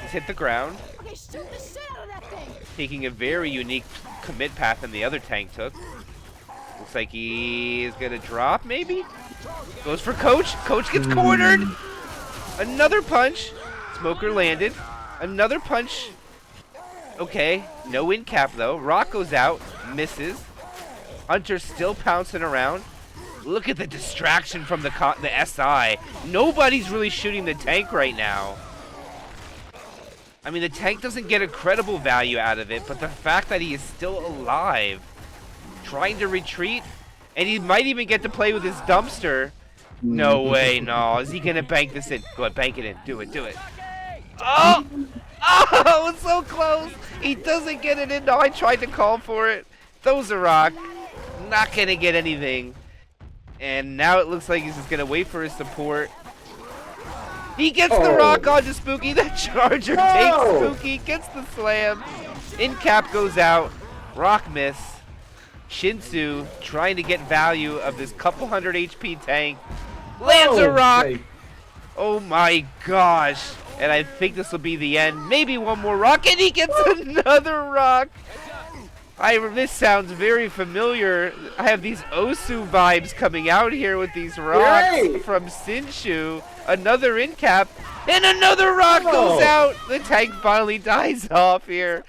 He's hit the ground. Okay, shoot the shit out of that thing. Taking a very unique commit path than the other tank took. Looks like he is going to drop, maybe? Goes for Coach. Coach gets cornered. Another punch. Smoker landed. Another punch. Okay, no in cap though. Rock goes out. Misses. Hunter's still pouncing around. Look at the distraction from the SI. Nobody's really shooting the tank right now. I mean, the tank doesn't get a credible value out of it, but the fact that he is still alive, trying to retreat, and he might even get to play with his dumpster. No way, no. Is he going to bank this in? Go ahead, bank it in. Do it, do it. Oh! Oh, it's so close. He doesn't get it in. No, I tried to call for it. Throws a rock. Not going to get anything. And now it looks like he's just going to wait for his support. He gets the rock onto Spooky. The charger takes Spooky. Gets the slam. In cap goes out. Rock miss. Shinsu trying to get value of this couple hundred HP tank. Lands a rock. Oh my gosh. And I think this will be the end. Maybe one more rock. And he gets another rock. This sounds very familiar. I have these Osu vibes coming out here with these rocks from Sinshu. Another in cap, and another rock goes out. The tank finally dies off here.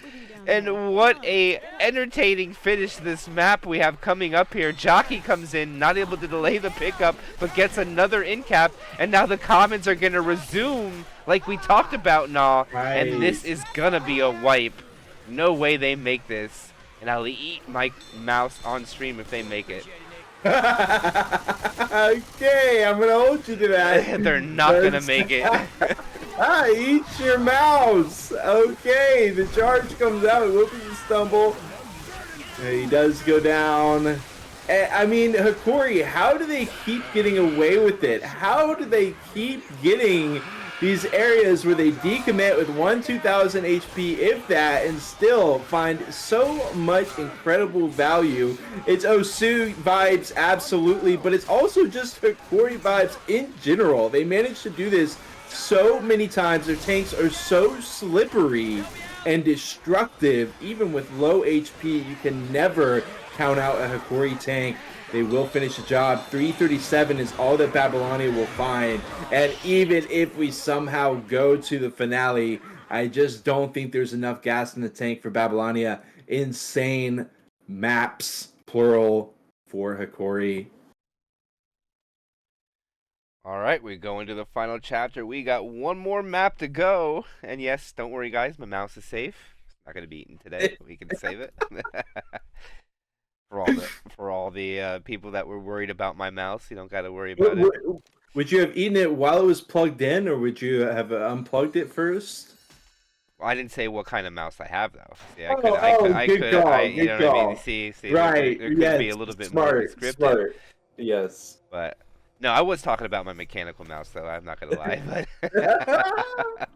And what a entertaining finish to this map we have coming up here. Jockey comes in, not able to delay the pickup, but gets another in cap. And now the commons are going to resume like we talked about, and this is going to be a wipe. No way they make this. And I'll eat my mouse on stream if they make it. Okay, I'm gonna hold you to that. They're not gonna make it. Eat your mouse. Okay, the charge comes out. Look at you stumble. He does go down. I mean, Hokori, how do they keep getting away with it? How do they keep getting these areas where they decommit with 2,000 HP, if that, and still find so much incredible value? It's Osu vibes, absolutely, but it's also just Hokori vibes in general. They managed to do this so many times. Their tanks are so slippery and destructive. Even with low HP, you can never count out a Hokori tank. They will finish the job. 337 is all that Babylonia will find. And even if we somehow go to the finale, I just don't think there's enough gas in the tank for Babylonia. Insane maps, plural, for Hokori. All right, we go into the final chapter. We got one more map to go. And yes, don't worry, guys. My mouse is safe. It's not going to be eaten today. We can save it. For all the people that were worried about my mouse, you don't got to worry about it. Would you have eaten it while it was plugged in, or would you have unplugged it first? Well, I didn't say what kind of mouse I have though. See, Good call. you know Good what I mean? call. See, Right. there could be Yes. a little bit more Smart. descriptive. Smart. Yes. But no, I was talking about my mechanical mouse though. I'm not gonna lie, but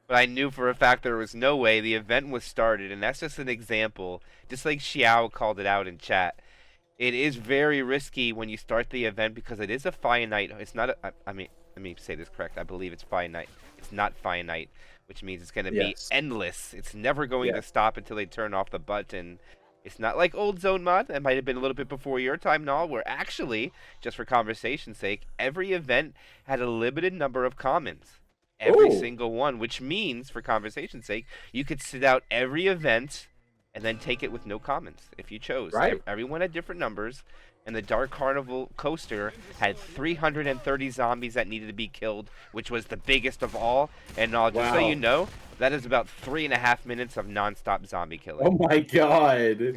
but I knew for a fact there was no way the event was started, and that's just an example. Just like Xiao called it out in chat, it is very risky when you start the event because it is a finite. It's not. I mean, let me say this correct. I believe it's finite. It's not finite, which means it's going to be Yes. endless. It's never going to Yes. stop until they turn off the button. It's not like old zone mod. That might have been a little bit before your time, Nall, where actually, just for conversation's sake, every event had a limited number of commons. Every Ooh. single one, which means, for conversation's sake, you could sit out every event and then take it with no commons if you chose. Right. Everyone had different numbers, and the Dark Carnival coaster had 330 zombies that needed to be killed, which was the biggest of all. And just so Wow. you know, that is about 3.5 minutes of non-stop zombie killing. Oh my god.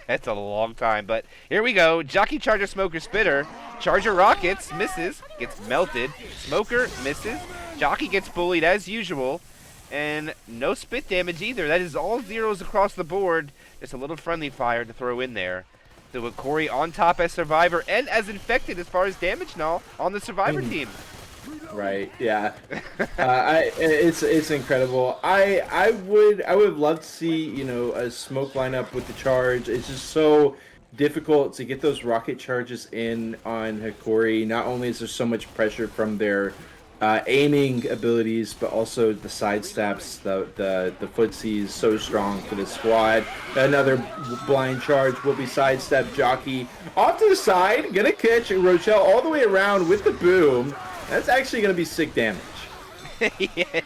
That's a long time, but here we go. Jockey Charger Smoker Spitter. Charger Rockets misses, gets melted. Smoker misses. Jockey gets bullied as usual. And no spit damage either. That is all zeros across the board. Just a little friendly fire to throw in there. So Hokori on top as survivor and as infected as far as damage now on the survivor team. Right. Yeah. It's incredible. I would love to see a smoke lineup with the charge. It's just so difficult to get those rocket charges in on Hokori. Not only is there so much pressure from their aiming abilities, but also the side steps, the footsie's so strong for this squad. Another blind charge will be sidestep. Jockey off to the side, gonna catch Rochelle all the way around with the boom. That's actually gonna be sick damage. Yes.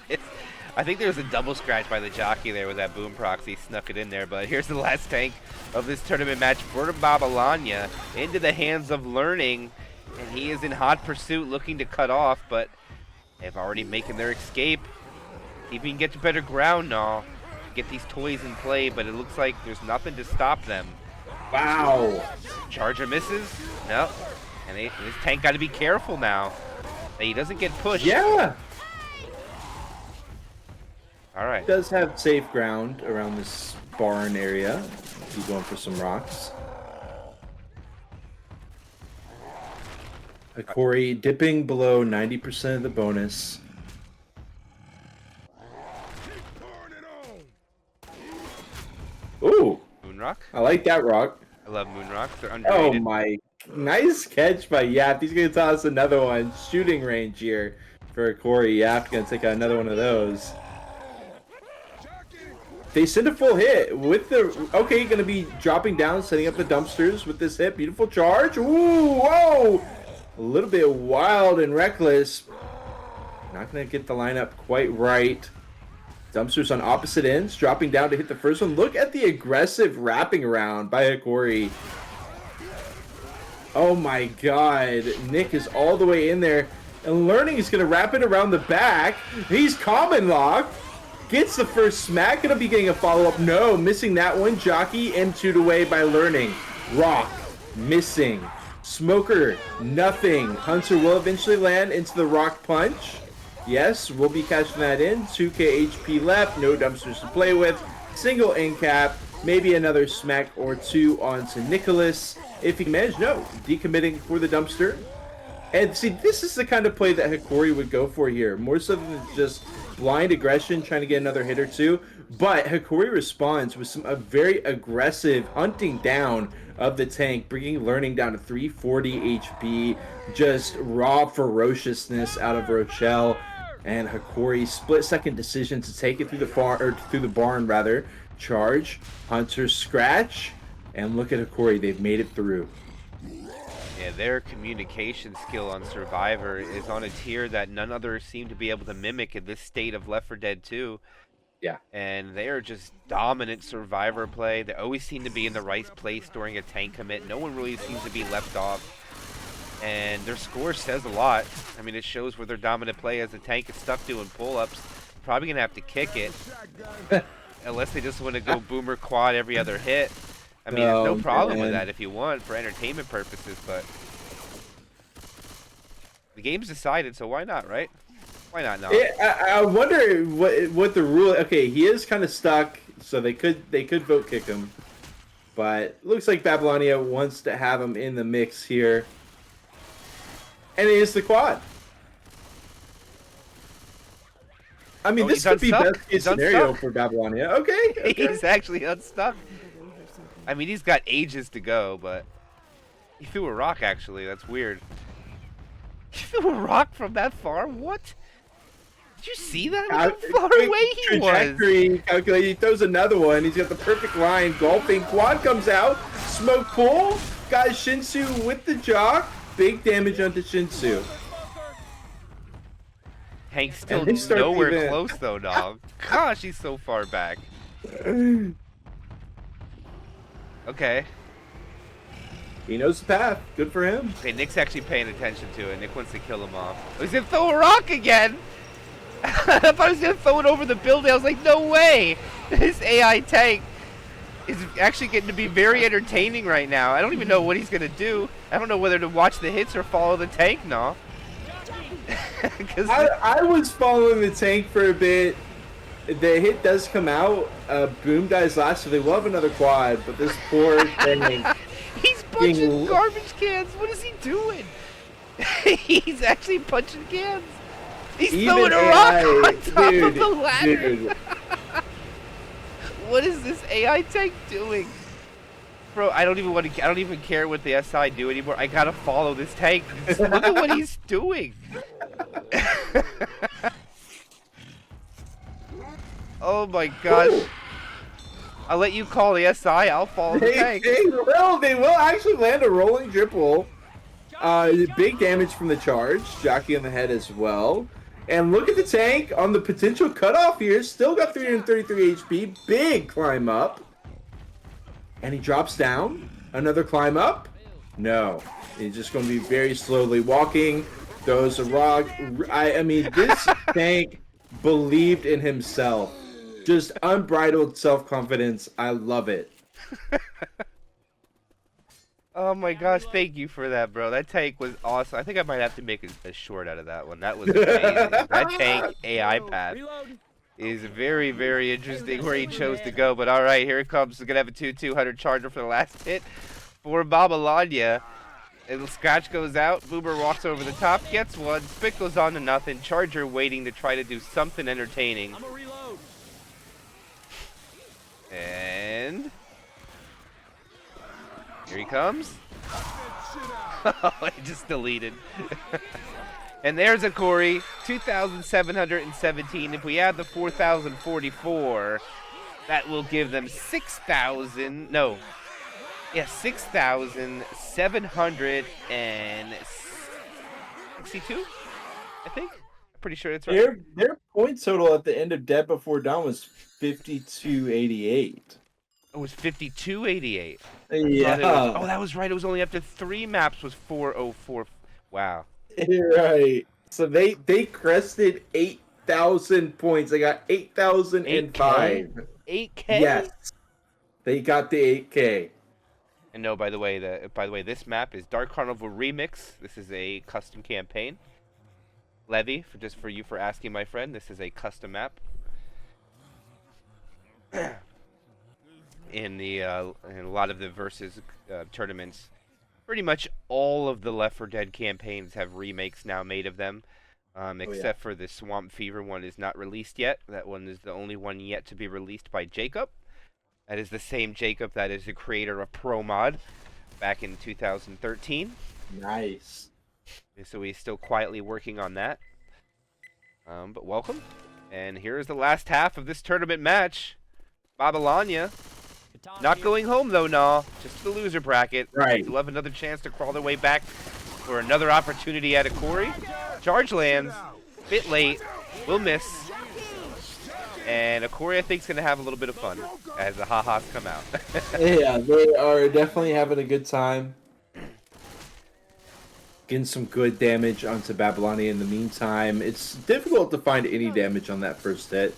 I think there was a double scratch by the jockey there with that boom proxy, snuck it in there. But here's the last tank of this tournament match for Babylonia into the hands of Learning, and he is in hot pursuit looking to cut off, but they've already making their escape. See if we can get to better ground now, get these toys in play, but it looks like there's nothing to stop them. Wow. Charger misses. No. And this tank got to be careful now that he doesn't get pushed. Yeah. All right. Does have safe ground around this barn area. He's going for some rocks. Hokori dipping below 90% of the bonus. Ooh, Moonrock. I like that rock. I love Moonrocks. They're Oh underrated. my, nice catch by Yap. He's gonna toss another one. Shooting range here for Hokori. Yap gonna take another one of those. They send a full hit with the... Okay, gonna be dropping down, setting up the dumpsters with this hit. Beautiful charge. Ooh, whoa! A little bit wild and reckless. Not gonna get the lineup quite right. Dumpsters on opposite ends, dropping down to hit the first one. Look at the aggressive wrapping around by Hokori. Oh my god. Nick is all the way in there. And Learning is gonna wrap it around the back. He's common locked. Gets the first smack. Gonna be getting a follow-up. No, missing that one. Jockey M2'd away by Learning. Rock, missing. Smoker, nothing. Hunter will eventually land into the rock punch. Yes, we'll be catching that in. 2k HP left. No dumpsters to play with. Single end cap. Maybe another smack or two onto Nicholas. If he can manage, no. Decommitting for the dumpster. And see, this is the kind of play that Hokori would go for here. More so than just blind aggression, trying to get another hit or two. But Hokori responds with a very aggressive hunting down of the tank, bringing Learning down to 340 HP. Just raw ferociousness out of Rochelle. And Hokori split-second decision to take it through the barn rather. Charge, Hunter scratch, and look at Hokori. They've made it through. Yeah, their communication skill on Survivor is on a tier that none others seem to be able to mimic in this state of Left 4 Dead 2. Yeah. And they are just dominant Survivor play. They always seem to be in the right place during a tank commit. No one really seems to be left off. And their score says a lot. I mean, it shows where their dominant play as the tank is stuck doing pull-ups. Probably going to have to kick it. Unless they just want to go boomer quad every other hit. I mean, there's no problem with that if you want for entertainment purposes, but the game's decided, so why not, right? Why not? No. I wonder what the rule. Okay, he is kind of stuck, so they could vote kick him. But looks like Babylonia wants to have him in the mix here, and it is the quad. I mean, this could be unstuck. best case He's scenario unstuck. for Babylonia. Okay. He's actually unstuck. I mean, he's got ages to go, but he threw a rock. Actually, that's weird. He threw a rock from that far. What? Did you see that? Look how far away he was. Trajectory calculated. He throws another one. He's got the perfect line. Golfing quad comes out. Smoke pull. Got Shinsu with the jock. Big damage onto Shinsu. Hank's still And he starts nowhere even- close though, dog. Gosh, he's so far back. Okay. He knows the path. Good for him. Okay, Nick's actually paying attention to it. Nick wants to kill him off. Oh, he's gonna throw a rock again! I thought he was gonna throw it over the building. I was like, no way! This AI tank is actually getting to be very entertaining right now. I don't even know what he's gonna do. I don't know whether to watch the hits or follow the tank now. I was following the tank for a bit. The hit does come out. Boom dies last, so they will have another quad. But this poor thing. He's punching garbage cans. What is he doing? He's actually punching cans. He's Even throwing a AI, rock on top dude, of the ladder. dude. What is this AI tank doing? Bro, I don't even care what the SI do anymore. I gotta follow this tank. Just look at what he's doing. Oh my gosh. I'll let you call the SI. I'll follow the tank. They will actually land a rolling triple. Big damage from the charge. Jockey on the head as well. And look at the tank on the potential cutoff here. Still got 333 HP. Big climb up. And he drops down. Another climb up. No. He's just going to be very slowly walking. Throws a rock. I mean, this tank believed in himself. Just unbridled self-confidence. I love it. Oh my gosh, thank you for that, bro. That tank was awesome. I think I might have to make a short out of that one. That was amazing. That tank AI path is very, very interesting where he chose to go. But all right, here it comes. We're going to have a 2-200 charger for the last hit for Babylonia. And the scratch goes out. Boomer walks over the top, gets one. Spit goes on to nothing. Charger waiting to try to do something entertaining. And here he comes. Oh, I just deleted. And there's Hokori, 2,717. If we add the 4,044, that will give them 6,000. No. Yeah, 6,762, I think. I'm pretty sure that's right. Their point total at the end of Dead Before Dawn was 5288. It was 5288. Yeah. Oh, that was right. It was only after 3 maps was 404. Wow. You're right. So they crested 8,000 points. They got 8,005. 8K? Yes. They got the 8K. And no, by the way, this map is Dark Carnival Remix. This is a custom campaign. Levy, for you for asking, my friend. This is a custom map. In a lot of the versus tournaments, pretty much all of the Left 4 Dead campaigns have remakes now made of them, except for the Swamp Fever one is not released yet. That one is the only one yet to be released by Jacob. That is the same Jacob that is the creator of Pro Mod back in 2013. Nice. So he's still quietly working on that. But welcome. And here is the last half of this tournament match. Babylonia. Not going home though, nah. Just the loser bracket. Right. They'll have another chance to crawl their way back for another opportunity at Hokori. Charge lands. Bit late. Will miss. And Hokori, I think, is going to have a little bit of fun as the ha-has come out. Yeah, they are definitely having a good time. Getting some good damage onto Babylonia in the meantime. It's difficult to find any damage on that first hit.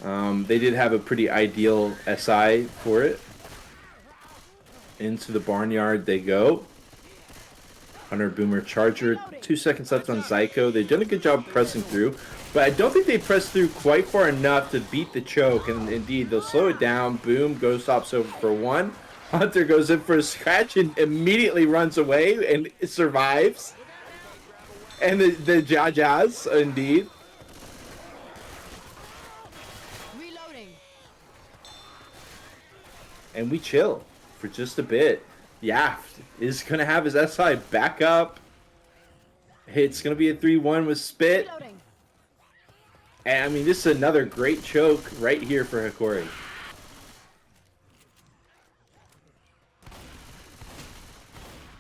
They did have a pretty ideal SI for it. Into the barnyard they go. Hunter Boomer Charger. 2 seconds left on Zyko. They've done a good job pressing through, but I don't think they pressed through quite far enough to beat the choke. And indeed, they'll slow it down. Boom, Ghost stops over for 1. Hunter goes in for a scratch and immediately runs away and survives. And the Jajas, indeed. Reloading. And we chill for just a bit. Yaft is going to have his SI back up. It's going to be a 3-1 with Spit. Reloading. And I mean, this is another great choke right here for Hokori.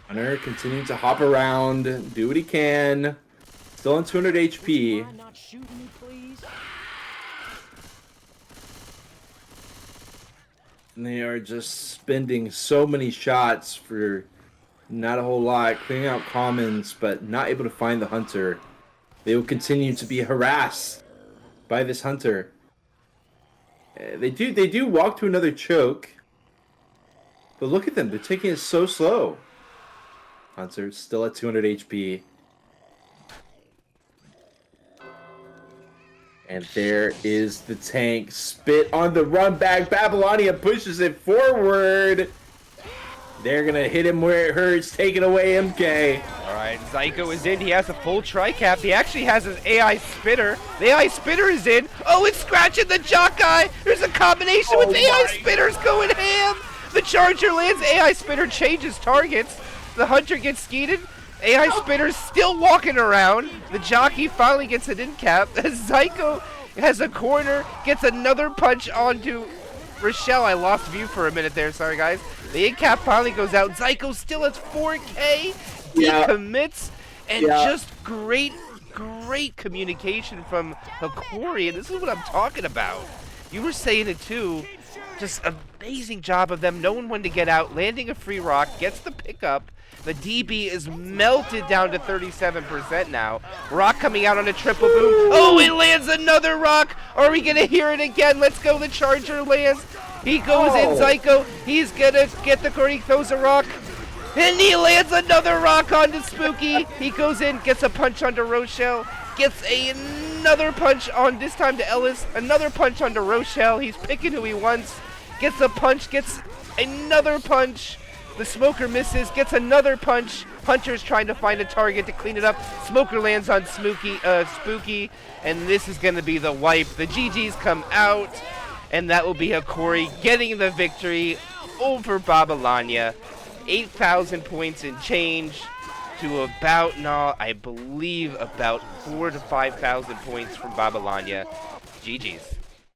Hunter continuing to hop around, do what he can. Still on 200 HP. Mind not shooting me, please? And they are just spending so many shots for not a whole lot, clearing out commons, but not able to find the Hunter. They will continue to be harassed by this Hunter. They do walk to another choke. But look at them, they're taking it so slow. Hunter still at 200 HP. And there is the tank. Spit on the run back. Babylonia pushes it forward. They're going to hit him where it hurts, taking away MK. All right, Zyko is in. He has a full tri-cap. He actually has his AI Spitter. The AI Spitter is in. Oh, it's scratching the Jock Eye. There's a combination with AI Spitters going ham. The Charger lands. AI Spitter changes targets. The Hunter gets skeeted. AI Spitter's still walking around. The jockey finally gets an in-cap. Zyko has a corner, gets another punch onto Rochelle. I lost view for a minute there. Sorry, guys. The in-cap finally goes out. Zyko still at 4K. Yeah. Decommits. And Yeah. just great communication from Hokori. And this is what I'm talking about. You were saying it too. Just amazing job of them knowing when to get out, landing a free rock, gets the pickup. The DB is melted down to 37% now. Rock coming out on a triple boom. Oh, it lands another rock. Are we going to hear it again? Let's go. The Charger lands. He goes in, Zyko. He's going to get the corner. He throws a rock. And he lands another rock onto Spooky. He goes in, gets a punch onto Rochelle. Gets another punch on, this time to Ellis. Another punch onto Rochelle. He's picking who he wants. Gets a punch, gets another punch. The Smoker misses, gets another punch. Hunter's trying to find a target to clean it up. Smoker lands on Spooky, and this is going to be the wipe. The GGs come out, and that will be Hokori getting the victory over Babylonia. 8,000 points in change to about, I believe about 4,000 to 5,000 points from Babylonia. GGs.